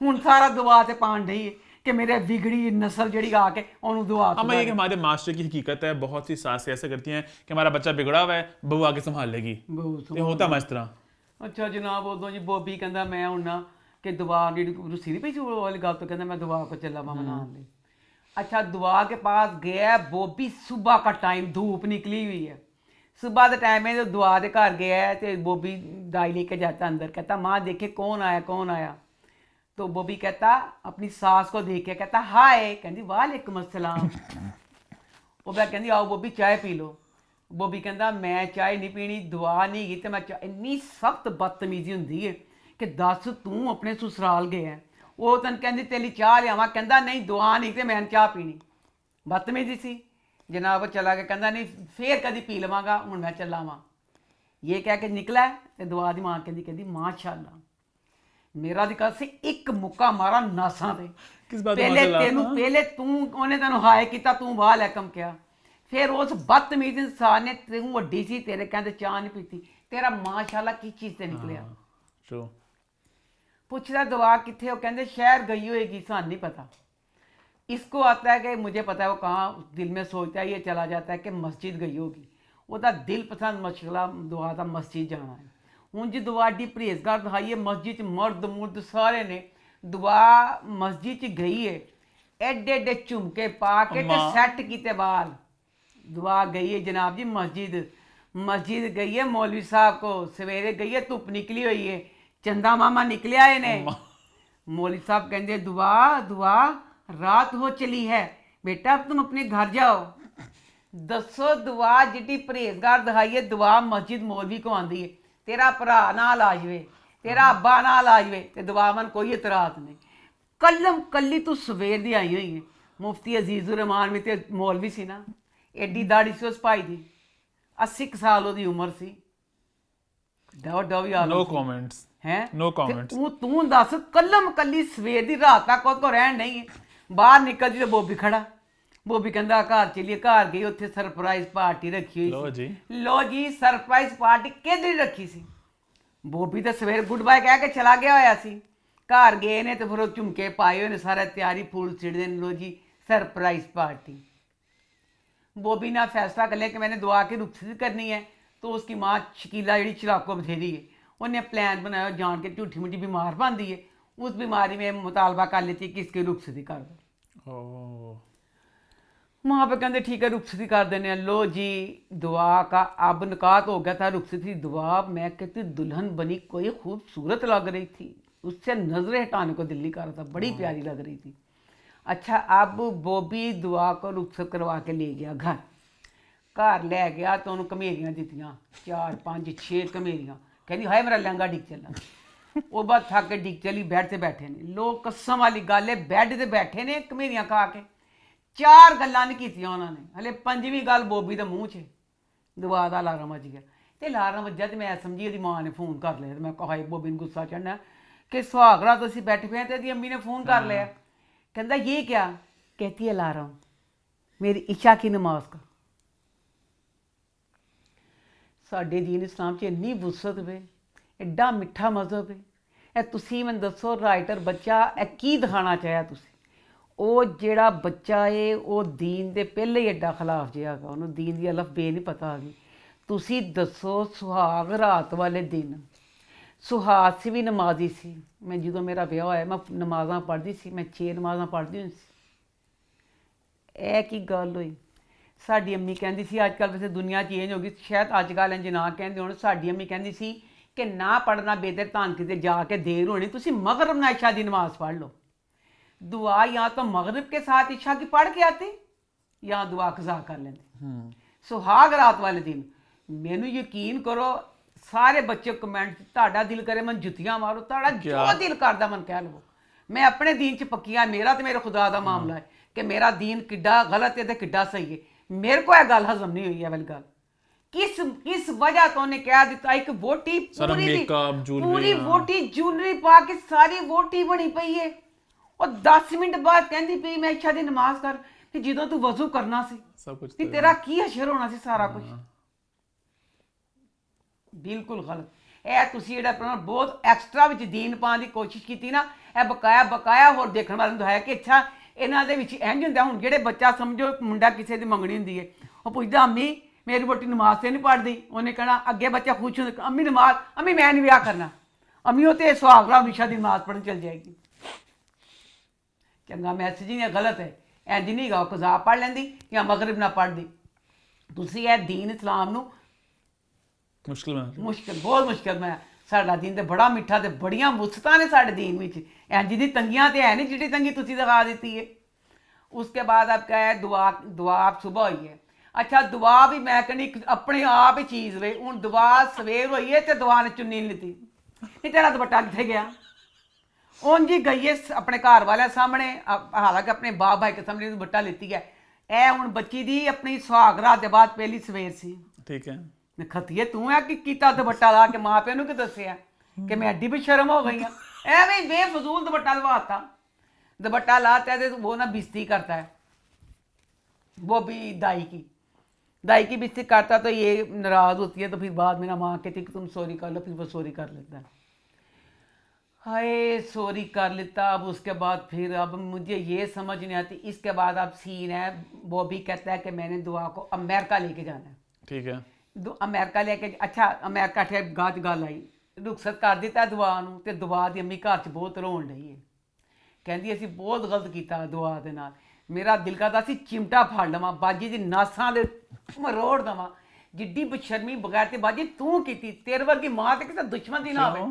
ਹੁਣ ਸਾਰਾ ਦੁਆ ਤੇ ਪਾਣ ਡਈ ਹੈ कि मेरे बिगड़ी नस्ल जड़ी आके ਉਹਨੂੰ दुआ हाँ, ये कि हमारे मास्टर की हकीकत है, बहुत सी सासें ऐसा करती हैं कि हमारा बच्चा बिगड़ा हुआ है, बहू आके संभाल लेगी, ये होता है इस तरह। ਅੱਛਾ ਜਨਾਬ, ਉਦੋਂ ਜੀ ਬੋਬੀ ਕਹਿੰਦਾ ਮੈਂ ਹੁਣ ਨਾ ਕਿ ਦੁਆ ਜਿਹੜੀ ਰੁੱਸੀ ਨਹੀਂ ਪਈ ਸੀ ਉਹ ਵਾਲੀ ਗੱਲ ਤੋਂ, ਕਹਿੰਦਾ मैं दुआ को चला वहाँ मनाने ਲਈ। अच्छा दुआ के पास गया बॉबी, सुबह का टाइम, धूप निकली हुई है, सुबह के टाइम में तो दुआ के घर गया है, तो बॉबी दाई लेके जाता अंदर, कहता माँ देखे कौन आया कौन आया। तो बॉबी कहता अपनी सास को देख के कहता हाय, कहती वालेकुम अस्सलाम। वो मैं कहती आओ बॉबी चाय पी लो। बॉबी कहता मैं चाय नहीं पीनी, दुआ नहीं की, तो मैं इन्नी सख्त बदतमीजी होंदी है कि दस तू अपने ससुराल गया है, वो तन कहती तेरी चाह लियावा, कहता नहीं दुआ नहीं तो मैं चाह पीनी, बदतमीजी सी जनाब। चला गया, कहता नहीं फिर कभी पी लवांगा, हूँ मैं चला वा। ये कह के निकला, तो दुआ की माँ कहती माशाअल्लाह मेरा दिक्कत से एक मुक्का मारा नासा ते, किस बात पहले तू उन्हें तेन हाय किया, तू वालेकुम किया, फिर उस बदतमीज इंसान ने, तू वड्डी सी तेरे कहते चाह नहीं पीती, तेरा माशाअल्लाह किस चीज़ से निकलिया। पूछता दुआ कितने, वो कहते शहर गई होएगी, सान नहीं पता। इसको आता है कि मुझे पता है वो कहाँ, दिल में सोचता है, ये चला जाता है कि मस्जिद गई होगी, वह दिल पसंद मशगला दुआ का मस्जिद जाना है। हूँ जी दुआ एडी परहेजगार दिखाई है, मस्जिद मर्द मुर्द सारे ने, दुआ मस्जिद गई है, एडे एडे झुमके पा के सैट किते बाल, दुआ गई है जनाब जी मस्जिद गई है, मौलवी साहब को सवेरे गई है, धुप निकली हुई है, चंदा मामा निकले आए ने। मौलवी साहब कहते दुआ दुआ रात हो चली है बेटा, अब तुम अपने घर जाओ। दसो दुआ जिटी परहेजगार दिखाई है, दुआ मस्जिद मौलवी को आंदी है, तेरा भरा नाल आ जाए, तेरा अब्बा नाल आ जाए, तो दुआ मन कोई इतराज नहीं, कलम कली तू सवेर दी आई हुई है। मुफ्ती अजीजुर रहमान में तो मौलवी सी ना, एडी दाड़ी सी उस भाई दी, 80 साल ओदी उम्र सी, नो कमेंट्स हैं, नो कमेंट्स। तू दस कलम कली सवेर दी रात तक ओद को रहन नहीं है, बाहर निकल जी तो बॉबी खड़ा, बॉबी कहता घर चलिए, घर गई, उत्थे सरप्राइज पार्टी रखी हुई, लो जी सरप्राइज पार्टी किहदी रखी सी। बॉबी तो सवेरे गुड बाय कह के चला गया होया सी, घर गए ने तो फिर वो झुमके पाए हुए ने, सारा तैयारी फूल छिड़दे ने, लो जी सरप्राइज पार्टी। बॉबी ने फैसला कर लिया कि मैंने दुआ की रुखसत करनी है, तो उसकी माँ शकीला जी चलाको बथेरी है, उन्हें प्लान बनाया, जान के झूठी मूठी बीमार बनती है, उस बीमारी में मुतालबा कर लेती कि इसकी रुखसती कर दो। माँ पे कहते ठीक है रुखसती कर देने, लो जी दुआ का अब निकाह हो गया था, रुखसती दुआ, मैं कहती दुल्हन बनी कोई खूबसूरत लग रही थी, उससे नजरें हटाने को दिल नहीं कर रहा था, बड़ी प्यारी लग रही थी। अच्छा, अब बॉबी दुआ को रुखसत करवा के ले गया घर लै गया तो उन्होंने घमेरियां दित्तियां, 4 5 6 घमेरियां। कहनी हाय मेरा लहंगा डिग चला। वो बाद थक के डिग चली, बेड से बैठे ने लोग, कसम वाली गल है, बेड से बैठे ने घमेरियां खा के। 4 गल्लां नहीं कीतियां उन्होंने, हले 5वीं गल बॉबी दे मूँह च दुआ दा अलार्म वज गया। ते अलार्म वज्जा ते मैं समझी ਉਹਦੀ मां ने फोन कर लिया। मैं कहा हाय बॉबी ਨੂੰ गुस्सा चढ़ना कि सुहाग रात ਅਸੀਂ बैठे पे हैं तो अम्मी ने फोन कर लिया। कहता ये क्या? कहती अलार्म मेरी इशा की नमाज का। साडे दीन इस्लाम च इन्नी वुसत वे, एड्डा मिठा मजहब है। ਇਹ ਤੁਸੀਂ ਮੈਨੂੰ ਦੱਸੋ ਰਾਈਟਰ ਬੱਚਾ ਇਹ ਕੀ ਦਿਖਾਣਾ ਚਾਹਿਆ ਤੁਸੀਂ? ਉਹ ਜਿਹੜਾ ਬੱਚਾ ਏ ਉਹ ਦੀਨ ਦੇ ਪਹਿਲੇ ਹੀ ਐਡਾ ਖਿਲਾਫ ਜਿਹਾ ਹੈਗਾ, ਉਹਨੂੰ ਦੀਨ ਦੀ ਅਲਫ ਬੇ ਨਹੀਂ ਪਤਾ ਹੈਗੀ। ਤੁਸੀਂ ਦੱਸੋ ਸੁਹਾਗ ਰਾਤ ਵਾਲੇ ਦਿਨ ਸੁਹਾਗ ਸੀ ਵੀ ਨਮਾਜ਼ੀ ਸੀ। ਮੈਂ ਜਦੋਂ ਮੇਰਾ ਵਿਆਹ ਹੋਇਆ ਮੈਂ ਨਮਾਜ਼ਾਂ ਪੜ੍ਹਦੀ ਸੀ, ਮੈਂ 6 ਨਮਾਜ਼ਾਂ ਪੜ੍ਹਦੀ ਹੁੰਦੀ ਸੀ। ਇਹ ਕੀ ਗੱਲ ਹੋਈ? ਸਾਡੀ ਅੰਮੀ ਕਹਿੰਦੀ ਸੀ, ਅੱਜ ਕੱਲ੍ਹ ਵੈਸੇ ਦੁਨੀਆ ਚੇਂਜ ਹੋ ਗਈ, ਸ਼ਾਇਦ ਅੱਜ ਕੱਲ੍ਹ ਇੰਜ ਨਾ ਕਹਿੰਦੇ ਹੁਣ, ਸਾਡੀ ਅੰਮੀ ਕਹਿੰਦੀ ਸੀ ਕਿ ਨਾ ਪੜ੍ਹਨਾ ਬੇਦਰ ਧਾਨ ਕਿਤੇ ਜਾ ਕੇ ਦੇਰ होनी, ਤੁਸੀਂ मगरिब ना इशा की नमाज पढ़ लो। दुआ या तो मगरिब के साथ इशा की पढ़ के आते या दुआ कज़ा कर लेंदे। सुहाग रात वाले दिन मैनू यकीन करो सारे बच्चे कमेंट ਤੁਹਾਡਾ दिल करे मन जुतियां मारो, ਤੁਹਾਡਾ जो दिल करदा मन कह लवो। मैं अपने दीन च पक्की हाँ, मेरा तो मेरे खुदा का मामला है कि मेरा दीन किड्डा गलत है तो किड्डा सही है। मेरे को यह गल हजम नहीं हुई है वाली गल। किस वजह तो उन्हें कह दिता एक वोटी पूरी वोटी ज्वेलरी पा के सारी वोटी बनी पई है और 10 मिनट बाद कहती पई मैं इशा दी नमाज कर, कि ਜਦੋਂ तू वजू करना सी सब कुछ तेरा की हशर होना सी सारा कुछ। बिल्कुल गलत। ਇਹ ਤੁਸੀਂ ਜਿਹੜਾ ਬਹੁਤ ਐਕਸਟਰਾ ਵਿੱਚ ਦੀਨ ਪਾਉਣ ਦੀ ਕੋਸ਼ਿਸ਼ ਕੀਤੀ ਨਾ, ਇਹ ਬਕਾਇਆ ਹੋਰ ਦੇਖਣ ਵਾਲਿਆਂ ਨੂੰ ਹੈ ਕਿ ਅੱਛਾ ਇਹਨਾਂ ਦੇ ਵਿੱਚ ਇੰਝ ਹੁੰਦਾ। ਹੁਣ ਜਿਹੜੇ ਬੱਚਾ ਸਮਝੋ ਮੁੰਡਾ ਕਿਸੇ ਦੀ ਮੰਗਣੀ ਹੁੰਦੀ ਹੈ, ਉਹ ਪੁੱਛਦਾ ਅੰਮੀ मेरी वोटी नमाज से नहीं पढ़ती, उन्हें कहना अगे बच्चा खुश हो अम्मी नमाज, अम्मी मैं नहीं ब्याह करना, अम्मी वो तो सुहागरा निशा की नमाज पढ़ने चल जाएगी। चंगा मैसेज ही गलत है, इंज नहीं गा कज़ा पढ़ लेंदी या मगरिब ना पढ़ती। तुसी यह दीन इस्लाम नू मुश्किल बहुत मुश्किल में। साडा दीन तो बड़ा मिठा ते बड़ियां वुसतां ने साडे दीन विच, इंज दी तंगियां ते है नहीं जिहड़ी तंगी तुसी दिखा दी है। उसके बाद आप क्या है दुआ आप सुबह हुई है। अच्छा दुआ भी मैं कहनी अपने आप ही चीज़ वे। हूँ दुआ सवेर हुई है तो दुआ ने चुन्नी नहीं लीती, नहीं तेरा दुपट्टा कितने गया? उंज ही गई है अपने घर वाले सामने, हालांकि अपने बाप भाई के सामने दुपट्टा लेती है। ए हूँ बच्ची दी अपनी सुहाग रात के बाद पहली सवेर सी, ठीक है। खतीए तू है कि कीता दुपट्टा ला के माँ प्यो की दसिया कि मैं एड्डी भी शर्म हो गई हाँ, एवं बेफजूल दुपट्टा लवाता। दुपट्टा लाता है तो वो ना बिस्ती करता है, वो भी दाई की बिस्ती करता तो ये नाराज़ होती है, तो फिर बाद में ना माँ कहती कि तुम सॉरी कर लो, फिर वो सॉरी कर लेता है। हाय सॉरी कर लेता। अब उसके बाद फिर अब मुझे ये समझ नहीं आती। इसके बाद अब सीन है, वो भी कहता है कि मैंने दुआ को अमेरिका लेके जाना है, ठीक है। अमेरिका लेके, अच्छा अमेरिका ठेर गाज गल आई, रुखसत कर दिता दुआ नूं ते दुआ दी अम्मी घर च बहुत रोन रही है। कहती असीं बहुत गलत किया दुआ दे नाल। मेरा दिल करता सी चिमटा फड़ लवां, बाजी दी नासां दे मरोड़ देवां। जिड्डी बशर्मी बगैर ते बाजी तू कीती, तेरे वर्गी मां ते किसे दुश्मन दी ना होवे।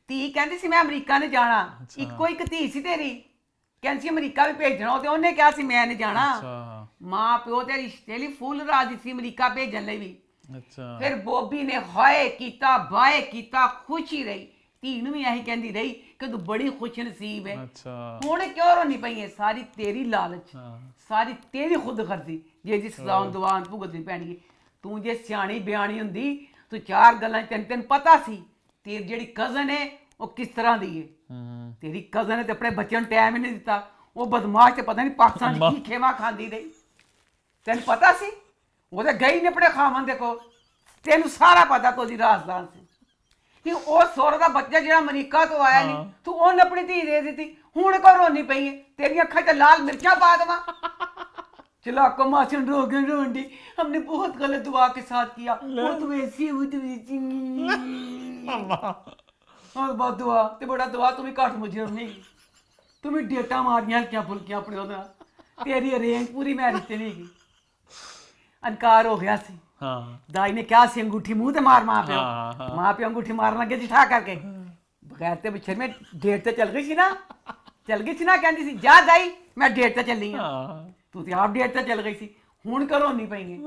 धी कहती सी मैं अमरीका नहीं जाना, इक्को एक धी सी तेरी, कहती सी अमरीका भी भेजना, ते उन्हें कहा सी मैं नहीं जाना। मां प्यो ते रिश्ते लई फुल राजी सी अमरीका भेजण लई भी। फिर बॉबी ने हाय कीता बाय कीता, खुश ही रही। धी नूं भी यही कहती रही कि तू बड़ी खुश नसीब है। हुण क्यों रोनी पई है? सारी तेरी लालच, सारी तेरी खुद गर्जी जे जी सजा दुआन भुगतनी पैनी। तू जे सियाणी बयानी हुंदी तू 4 गल्लां तेन पता सी तेरी जेहड़ी कज़न है वो किस तरह दी है। तेरी कज़न ने तो अपने बच्चों टाइम ही नहीं दिता, वो बदमाश ते पता नहीं पाकिस्तान की खेमा खांदी रही। तेन पता सी वो तो गई नहीं अपने खामन दे कोल, तेन सारा पता तो राजदान से कि वो सोरे का बच्चा जो अमरीका तो आया नहीं, तू उन्हें अपनी धी दे दी। हूँ को रोनी पई है, तेरी अखा च लाल मिर्चा पा देवा। चलाको मासूम रो गई रोंडी, हमने बहुत गलत दुआ के साथ किया, वो तो ऐसी हुई तो वैसी। और बहुत दुआ ते बड़ा दुआ तुम्हें घट मुझे नहीं, तुम्हें डेटा मारियां हल्कियां फुल्कियां अपने ओदा, तेरी अरेंज पूरी मैरिज ते नहीं की। अनकार हो गया सी। दाई ने क्या सी अंगूठी मुंह ते मार मां प्यो, मां प्यो अंगूठी मारन लगे जिठा करके ਬਗੈਰ ਤੇ ਪਿੱਛੇ ਮੈਂ ਡੇਟ ਤੇ ਚੱਲ ਗਈ ਸੀ ਨਾ ਕਹਿੰਦੀ ਸੀ ਜਾ ਜਾਈ ਮੈਂ ਡੇਟ ਤੇ ਚੱਲੀ ਆ ਤੂੰ ਤੇ ਆਪ ਡੇਟ ਤੇ ਚੱਲ ਗਈ ਸੀ ਹੁਣ ਕਰੋ ਨਹੀਂ ਪਈਏ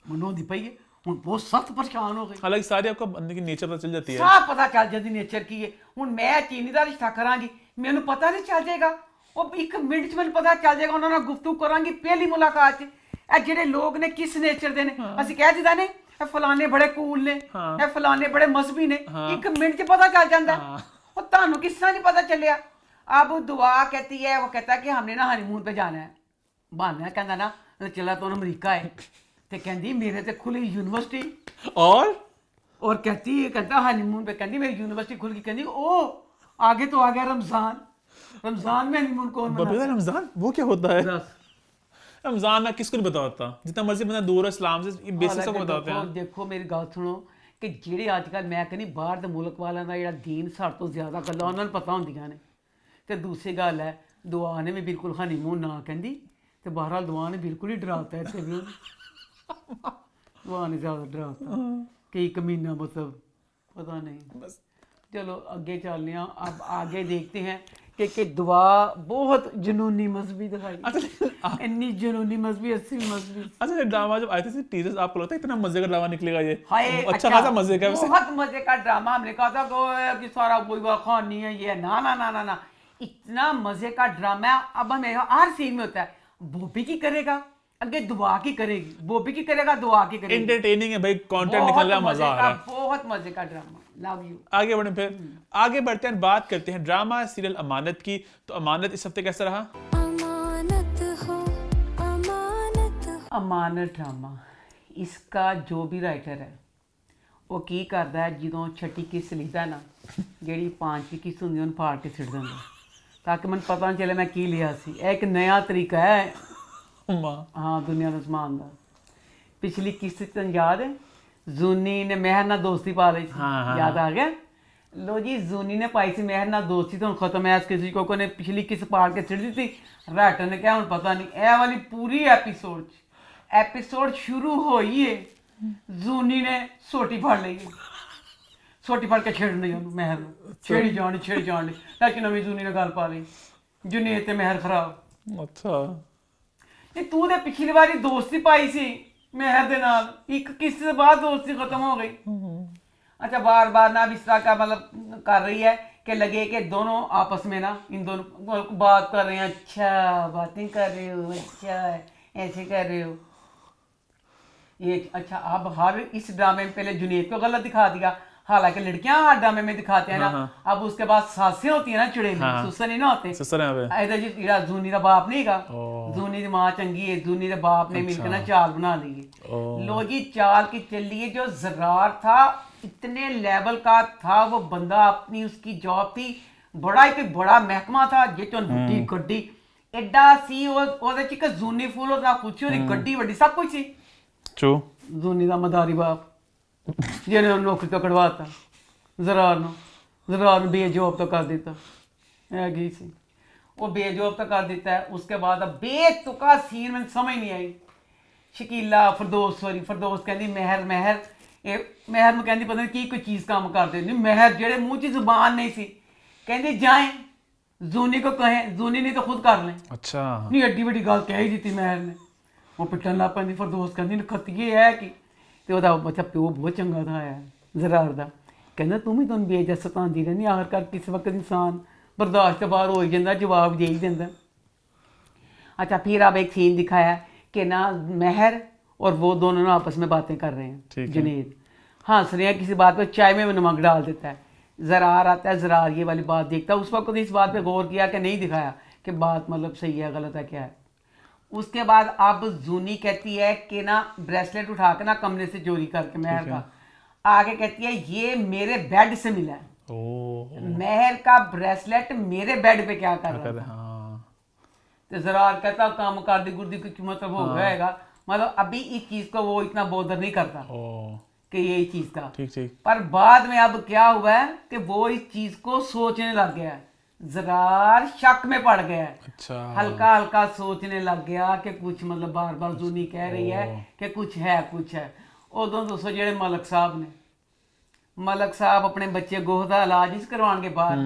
ਮਨੋਂ ਦੀ ਪਈਏ ਹੁਣ ਬਹੁਤ ਸਖਤ ਪਰੇਸ਼ਾਨ ਹੋ ਗਈ हालांकि सारी आपको बंदे की नेचर पता चल जाती है ਸਭ ਪਤਾ ਚੱਲ ਜਾਂਦੀ ਨੇਚਰ ਕੀ ਹੈ ਹੁਣ ਮੈਂ ਚੀਨੀ ਦਾ ਰਿਸ਼ਤਾ ਕਰਾਂਗੀ ਮੈਨੂੰ ਪਤਾ ਨਹੀਂ ਚੱਲ ਜਾਏਗਾ ਉਹ ਇੱਕ ਮਿੰਟ 'ਚ ਮੈਨੂੰ ਪਤਾ ਚੱਲ ਜਾਏਗਾ ਉਹਨਾਂ ਨਾਲ ਗੁਫ਼ਤਗੂ ਕਰਾਂਗੀ ਪਹਿਲੀ ਮੁਲਾਕਾਤ 'ਚ ਇਹ ਜਿਹੜੇ ਲੋਕ ਨੇ ਕਿਸ ਨੇਚਰ ਦੇ ਨੇ ਅਸੀਂ ਕਹਿ ਦਿੰਦਾ ਨੇ ਇਹ ਫਲਾਣੇ ਬੜੇ ਕੂਲ ਨੇ ਇਹ ਫਲਾਣੇ ਬੜੇ ਮਜ਼ਬੀ ਨੇ ਇੱਕ ਮਿੰਟ 'ਚ ਪਤਾ ਚੱਲ ਜਾਂਦਾ ਉਹ ਤੁਹਾਨੂੰ ਕਿਸ ਤਰ੍ਹਾਂ ਨਹੀਂ ਪਤਾ ਚੱਲਿਆ अब दुआ कहती है वो कहता है कि हमने ना हनीमून पे जाना है बहाना कहता ना चला तो अमरीका है ते कहती मेरे ते खुली यूनिवर्सिटी और कहता हनीमून पे कहती मेरी यूनिवर्सिटी खुल गई कहती ओ आगे तो आ गया रमजान में हनीमून कौन मनाता है रमजान वो क्या होता है बस। रमजान में किसको नहीं पता होता जितना मर्जी बंदा दूर है इस्लाम से ये बेसिक सबको पता होता है देखो मेरी गल सुनो कि ਜਿਹੜੇ ਅੱਜ ਕੱਲ ਮੈਂ ਕਹਿੰਦੀ ਬਾਹਰ ਦੇ ਮੁਲਕ ਵਾਲਿਆਂ ਦਾ ਜਿਹੜਾ ਦੀਨ ਸਾਡੇ ਤੋਂ ਜ਼ਿਆਦਾ ਗੱਲਾਂ ਉਹਨਾਂ ਨੂੰ ਪਤਾ ਹੁੰਦੀਆਂ ਨੇ ਤੇ ਦੂਸਰੀ ਗੱਲ ਹੈ ਦੁਆ ਨੇ ਵੀ ਬਿਲਕੁਲ ਹਨੀਮੂਨ ਨਾ ਕਹਿੰਦੀ ਤੇ ਬਹਰਾਲ ਦੁਆ ਨੇ ਬਿਲਕੁਲ ਹੀ ਡਰਾਤਾ ਇੱਥੇ ਵੀ ਦੁਆ ਨੇ ਜ਼ਿਆਦਾ ਡਰਾਤਾ ਕਿ ਇੱਕ ਮਹੀਨਾ मतलब पता नहीं बस चलो आगे चलते हैं अब आगे देखते हैं कि दुआ बहुत जुनूनी मजहबी दिखाई इतनी जुनूनी मजहबी अस्सी मजहबी अच्छा ये ड्रामा जब आए थे टीचर्स आपको लगता है इतना मजे का ड्रामा निकलेगा ये हाय अच्छा खासा मजे का वैसे बहुत मजे का ड्रामा हमने कहा था कि सारा कोई खान नहीं है ये ना ना ना ना ना इतना मजे का ड्रामा अब हमें हर सीन में होता है बॉबी की करेगा आगे दुआ की करेगी बॉबी की करेगा दुआ की करेगी एंटरटेनिंग है भाई कंटेंट निकल रहा है मजा आ रहा है बहुत मजे का ड्रामा लव यू आगे बढ़े फिर आगे बढ़ते हैं बात करते हैं ड्रामा सीरियल अमानत की तो अमानत इस हफ्ते कैसा रहा अमानत हो अमानत अमानत ड्रामा इसका जो भी राइटर है ਉਹ ਕੀ ਕਰਦਾ ਹੈ ਜਦੋਂ ਛੱਟੀ ਕਿਸ ਲਿਖਦਾ ਨਾ ਜਿਹੜੀ ਪਾਂਚਵੀਂ ਕਿਸ ਹੁੰਦੀ ਉਹਨੂੰ ਫਾੜ ਕੇ ਸਿੱਟ ਦਿੰਦਾ ਤਾਂ ਕਿ ਮੈਨੂੰ ਪਤਾ ਨਾ ਚੱਲੇ ਮੈਂ ਕੀ ਲਿਆ ਸੀ ਇਹ ਇੱਕ ਨਵਾਂ ਤਰੀਕਾ ਹੈ ਹਾਂ ਦੁਨੀਆ ਨੂੰ ਸਮਾਨ ਦਾ ਪਿਛਲੀ ਕਿਸ ਤੈਨੂੰ ਯਾਦ ਹੈ ਜ਼ੂਨੀ ਨੇ ਮਹਿਰ ਨਾਲ ਦੋਸਤੀ ਪਾ ਲਈ ਸੀ ਯਾਦ ਆ ਗਿਆ ਲੋ ਜੀ ਜ਼ੂਨੀ ਨੇ ਪਾਈ ਸੀ ਮਹਿਰ ਨਾਲ ਦੋਸਤੀ ਤਾਂ ਹੁਣ ਖਤਮ ਹੈ ਕਿਸੇ ਕੋਕੋ ਨੇ ਪਿਛਲੀ ਕਿਸ ਪਾੜ ਕੇ ਸਿੱਟ ਦਿੱਤੀ ਰਾਟਰ ਨੇ ਕਿਹਾ ਹੁਣ ਪਤਾ ਨਹੀਂ ਇਹ ਵਾਲੀ ਪੂਰੀ ਐਪੀਸੋਡ ਸ਼ੁਰੂ ਹੋਈ ਹੈ ਜ਼ੂਨੀ ਨੇ ਸੋਟੀ ਫੜ ਲਈ ਸੋਟੀ ਫੜ ਕੇ ਛੇੜਨੀ ਉਹਨੂੰ ਮਹਿਰ ਨੂੰ ਛੇੜੀ ਜਾਣ ਲਈ ਤਾਂ ਕਿ ਨਵੀਂ ਜ਼ੂਨੀ ਨੇ ਗੱਲ ਪਾ ਲਈ ਜੁਨੀਅਤ ਤੇ ਮਹਿਰ ਖਰਾਬ अच्छा ਇਹ ਤੂੰ ਤੇ ਪਿਛਲੀ ਵਾਰੀ ਦੋਸਤੀ ਪਾਈ ਸੀ ਮਹਿਰ ਦੇ ਨਾਲ ਇੱਕ ਕਿਸੇ ਦੇ ਬਾਅਦ ਦੋਸਤੀ ਖਤਮ हो गई अच्छा बार ना भी इस तरह का मतलब कर रही है कि लगे कि दोनों आपस में ना इन दोनों बात कर रहे हैं अच्छा बातें कर रहे हो अच्छा ऐसे कर रहे हो ये अच्छा अब हर इस ड्रामे में पहले जुनेद को गलत दिखा दिया हालांकि लड़कियां हर ड्रामे में दिखाते हैं ना अब उसके बाद सासें होती है ना चुड़ैल सुसर नहीं ना होते इधर जी तेरा जूनी का बाप नहीं का जूनी की माँ चंगी है जूनी के बाप ने मिलकर ना चाल बना ली है लो जी चाल की चली है जो जरार था इतने लेवल का था वो बंदा अपनी उसकी जॉब थी बड़ा एक बड़ा महकमा था जितों बुड्ढी गड्डी एडा सी ਉਹਦੇ ਚ ਇੱਕ ਜ਼ੂਨੀ ਫੂਲ ਉਹਦਾ ਕੁਛ ਉਹਦੀ ਗੱਡੀ ਵੱਡੀ ਸਭ ਕੁਝ ਸੀ चो ਜ਼ੂਨੀ ਦਾ ਮਦਾਰੀ ਬਾਪ ਜਿਹਨੇ ਉਹਨੂੰ ਨੌਕਰੀ ਤੋਂ ਕਢਵਾਤਾ ਜ਼ਰਾਰ ਨੂੰ ਬੇਜੋਬ ਤੋਂ ਕਰ ਦਿੱਤਾ ਇਹ ਗਈ ਸੀ ਉਹ ਬੇਜੋਬ ਤੋਂ ਕਰ ਦਿੱਤਾ है उसके बाद अब बेतुका सीन में समझ नहीं आई ਸ਼ਕੀਲਾ ਫਰਦੋਸ ਕਹਿੰਦੀ ਮਹਿਰ ਇਹ ਮਹਿਰ ਨੂੰ ਕਹਿੰਦੀ ਪਤਾ ਨਹੀਂ ਕੀ ਕੋਈ ਚੀਜ਼ ਕੰਮ ਕਰਦੇ ਨਹੀਂ ਮਹਿਰ ਜਿਹੜੇ ਮੂੰਹ 'ਚ ਜ਼ੁਬਾਨ ਨਹੀਂ ਸੀ ਕਹਿੰਦੀ ਜਾਏ ਜ਼ੂਨੀ ਕੋ ਕਹੇ ਜ਼ੂਨੀ ਨਹੀਂ ਤਾਂ ਖੁਦ ਕਰ ਲੈ अच्छा ਨਹੀਂ ਐਡੀ ਵੱਡੀ ਗੱਲ ਕਹਿ ਹੀ ਦਿੱਤੀ ਮਹਿਰ ਨੇ ਉਹ ਪਿੱਟਣ ਲੱਗ ਪੈਂਦੀ ਫਰਦੋਸ ਕਹਿੰਦੀ ਨਖਤੀਏ ਹੈ ਕਿ ਤੇ ਉਹਦਾ ਬੱਚਾ ਪਿਓ ਬਹੁਤ ਚੰਗਾ ਥਾ ਆਇਆ ਜ਼ਰਾਰ ਦਾ ਕਹਿੰਦਾ ਤੂੰ ਵੀ ਤੁਹਾਨੂੰ ਬੇਇੱਜ਼ਤ ਸਤਾਉਂਦੀ ਰਹਿੰਦੀ ਆਖਰਕਾਰ ਕਿਸੇ ਵਕਤ ਇਨਸਾਨ बर्दाश्त के बाहर हो ही जाता जवाब दे ही देता अच्छा फिर अब एक सीन दिखाया कि ना महर और वो दोनों ना आपस में बातें कर रहे हैं जुनेद हंस रहे हैं किसी बात पर चाय में नमक डाल देता है ज़रार आता है ज़रार ये वाली बात देखता है उस वक्त इस बात पे गौर किया कि नहीं दिखाया कि बात मतलब सही है गलत है क्या है उसके बाद अब जूनी कहती है कि ना ब्रेसलेट उठा के ना कमरे से चोरी करके महर का आगे कहती है ये मेरे बेड से मिला है महर का ब्रेसलेट मेरे बेड पे क्या कर रहा था तो ज़रार कहता काम कर दी गुर्दी की मतलब हो गएगा मतलब अभी इस चीज को वो इतना बोधर नहीं करता कि ये चीज का ठीक पर बाद में अब क्या हुआ है कि वो इस चीज को सोचने लग गया ज़रार शक में पड़ गया अच्छा। हल्का हल्का सोचने लग गया कि कुछ मतलब बार बार जूनी कह रही है कि कुछ है उदों दोस्तों जेड़े मलक साहब ने ਮਲਕ ਸਾਹਿਬ ਆਪਣੇ ਬੱਚੇ ਗੋਹ ਦਾ ਇਲਾਜ ਨਹੀਂ ਕਰਵਾਉਣਗੇ ਬਾਹਰ।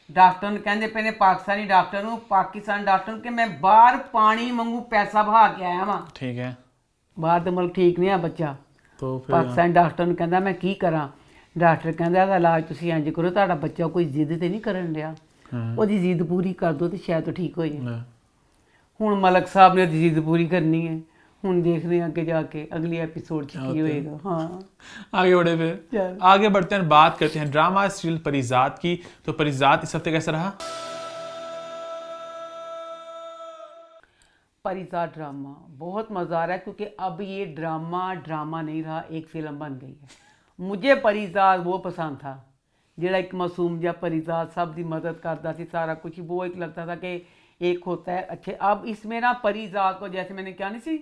ਡਾਕਟਰ ਨੂੰ ਕਹਿੰਦੇ ਪਏ ਨੇ, ਪਾਕਿਸਤਾਨੀ ਡਾਕਟਰ ਨੂੰ, ਪਾਕਿਸਤਾਨ ਡਾਕਟਰ ਨੂੰ, ਕਿ ਮੈਂ ਬਾਹਰ ਪਾਣੀ ਵਾਂਗੂ ਪੈਸਾ ਬਹਾ ਕੇ ਆਇਆ ਵਾਂ, ठीक है ਬਾਹਰ ਦੇ ਮੁਲਕ ਠੀਕ ਨਹੀਂ ਆ ਬੱਚਾ। तो फिर ਪਾਕਿਸਤਾਨੀ ਡਾਕਟਰ ਨੂੰ ਕਹਿੰਦਾ ਮੈਂ ਕੀ ਕਰਾਂ। ਡਾਕਟਰ ਕਹਿੰਦਾ ਇਹਦਾ ਇਲਾਜ ਤੁਸੀਂ ਇੰਜ ਕਰੋ, ਤੁਹਾਡਾ ਬੱਚਾ ਕੋਈ ਜ਼ਿੱਦ ਤੇ ਨਹੀਂ ਕਰਨ ਰਿਹਾ, ਉਹਦੀ ਜ਼ਿੱਦ ਪੂਰੀ ਕਰ ਦਿਓ ਤੇ ਸ਼ਾਇਦ ਉਹ ਠੀਕ ਹੋ ਜਾਏ। ले। ਹੁਣ ਮਲਕ ਸਾਹਿਬ ਨੇ ਉਹਦੀ ਜ਼ਿੱਦ ਪੂਰੀ ਕਰਨੀ ਹੈ। ਹੁਣ ਦੇਖਦੇ ਹਾਂ ਅੱਗੇ ਜਾ ਕੇ ਅਗਲੇ ਐਪੀਸੋਡ 'ਚ ਕੀ ਹੋਏਗਾ। ਹਾਂ आगे बढ़े फिर चल। आगे बढ़ते हैं, बात करते हैं ड्रामा सीरियल परिजात की। तो परिजात इस हफ्ते कैसा रहा? परिजात ड्रामा बहुत मज़ा आ रहा है, क्योंकि अब ये ड्रामा नहीं रहा, एक फिल्म बन गई है। मुझे परिजात वो पसंद था ਜਿਹੜਾ ਇੱਕ मासूम ਜਾਂ परिजात सब की मदद करता थी, सारा कुछ वो एक लगता था कि एक होता है अच्छे। अब इसमें ना परिजात को जैसे मैंने क्या नहीं सी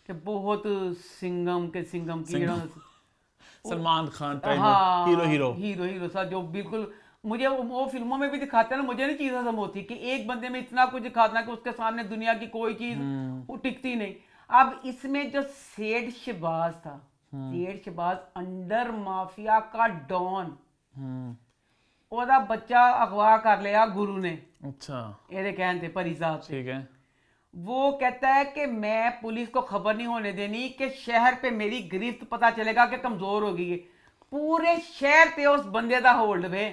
कि बहुत सिंघम की जड़ा सलमान खान टाइप हाँ हीरो सा, जो बिल्कुल मुझे वो फिल्मों में भी दिखाते हैं ना, मुझे नहीं चीज़ हजम होती कि एक बंदे में इतना कुछ दिखाना कि उसके सामने दुनिया की कोई चीज़ वो टिकती नहीं। अब इसमें जो सेठ शहबाज था, सेठ शहबाज अंडर माफिया का डॉन, ਉਹਦਾ ਬੱਚਾ ਅਗਵਾ ਕਰ ਲਿਆ गुरु ने, अच्छा ਇਹਦੇ ਕਹਿਣ ਤੇ परिजात से। ठीक है वो कहता है कि मैं पुलिस को खबर नहीं होने देनी कि शहर पे मेरी गिरफ्त पता चलेगा कि कमजोर हो गई है। पूरे शहर ते उस बंदे दा होल्ड वे,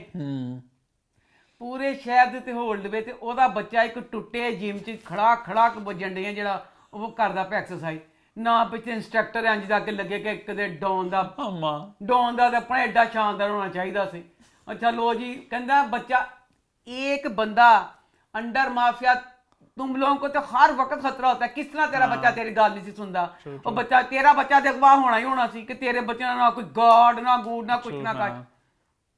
पूरे शहर दे ते होल्ड वे, ते ओदा बच्चा एक टुੱਟੇ जिम च खड़ा वजन डिया ਜਿਹੜਾ ਉਹ ਕਰਦਾ ਪਿਆ ਐਕਸਰਸਾਈਜ਼, ਨਾ ਪਿੱਛੇ ਇੰਸਟ੍ਰਕਟਰ ਇੰਜ ਦਾ ਕਿ ਲੱਗੇ ਕਿ ਇੱਕ ਦੇ ਡੌਨ ਦਾ ਤਾਂ ਆਪਣਾ ਐਡਾ ਸ਼ਾਨਦਾਰ ਹੋਣਾ ਚਾਹੀਦਾ ਸੀ। अच्छा लो जी, कहता बच्चा एक बंदा अंडर माफिया, तुम लोगों को तो हर वक्त खतरा होता है, किस तरह तेरा बच्चा तेरी गल नहीं सी सुनता। और बच्चा तेरा बच्चा तो अगवा होना ही होना सी कि तेरे बच्चे ना कोई गार्ड ना गूड ना कुछ ना काट,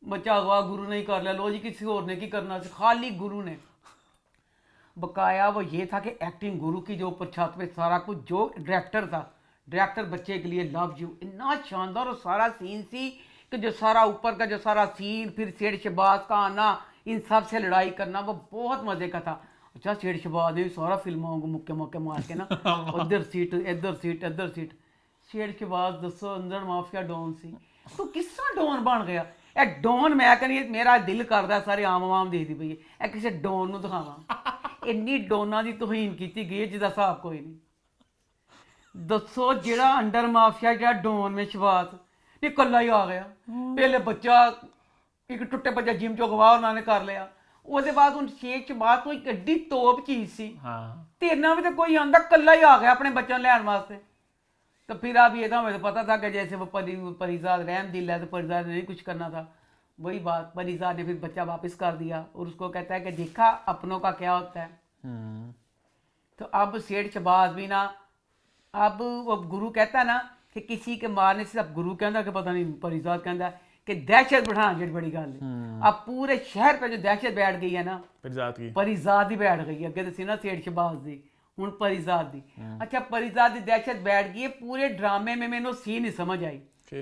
बच्चा अगवा गुरु ने ही कर लिया। लो जी, किसी और ने की करना सी, खाली गुरु ने। बकाया वो ये था कि एक्टिंग गुरु की जो ऊपर छत पे सारा कुछ, जो डायरेक्टर था, डायरेक्टर बच्चे के लिए लव यू, इतना शानदार और सारा सीन सी कि जो सारा ऊपर का जो सारा सीन, फिर सेठ शहबाज का आना, इन सब से लड़ाई करना, वो बहुत मज़े का था। अच्छा सेठ शहबाज ने भी सारा फिल्मों को मुक्के मार के ना उधर सीट इधर सीट इधर सीट। सेठ शहबाज दसो अंदर माफिया डॉन सी, तो किस तरह डॉन बन गया ਇਹ ਡੌਨ। ਮੈਂ ਕਹਿੰਦੀ ਮੇਰਾ ਦਿਲ ਕਰਦਾ ਸਾਰੇ ਆਮ ਦੇਖਦੀ ਪਈ ਹੈ, ਇਹ ਕਿਸੇ ਡੌਨ ਨੂੰ ਦਿਖਾਵਾਂ। ਇੰਨੀ ਡੌਨਾਂ ਦੀ ਤੋਹੀਨ ਕੀਤੀ ਗਈ ਹੈ ਜਿਹਦਾ ਹਿਸਾਬ ਕੋਈ ਨਹੀਂ। ਦੱਸੋ ਜਿਹੜਾ ਅੰਡਰ ਮਾਫੀਆ ਜਿਹੜਾ ਡੌਨ ਵਿੱਚ ਸ਼ਹਬਾਜ਼ ਇਹ ਇਕੱਲਾ ਹੀ ਆ ਗਿਆ। ਪਹਿਲੇ ਬੱਚਾ ਇੱਕ ਟੁੱਟੇ ਬੱਚਾ ਜਿਮ ਚੋਂ ਗਵਾ ਉਹਨਾਂ ਨੇ ਕਰ ਲਿਆ। ਉਹਦੇ ਬਾਅਦ ਹੁਣ ਸ਼ੇਖ ਸ਼ਹਬਾਜ਼ ਤੋਂ ਇੱਕ ਐਡੀ ਤੋਪ ਚੀਜ਼ ਸੀ, ਤੇਰੇ ਨਾਲ ਵੀ ਤਾਂ ਕੋਈ ਆਂਦਾ, ਇਕੱਲਾ ਹੀ ਆ ਗਿਆ ਆਪਣੇ ਬੱਚਿਆਂ ਨੂੰ ਲੈਣ ਵਾਸਤੇ। तो फिर अब ये था, मुझे पता था कि जैसे वो परिजात रहम दिल है तो परिजात ने नहीं कुछ करना था। वही बात, परिजात ने फिर बच्चा वापस कर दिया और उसको कहता है कि देखा अपनों का क्या होता है। तो अब सेठ शहबाज भी ना, अब वो गुरु कहता है ना कि किसी के मारने से, अब गुरु कहता कि पता नहीं परिजात कहता कि दहशत बढ़ाना जेड बड़ी गल है। अब पूरे शहर पे जो दहशत बैठ गई है ना, परिजात ही बैठ गई। अगे तो सी ना सेठ शहबाज दी, ਹੁਣ परिजात दी। अच्छा परिजात की दहशत बैठ गई है। पूरे ड्रामे में मैंने सीन नहीं समझ आई।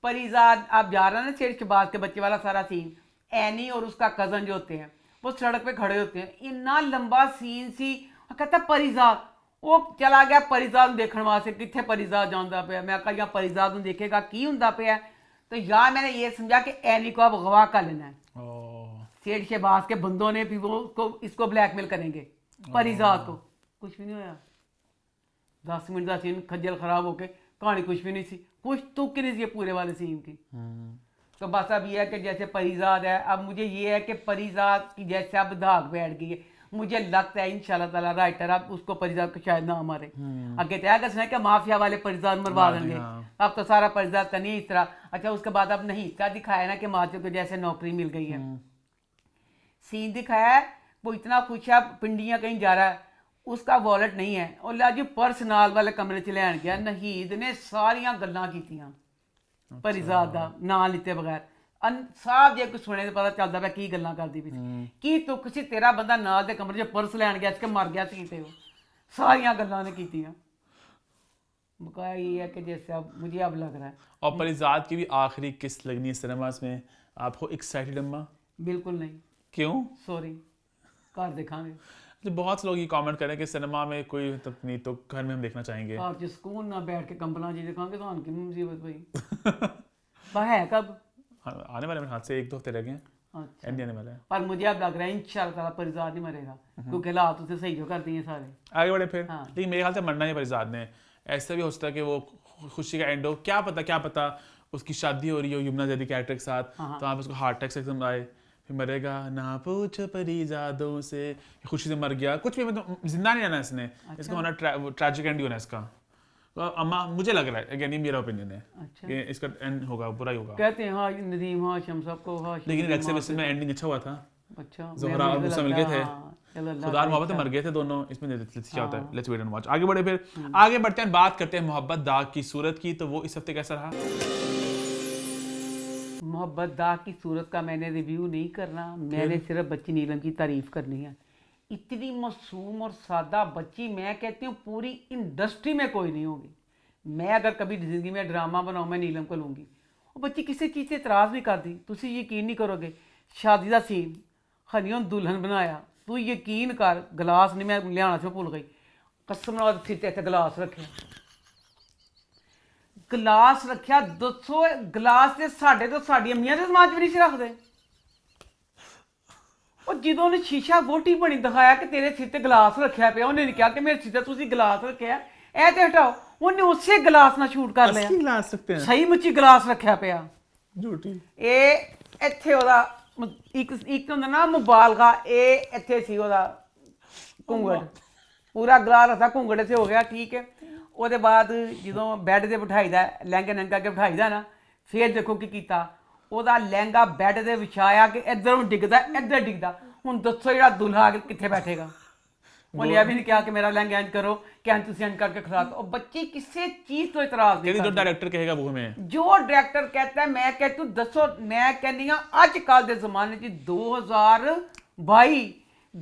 परिजात आप जा रहे हैं ना, सेठ शहबाज के बच्चे वाला सारा सीन, एनी और उसका कजन जो होते हैं वो सड़क पे खड़े होते हैं, इतना लंबा सीन सी। कहता परिजात, वो चला गया परिजात देखने वास्ते, कितने परिजात जाता पे। मैं कहा यहाँ परिजात देखेगा की होंदा पे। तो यार मैंने ये समझा कि एनी को अब अगवा कर लेना है। सेठ शहबाज के बंदों ने भी वो इसको ब्लैकमेल करेंगे परिजात को। कुछ भी नहीं होया, 10 मिनट का सीन खज्जल खराब होके, कहानी कुछ भी नहीं सी, कुछ तुक नहीं सी पूरे वाले सीन की। तो बस अब ये है कि जैसे परिजात है, अब मुझे ये है कि परिजात की जैसे अब धाक बैठ गई है। मुझे लगता है इंशाल्लाह ताला राइटर अब उसको परिजात को शायद ना मारे। आगे तय कर कि माफिया वाले परिजात मरवा देंगे। अब तो सारा परिजात का नहीं इस तरह। अच्छा उसके बाद अब नहीं क्या दिखाया ना कि माफिया को जैसे नौकरी मिल गई है, सीन दिखाया है वो इतना खुश है, पिंडियाँ कहीं जा रहा है, उसका वॉलेट नहीं है, और ला जी पर्स नाल वाले कमरे च लैन गया। नहीद ने सारियां गल्लां कीतियां परिजात दा नां लिते बगैर। साहब जे कुछ सुने तो पता चलता पाया की गल्लां करदी पई सी, की तुक सी तेरा बंदा नाल दे कमरे च पर्स लैन गया कि मर गया सी ते सारियां गल्लां ने कीतियां। बकाया ये है कि जैसे अब मुझे अब लग रहा है। और परिजात की भी आखिरी किस्त लगनी है सिनेमास में, आपको एक्साइटेड अम्मा? बिल्कुल नहीं। क्यों? सॉरी, घर दिखांगे। तो बहुत से लोग ये कमेंट करें कि सिनेमा में कोई नहीं तो घर में हम देखना चाहेंगे। घर च सुकून ना बैठ के कंबला जी दिखांगे तो की मुसीबत भाई। है कब आने वाले मेरे हाथ से 1-2 हफ्ते रह गए हैं, अच्छा। एंड आने वाला है। पर मुझे अब लग रहा है इंशाल्लाह ताला परिजाद नहीं मरेगा, क्योंकि हालात उसे सही जो कर दिए सारे। आगे बढ़े फिर। हाँ। लेकिन मेरे ख्याल से मरना नहीं परिजाद ने, ऐसा भी हो सकता है कि वो खुशी का एंड हो, क्या पता उसकी शादी हो रही हो यमुना जैदी कैरेक्टर के साथ, तो आप उसको हार्ट अटैक से एकदम आए, फिर मरेगा ना पूछ परिजादों से, खुशी से मर गया, कुछ भी, मतलब जिंदा नहीं रहना इसने, इसका होना ट्रैजिक एंड ही होना इसका। तो अम्मा मुझे लग रहा है, अगेन ये मेरा ओपिनियन है अच्छा। कि इसका एंड होगा, बुरा ही होगा। कहते हैं हाँ नदीम हाशिम सबको हाशिम, लेकिन रेक्स वेस्ट में एंडिंग अच्छा हुआ था, अच्छा ज़ोहरा और मुसा मिल गए थे, खुदा मोहब्बत में मर गए थे दोनों, इसमें क्या होता है, लेट्स वेट एंड वॉच। आगे बढ़े फिर, आगे बढ़ते हैं, बात करते हैं मोहब्बत दाग की सूरत की। तो वो इस हफ्ते कैसा रहा? मोहब्बत दाग की सूरत का मैंने रिव्यू नहीं करना, मैंने सिर्फ बच्ची नीलम की तारीफ करनी है। इतनी मासूम और सादा बच्ची, मैं कहती हूँ पूरी इंडस्ट्री में कोई नहीं होगी। मैं अगर कभी जिंदगी में ड्रामा बनाऊँ, मैं नीलम को लूँगी। वो बच्ची किसी चीज़ से इतराज़ नहीं करती, तुसी यकीन नहीं करोगे, शादी का सीन हनियों दुल्हन बनाया, तू यकीन कर गिलास नहीं, मैं लियाना से भूल गई, कसम नाल सिर ते गिलास रखे, गिलास रखिया, दसो गिलास ते साडे तो साडी अम्मियां दे समाज भी नहीं रखदे। और ਜਦੋਂ ਉਹਨੇ ਸ਼ੀਸ਼ਾ ਵੋਟੀ ਬਣੀ ਦਿਖਾਇਆ ਕਿ ਤੇਰੇ ਸਿਰ ਤੇ ਗਲਾਸ ਰੱਖਿਆ ਪਿਆ, ਉਹਨੇ ਨਹੀਂ ਕਿਹਾ ਕਿ ਮੇਰੇ ਸਿਰ ਤੇ ਤੁਸੀਂ ਗਲਾਸ ਰੱਖਿਆ, ਇਹ ਤੇ ਹਟਾਓ, ਉਹਨੇ ਉਸੇ ਗਲਾਸ ਨਾਲ ਸ਼ੂਟ ਕਰ ਲਿਆ। असली ग्लास रखते हैं, ਸਹੀ ਮੁੱਚੀ ਗਲਾਸ ਰੱਖਿਆ ਪਿਆ। झूठी। ਇਹ ਇੱਥੇ ਉਹਦਾ ਇੱਕ ਹੁੰਦਾ ਨਾ ਮੁਬਾਲਗਾ, ਇਹ ਇੱਥੇ ਸੀ ਉਹਦਾ ਘੁੰਗੜ, ਪੂਰਾ ਗਲਾਸ ਰੱਖਾ ਘੁੰਗੜ ਇੱਥੇ ਹੋ ਗਿਆ, ਠੀਕ ਹੈ। ਉਹਦੇ ਬਾਅਦ ਜਦੋਂ ਬੈੱਡ ਤੇ ਬਿਠਾਈਦਾ, ਲਹਿੰਗੇ ਨੰਗਾ ਕੇ ਬਿਠਾਈਦਾ ਨਾ, ਫਿਰ ਦੇਖੋ ਕੀ ਕੀਤਾ, ਉਹਦਾ ਲਹਿੰਗਾ ਬੈੱਡ ਦੇ ਵਿਛਾਇਆ ਕਿ ਇੱਧਰ ਨੂੰ ਡਿੱਗਦਾ, ਇੱਧਰ ਡਿੱਗਦਾ। ਹੁਣ ਦੱਸੋ ਜਿਹੜਾ ਦੁल्हा ਕਿੱਥੇ ਬੈਠੇਗਾ? ਉਹਨੇ ਇਹ ਵੀ ਨਹੀਂ ਕਿਹਾ ਕਿ ਮੇਰਾ ਲਹਿੰਗਾ ਇੰਜ ਕਰੋ, ਕਿ ਤੁਸੀਂ ਇੰਜ ਕਰਕੇ ਖਿਲਾ दो। ਉਹ ਬੱਚੀ ਕਿਸੇ ਚੀਜ਼ ਤੋਂ ਇਤਰਾਜ਼ ਨਹੀਂ जो ਕਰਦੀ। डायरेक्टर कहेगा वो हमें, ਜੋ ਡਾਇਰੈਕਟਰ कहता है, मैं कहती हूँ दसो, मैं कहनी हाँ ਅੱਜ ਕੱਲ ਦੇ ਜ਼ਮਾਨੇ 'ਚ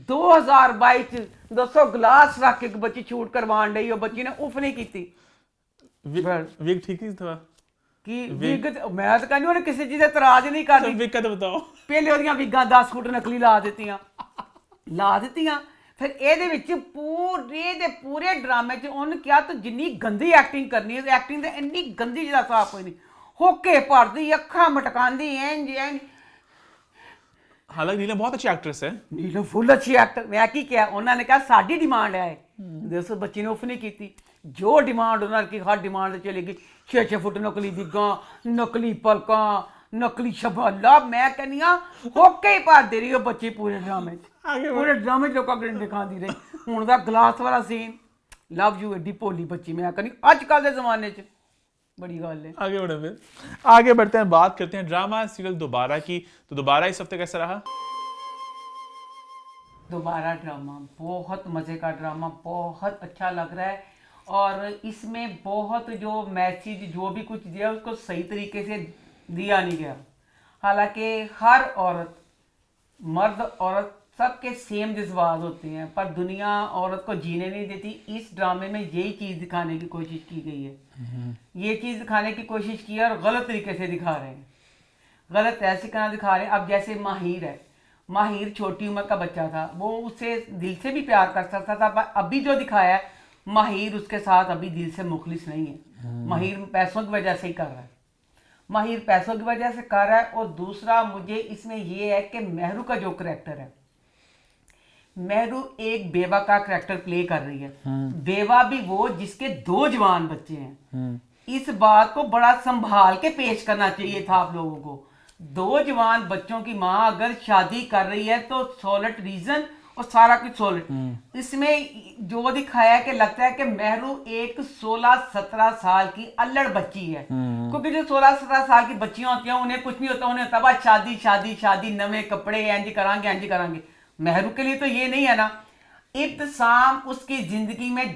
2022 ਚ ਦੱਸੋ ਗਲਾਸ ਰੱਖ ਕੇ ਇੱਕ ਬੱਚੀ ਸ਼ੂਟ ਕਰਵਾਉਣ ਲਈ, ਉਹ ਬੱਚੀ ਨੇ ਉਫ ਨਹੀਂ ਕੀਤੀ। विग ठीक ही था, ਕਿ ਵਿਗ ਮੈਂ ਤਾਂ ਕਹਿੰਦੀ ਉਹਨੇ ਕਿਸੇ ਚੀਜ਼ ਤੇ ਇਤਰਾਜ਼ ਨਹੀਂ ਕਰਦੀ। विग का तो बताओ। ਪਹਿਲੇ ਉਹਦੀਆਂ ਵਿਗਾਂ 10 ਫੁੱਟ ਨਕਲੀ ਲਾ ਦਿੱਤੀਆਂ। ਫਿਰ ਇਹਦੇ ਵਿੱਚ ਪੂਰੇ ਡਰਾਮੇ 'ਚ ਉਹਨੇ ਕਿਹਾ ਤੂੰ ਜਿੰਨੀ ਗੰਦੀ ਐਕਟਿੰਗ ਕਰਨੀ ਹੈ, ਐਕਟਿੰਗ ਤੇ ਇੰਨੀ ਗੰਦੀ ਜਿਹਦਾ ਸਾਫ ਕੋਈ ਨਹੀਂ, ਹੋਕੇ ਭਰਦੀ, ਅੱਖਾਂ ਮਟਕਾਉਂਦੀ, ਇੰਜ। हालांकि नीलम बहुत अच्छी एक्ट्रेस है, ਨੀਲਮ ਫੁੱਲ ਅੱਛੀ ਐਕਟਰ। ਮੈਂ ਕੀ ਕਿਹਾ, ਉਹਨਾਂ ਨੇ ਕਿਹਾ ਸਾਡੀ ਡਿਮਾਂਡ ਹੈ, ਦੱਸੋ ਬੱਚੀ ਨੇ ਉਫ ਨਹੀਂ ਕੀਤੀ। ਜੋ ਡਿਮਾਂਡ ਉਹਨਾਂ ਕੀ ਹਰ ਡਿਮਾਂਡ ਤੇ ਚਲੇਗੀ, 6 ਫੁੱਟ ਨਕਲੀ ਵਿਗਾਂ, ਨਕਲੀ ਪਲਕਾਂ, ਨਕਲੀ ਸ਼ਬਾਲਾ। ਮੈਂ ਕਹਿੰਦੀ ਹਾਂ ਹੋਕੇ ਹੀ ਭਰਦੀ ਰਹੀ ਉਹ ਬੱਚੀ ਪੂਰੇ ਡਰਾਮੇ 'ਚ, ਪੂਰੇ ਡਰਾਮੇ 'ਚ ਲੋਕਾਂ ਅੱਗੇ ਦਿਖਾਉਂਦੀ ਰਹੀ। ਹੁਣ ਦਾ ਗਲਾਸ ਵਾਲਾ ਸੀਨ, ਲਵ ਯੂ, ਐਡੀ ਭੋਲੀ ਬੱਚੀ। ਮੈਂ ਕਹਿੰਦੀ ਅੱਜ ਕੱਲ ਦੇ ਜ਼ਮਾਨੇ 'ਚ बड़ी गल है। आगे बढ़े फिर, आगे बढ़ते हैं, बात करते हैं ड्रामा सीरियल दोबारा की। तो दोबारा इस हफ्ते कैसा रहा? दोबारा ड्रामा बहुत मज़े का ड्रामा, बहुत अच्छा लग रहा है। और इसमें बहुत जो मैसेज जो भी कुछ दिया उसको सही तरीके से दिया नहीं गया। हालांकि हर औरत, मर्द औरत सबके सेम जज्बात होते हैं, पर दुनिया औरत को जीने नहीं देती। इस ड्रामे में यही चीज़ दिखाने की कोशिश की गई है, ये चीज़ दिखाने की कोशिश की है और गलत तरीके से दिखा रहे हैं। गलत ऐसे कहना दिखा रहे हैं। अब जैसे माहिर है, माहिर छोटी उम्र का बच्चा था, वो उससे दिल से भी प्यार कर सकता था, पर अभी जो दिखाया है, माहिर उसके साथ अभी दिल से मुखलिस नहीं है। माहिर पैसों की वजह से ही कर रहा है, माहिर पैसों की वजह से कर रहा है। और दूसरा मुझे इसमें ये है कि महरू का जो करैक्टर है, महरू एक बेवा का करैक्टर प्ले कर रही है। बेवा भी वो जिसके 2 जवान बच्चे हैं। इस बात को बड़ा संभाल के पेश करना चाहिए था आप लोगों को। 2 जवान बच्चों की माँ अगर शादी कर रही है तो सॉलिड रीजन और सारा कुछ सॉलिड। इसमें जो दिखाया है कि लगता है कि महरू एक 16-17 साल की अल्लड़ बच्ची है, क्योंकि जो 16-17 साल की बच्चियां होती हैं उन्हें कुछ नहीं होता, उन्हें होता बस शादी शादी शादी, नवे कपड़े, इंज करांगे। महरू के लिए तो ये नहीं है ना। इब्तिसाम उसकी जिंदगी में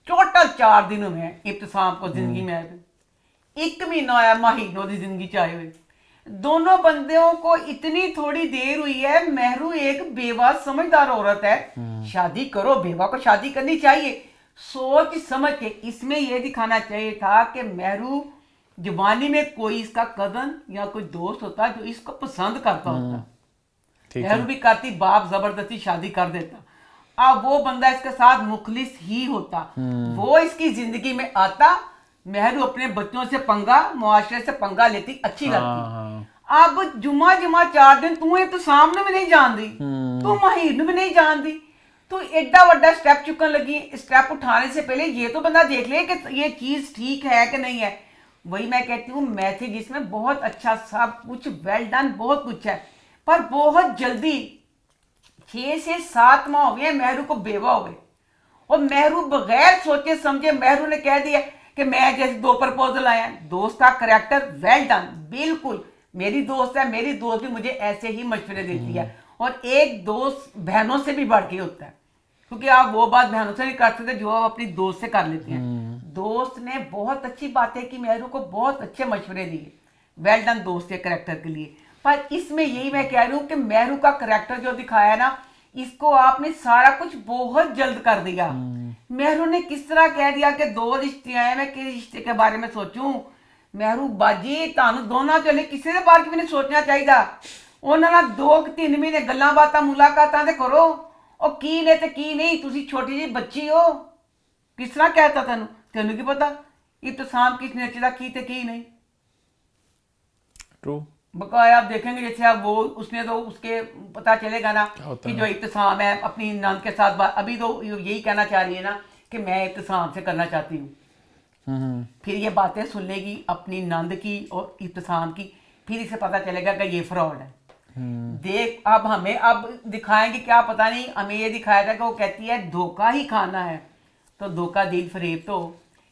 टोटल 4 दिन हुए, इब्तिसाम को जिंदगी में 1 महीना आया माहिर ने जिंदगी चाहे हुए। दोनों बंदों को इतनी थोड़ी देर हुई है। महरू एक बेवा समझदार औरत है, शादी करो, बेवा को शादी करनी चाहिए सोच समझ के। इसमें यह दिखाना चाहिए था कि महरू जवानी में कोई इसका कजन या कोई दोस्त होता जो इसको पसंद करता होता, महरू भी करती, बाप जबरदस्ती शादी कर देता। अब वो बंदा इसके साथ मुखलिस ही होता, वो इसकी जिंदगी में आता, महरू अपने बच्चों से पंगा, मुआशरे से पंगा लेती, अच्छी लगती। अब जुमा 4 दिन तू इब्तिसाम ਨੂੰ भी नहीं जानती, तू माहिर ਨੂੰ भी नहीं जानती, तो एडा बड़ा स्टेप चुकन लगी। स्टेप उठाने से पहले ये तो बंदा देख ले कि ये चीज ठीक है कि नहीं है। वही मैं कहती हूँ मैसेज इसमें बहुत अच्छा, सब कुछ वेल डन, बहुत कुछ है, पर बहुत जल्दी 6 से 7 माह हो गए मेहरू को बेवा हो गए, और मेहरू बगैर सोचे समझे मेहरू ने कह दिया कि मैं जैसे 2 प्रपोजल आए हैं। दोस्त का करेक्टर वेल डन, बिल्कुल मेरी दोस्त है, मेरी दोस्त भी मुझे ऐसे ही मशवरे देती है, और एक दोस्त बहनों से भी बढ़ के होता है, क्योंकि आप वो बात बहनों से नहीं कर सकते जो आप अपनी दोस्त से कर लेते हैं। दोस्त ने बहुत अच्छी बातें की, मेहरू को बहुत अच्छे मशवरे दिए, वेल डन दोस्त के करेक्टर के लिए। पर इसमें यही मैं कह रही हूँ कि मेहरू का करेक्टर जो दिखाया ना, इसको आपने सारा कुछ बहुत जल्द कर दिया। मेहरू ने किस तरह कह दिया कि 2 रिश्ते आए, मैं किस रिश्ते के बारे में सोचूं। मेहरू बाजी तानू दोनों चले किसी के बारे में नहीं सोचना चाहिए। उन्होंने 2-3 महीने गल्लां बातां मुलाकातां ते करो, और की ने ते की नहीं, तुसी छोटी जी बच्ची हो, किस तरह कहता तेनू, तेनू की पता इब्तिसाम किस नेचर का की ते की नहीं। ट्रू। बकाया आप देखेंगे जैसे आप वो उसने तो उसके पता चलेगा ना कि जो इब्तिसाम है अपनी नंद के साथ अभी तो यही कहना चाह रही है ना कि मैं इब्तिसाम से करना चाहती हूँ। फिर ये बातें सुन लेगी अपनी नंद की और इब्तिसाम की, फिर इसे पता चलेगा कि ये फ्रॉड है। देख अब हमें अब दिखाएंगे क्या पता नहीं, हमें ये दिखाया था कि वो कहती है धोखा ही खाना है, तो धोखा दिल फरेब तो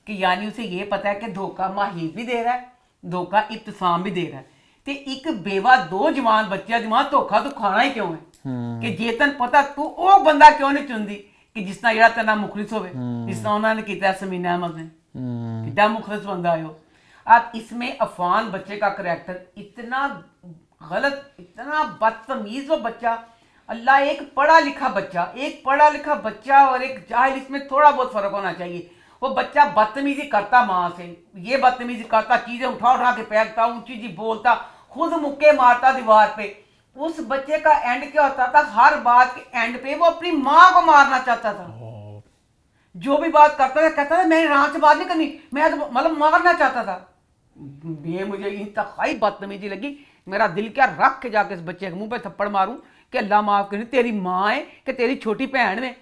कि यानी उसे ये पता है कि धोखा माहिर भी दे रहा है, धोखा इब्तिसाम भी दे रहा है, ते एक बेवा 2 जवान बच्चे जवान धोखा तो खाना ही क्यों है कि जे तन पता तू वो बंदा क्यों नहीं चुनती कि जिस तरह जेड़ा तेरा मुखलिस होवे, जिस तरह उन्होंने किया समीना अहमद ने, कितना मुखलिस बंदा है वो। अब इसमें अफान बच्चे का करैक्टर इतना गलत, इतना बदतमीज वो बच्चा। अल्लाह, एक पढ़ा लिखा बच्चा और एक जाहिल, इसमें थोड़ा बहुत फर्क होना चाहिए। वो बच्चा बदतमीजी करता माँ से, ये बदतमीजी करता, चीजें उठा के फेंकता, ऊंची जी बोलता, खुद मुक्के मारता दीवार पे। उस बच्चे का एंड क्या होता था, हर बात के एंड पे वो अपनी माँ को मारना चाहता था। जो भी बात करता था कहता था मैं रात से बात नहीं करनी, मैं तो मतलब मारना चाहता था। ये मुझे इंतहाई बदतमीजी लगी। मेरा दिल क्या रख के जाके इस बच्चे के मुंह पे थप्पड़ मारूं कि अल्लाह माफ करे, तेरी माँ है कि तेरी छोटी भैन है,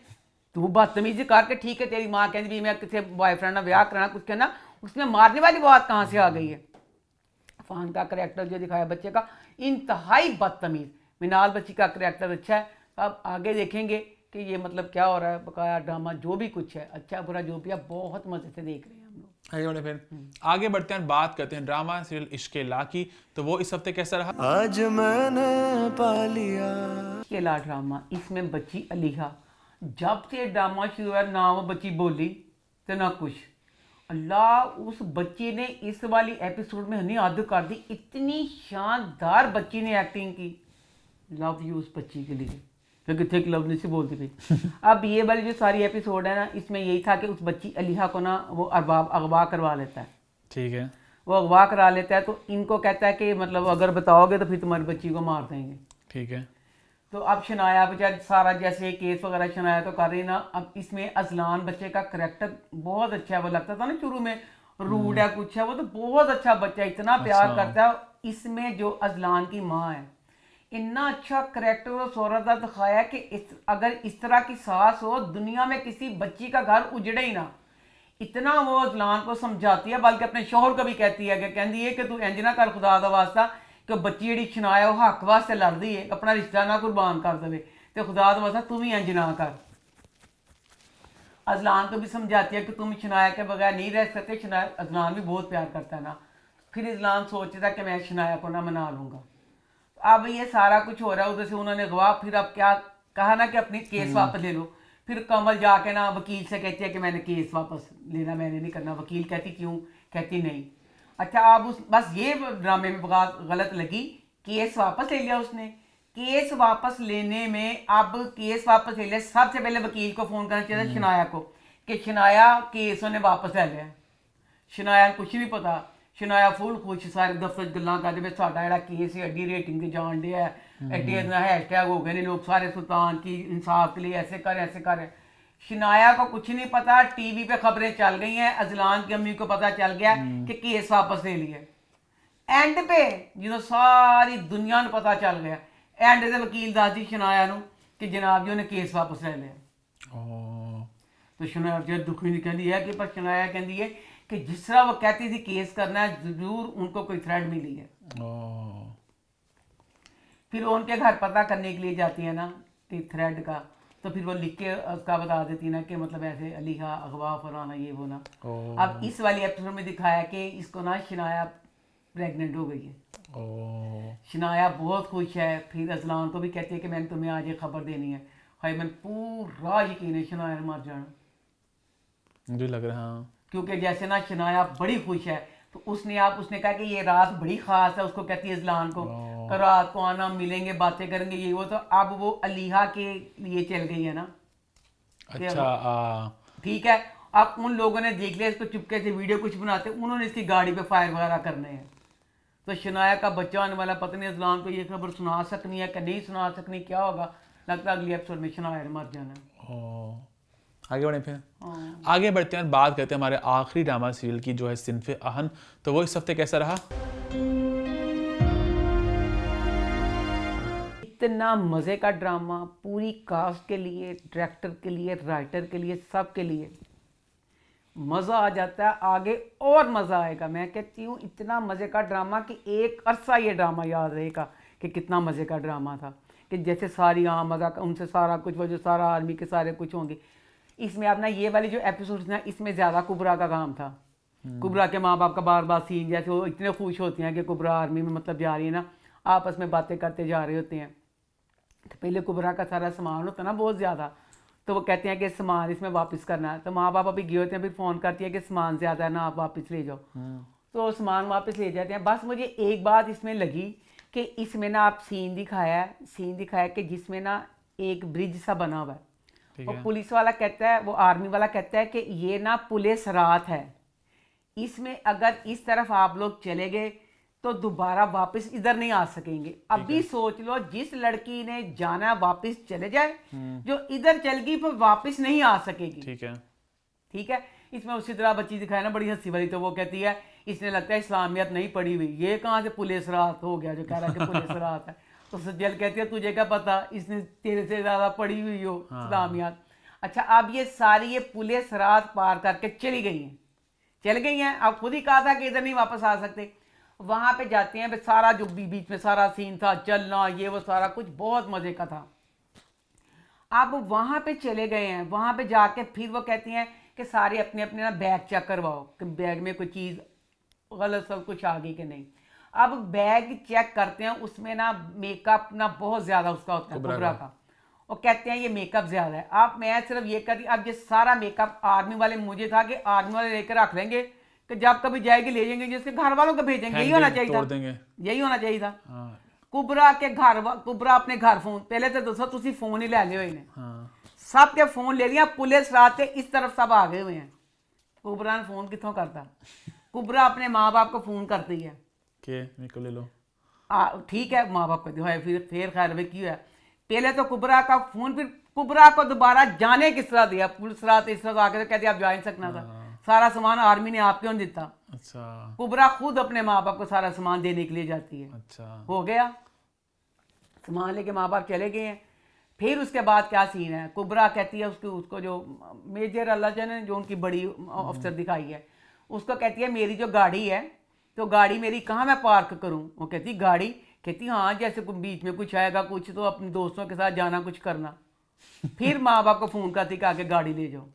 तू बदतमीजी करके ठीक है तेरी माँ कहती भी मैं किसी बॉयफ्रेंड ना ब्याह कराना कुछ कहना, उसमें मारने वाली बात कहाँ से आ गई है। अफान का करैक्टर जो दिखाया बच्चे का इंतहाई बदतमीज। मिनाल बच्ची का करैक्टर अच्छा है। अब आगे देखेंगे कि ये मतलब क्या हो रहा है, बकाया ड्रामा जो भी कुछ है अच्छा बुरा जो भी है, बहुत मजे से देख रहे हैं हम लोग। आगे बढ़े, फिर आगे बढ़ते हैं, बात करते हैं ड्रामा सीरियल इश्क़ ला की। तो वो इस हफ्ते कैसा रहा? आज मैंने पा लिया इश्क़ ला ड्रामा, इसमें बच्ची अलीहा, जब से ड्रामा शुरू हुआ ना वो बच्ची बोली तो ना कुछ। अल्लाह, उस बच्ची ने इस वाली एपिसोड में हमें हद कर दी, इतनी शानदार बच्ची ने एक्टिंग की। लव यू उस बच्ची के लिए, फिर कितने की लव से बोलती थी। अब ये वाली जो सारी एपिसोड है ना, इसमें यही था कि उस बच्ची अलीहा को ना वो अगवा करवा लेता है। ठीक है, वो अगवा करा लेता है, तो इनको कहता है कि मतलब अगर बताओगे तो फिर तुम्हारी बच्ची को मार देंगे। ठीक है। तो अब शनाया बेचारी सारा जैसे केस वगैरह शनाया तो कर रही ना। अब इसमें अजलान बच्चे का करैक्टर बहुत अच्छा है। वो लगता था ना शुरू में रूड है कुछ है, वो तो बहुत अच्छा बच्चा, इतना प्यार करता है। इसमें जो अजलान की माँ है, इतना अच्छा करैक्टर और शोहरत दिखाया कि अगर इस तरह की सास हो दुनिया में किसी बच्ची का घर उजड़े ही ना। इतना वो अजलान को समझाती है, बल्कि अपने शोहर को भी कहती है कि तू इंज ना कर खुदा दा वास्ता कि बच्ची जी शनाया वो हक वास्ते लड़ती है, अपना रिश्ता ना कुर्बान कर दे, तो खुदा दा वास्ता तू भी इंज ना कर। अजलान को भी समझाती है कि तुम शनाया के बगैर नहीं रह सकते। शनाया अजलान भी बहुत प्यार करता है ना। फिर अजलान सोचता कि मैं शनाया को ना मना लूँगा। अब ये सारा कुछ हो रहा है, उधर से उन्होंने गवाह, फिर अब क्या कहा ना कि अपनी केस वापस ले लो। फिर कमल जाके ना वकील से कहती है कि मैंने केस वापस लेना, मैंने नहीं करना। वकील कहती क्यों, कहती नहीं। अच्छा, अब उस बस ये ड्रामे में बात गलत लगी, केस वापस ले लिया उसने। केस वापस लेने में, अब केस वापस ले लिया, सबसे पहले वकील को फ़ोन करना चाहिए शनाया को कि शनाया केस उन्हें वापस ले लिया। शनाया कुछ नहीं पता, शनाया फुल खुश, सारे दफ्तर गल्लां करदे भी साडा जेहड़ा केस है एड्डी रेटिंग ते जान दिया है, एड्डे हैशटैग हो गए ने लोग सारे, सुल्तान की इंसाफ के लिए ऐसे करें। शनाया को कुछ नहीं पता, टीवी पे खबरें चल गई हैं, अजलान की अम्मी को पता चल गया कि केस वापस ले लिया। ਐਂਡ पे ਜਦੋਂ ਸਾਰੀ ਦੁਨੀਆ ਨੂੰ ਪਤਾ ਚੱਲ ਗਿਆ ਐਂਡ ਦੇ ਵਕੀਲ ਦੱਸਦੀ ਸ਼ਨਾਇਆ ਨੂੰ ਕਿ ਜਨਾਬ ਜੀ ਉਹਨੇ ਕੇਸ ਵਾਪਸ ਲੈ ਲਿਆ ओ तो शनाया जो दुखी नहीं कहती है कि पर शनाया कहती है कि जिस तरह वो कहती थी केस करना है जरूर उनको कोई थ्रेड मिली है ओ फिर वो उनके घर पता करने के लिए जाती है ना कि थ्रेड का तो फिर वो लिख के उसका बता देती ना कि मतलब ऐसे अलीहा अगवा फलाना ये वो ना अब इस वाली एपिसोड में दिखाया कि इसको ना शनाया प्रेग्नेंट हो गई है ओ शनाया बहुत खुश है फिर अजलान को भी कहती है कि मैंने तुम्हें आज ये खबर देनी है भाई मैंने पूरा यकीन है शनाया ने मर जाना मुझे लग रहा है हाँ क्योंकि जैसे ना शनाया बड़ी खुश है तो उसने कहा कि ये रात बड़ी खास है उसको कहती है इजलान को कि रात को आना मिलेंगे बातें करेंगे ये वो तो अब वो अलीहा के लिए चल गई है ना अच्छा ठीक है अब उन लोगों ने देख लिया इसको चुपके से वीडियो कुछ बनाते उन्होंने इसकी गाड़ी पे फायर वगैरह करने हैं तो शनाया का बच्चा आने वाला पता नहीं इजलान को ये खबर सुना सकनी है कि नहीं सुना सकनी क्या होगा लगता है अगली एपिसोड में शनाया ने मर जाना ओ आगे बढ़े फिर आगे बढ़ते हैं और बात करते हैं हमारे आखिरी ड्रामा सीरियल की जो है सिनफे आहन तो वो इस हफ्ते कैसा रहा इतना मज़े का ड्रामा पूरी कास्ट के लिए डायरेक्टर के लिए राइटर के लिए सब के लिए मज़ा आ जाता है आगे और मज़ा आएगा मैं कहती हूँ इतना मज़े का ड्रामा कि एक अरसा ये ड्रामा याद रहेगा कि कितना मज़े का ड्रामा था कि जैसे सारी मज़ा उनसे सारा कुछ वो जो सारा आर्मी के सारे कुछ होंगे इसमें अब ना ये वाली जो एपिसोड ना इसमें ज़्यादा कुबरा का काम था कुबरा के माँ बाप का बार बार सीन जैसे वो इतने खुश होते हैं कि कुबरा आर्मी में मतलब जा रही है ना आपस में बातें करते जा रहे होते हैं तो पहले कुबरा का सारा सामान होता ना बहुत ज़्यादा तो वो कहते हैं कि सामान इसमें वापस करना है तो माँ बाप अभी गए होते हैं फिर फ़ोन करती है कि सामान ज़्यादा है ना आप वापस ले जाओ तो सामान वापस ले जाते हैं बस मुझे एक बात इसमें लगी कि इसमें ना आप सीन दिखाया कि जिसमें ना एक ब्रिज सा बना हुआ है और पुलिस वाला कहता है वो आर्मी वाला कहता है कि ये ना पुलिस रात है इसमें अगर इस तरफ आप लोग चले गए तो दोबारा वापस इधर नहीं आ सकेंगे अभी सोच लो जिस लड़की ने जाना वापस चले जाए जो इधर चल गई फिर वापस नहीं आ सकेगी ठीक है इसमें उसी तरह बच्ची दिखाया ना बड़ी हंसी वाली तो वो कहती है इसने लगता है इस्लामियत नहीं पड़ी हुई ये कहाँ से पुलिस रात हो गया जो कह रहा है कि पुलिस रात है तो सज्जल कहती है तुझे क्या पता इसने तेरे से ज़्यादा पड़ी हुई हो इस्लामियत अच्छा अब ये सारी ये पुलिस रात पार करके चली गई हैं अब खुद ही कहा था कि इधर नहीं वापस आ सकते वहाँ पे जाते हैं सारा जो बीच में सारा सीन था चलना ये वो सारा कुछ बहुत मज़े का था अब वहाँ पे चले गए हैं वहाँ पे जाके फिर वो कहती हैं कि सारे अपने अपने ना बैग चेक करवाओ कि बैग में कोई चीज़ गलत सब कुछ आ गई कि नहीं अब बैग चेक करते हैं उसमें ना मेकअप ना बहुत ज़्यादा उसका होता है कुबरा का वो कहते हैं ये मेकअप ज़्यादा है अब मैं सिर्फ ये कहती अब ये सारा मेकअप आर्मी वाले मुझे था कि आर्मी वाले लेकर रख लेंगे कि जब कभी जाएगी ले जाएंगे जिसके घर वालों को भेजेंगे यही होना चाहिए था यही होना चाहिए था कुबरा के घर कुबरा अपने घर फोन पहले तो दोस्तों तुसी फोन ही ले लियो इन्हें सब के फोन ले लिया पुलिस रात इस तरफ सब आ गए हुए हैं कुबरा ने फोन कितों करता कुबरा अपने माँ बाप को फोन करती है के मेरे को ले लो ठीक है माँ बाप को दो है फिर खैर भाई क्यों है पहले तो कुबरा का फोन फिर कुबरा को दोबारा जाने किस तरह दिया पुलिस रात इस तरह आके तो कहती आप जा नहीं सकना था सारा सामान आर्मी ने आप क्यों देता अच्छा कुबरा खुद अपने माँ बाप को सारा सामान देने के लिए जाती है अच्छा हो गया सामान लेके माँ बाप चले गए हैं फिर उसके बाद क्या सीन है कुबरा कहती है उसको जो मेजर अल्लाह ने जो उनकी बड़ी अफसर दिखाई है उसको कहती है मेरी जो गाड़ी है तो गाड़ी मेरी कहाँ मैं पार्क करूँ वो कहती गाड़ी कहती हाँ जैसे बीच में कुछ आएगा कुछ तो अपने दोस्तों के साथ जाना कुछ करना फिर माँ बाप को फ़ोन करती कि आके गाड़ी ले जाओ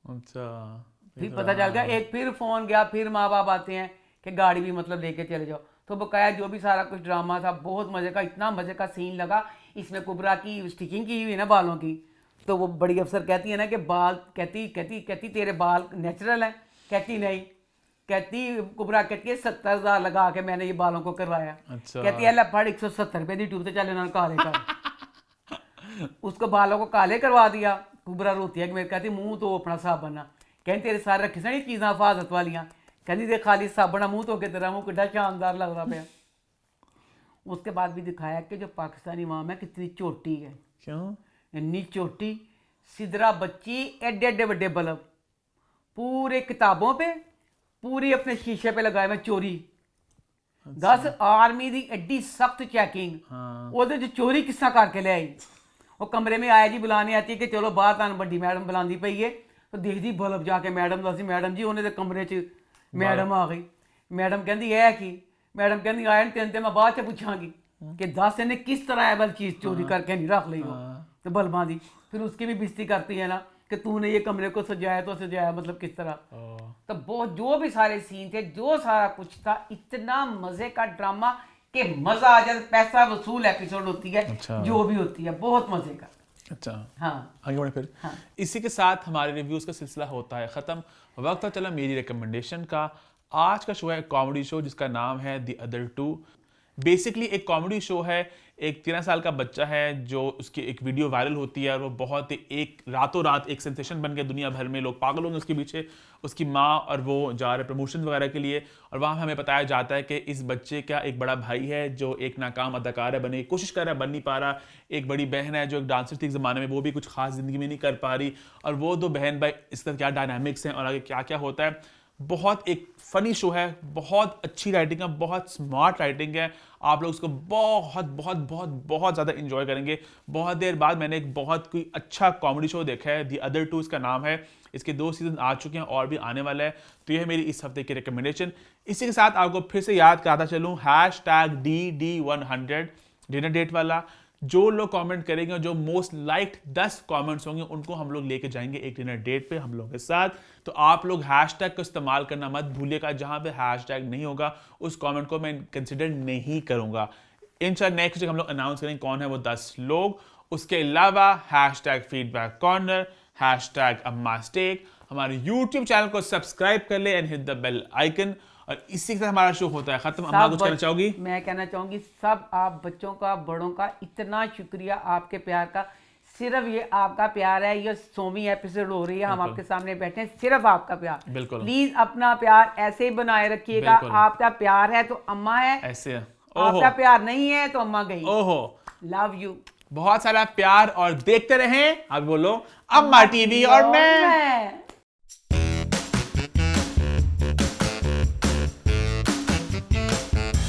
अच्छा फिर पता चल गया एक फिर फ़ोन गया फिर माँ बाप आते हैं कि गाड़ी भी मतलब लेके चले जाओ तो बकाया जो भी सारा कुछ ड्रामा था बहुत मज़े का इतना मज़े का सीन लगा इसमें कुबरा की स्टिचिंग की हुई ना बालों की तो वो बड़ी अफसर कहती है ना कि बाल कहती तेरे बाल नेचुरल हैं कहती नहीं कहती कुबरा कहती है 70,000 लगा के मैंने ये बालों को करवाया अच्छा। कहती है फट 170 रुपये दी ट्यूब से चले ना काले का उसको बालों को काले करवा दिया कुबरा रोती है कि मेरे कहती मुँह तो अपना साबन ना कहती तेरे सारे रखी सारी चीज़ां हिफाजत वालियां कहती दे खाली साबना मुँह धो के तेरा मुँह कितना शानदार लग रहा पाया उसके बाद भी दिखाया कि जो पाकिस्तानी माम है कितनी चोटी है क्यों इन्नी चोटी सिदरा बच्ची एडे एडे बड़े बल्ब पूरे किताबों पे पूरी अपने शीशे पे लगाए मैं चोरी 10 ਆਰਮੀ ਦੀ ਐਡੀ ਸਖਤ ਚੈਕਿੰਗ ਉਹਦੇ ਚ ਚੋਰੀ ਕਿੱਸਾ ਕਰਕੇ ਲੈ ਆਈ ਉਹ ਕਮਰੇ में आया जी बुलाने आती है कि चलो बाहर ਤੁਹਾਨੂੰ ਵੱਡੀ ਮੈਡਮ ਬੁਲਾਉਂਦੀ ਪਈ ਏ तो देखदी बल्ब जाके मैडम ਦੱਸਦੀ मैडम जी ਉਹਨੇ ਦੇ ਕਮਰੇ ਚ मैडम आ गई मैडम ਕਹਿੰਦੀ ਇਹ ਕੀ मैडम ਕਹਿੰਦੀ ਆਏ ਨੇ ਤੈਨੂੰ ਤੇ ਮੈਂ ਬਾਅਦ ਚ ਪੁੱਛਾਂਗੀ कि 10 ਇਹਨੇ किस तरह ਇਹ वाली चीज चोरी करके नहीं रख ली हो तो बल्बां दी फिर उसकी भी बेइज्जती करती है ना कि तूने ये कमरे को सजाया तो सजाया मतलब किस तरह तो बहुत जो भी सारे सीन थे जो सारा कुछ था इतना मजे का ड्रामा कि मजा आ जाए पैसा वसूल एपिसोड होती है जो भी होती है बहुत मजे का अच्छा हाँ आगे बढ़े फिर इसी के साथ हमारे रिव्यूज़ का सिलसिला होता है ख़त्म वक्त चला मेरी रिकमेंडेशन का आज का शो है कॉमेडी शो जिसका नाम है द अदर टू बेसिकली एक कॉमेडी शो है एक 13 साल का बच्चा है जो उसकी एक वीडियो वायरल होती है और वो बहुत एक रातों रात एक सेंसेशन बन गया दुनिया भर में लोग पागल होंगे उसके पीछे उसकी माँ और वो जा रहे प्रमोशन वगैरह के लिए और वहाँ हमें बताया जाता है कि इस बच्चे का एक बड़ा भाई है जो एक नाकाम अदाकार है बनने की कोशिश कर रहा है बन नहीं पा रहा एक बड़ी बहन है जो एक डांसर थी ज़माने में वो भी कुछ खास ज़िंदगी में नहीं कर पा रही और वो दो बहन भाई इस तरह क्या डायनामिक्स हैं और आगे क्या क्या होता है बहुत एक फ़नी शो है बहुत अच्छी राइटिंग है बहुत स्मार्ट राइटिंग है आप लोग उसको बहुत बहुत बहुत बहुत ज़्यादा इन्जॉय करेंगे बहुत देर बाद मैंने एक बहुत कोई अच्छा कॉमेडी शो देखा है द अदर टू इसका नाम है इसके 2 सीज़न आ चुके हैं और भी आने वाला है तो यह है मेरी इस हफ्ते की रिकमेंडेशन इसी के साथ आपको फिर से याद कराता चलूँ #DD100 डिनर डेट वाला जो लोग कमेंट करेंगे जो मोस्ट लाइक्ड 10 कमेंट्स होंगे उनको हम लोग लेके जाएंगे एक डिनर डेट पे हम लोगों के साथ तो आप लोग हैशटैग का इस्तेमाल करना मत भूलिएगा जहां पे हैशटैग नहीं होगा उस कमेंट को मैं कंसिडर नहीं करूंगा इंशाल्लाह नेक्स्ट वीक हम लोग अनाउंस करेंगे कौन है वो 10 लोग उसके अलावा #फीडबैक कॉर्नर #अम्मास्टेक हमारे YouTube चैनल को सब्सक्राइब कर ले and hit the bell icon और इसी के साथ हमारा शो होता है खत्म अम्मा कुछ कहना चाहोगी मैं कहना चाहूंगी सब आप बच्चों का बड़ों का इतना शुक्रिया आपके प्यार का सिर्फ ये आपका प्यार है ये 100वीं एपिसोड हो रही है हम आपके सामने बैठे हैं सिर्फ आपका प्यार बिल्कुल प्लीज अपना प्यार ऐसे ही बनाए रखिएगा आपका प्यार है तो अम्मा है ऐसे आपका प्यार नहीं है तो अम्मा गई ओहो लव यू बहुत सारा प्यार और देखते रहें अब बोलो अम्मा टीवी और मैं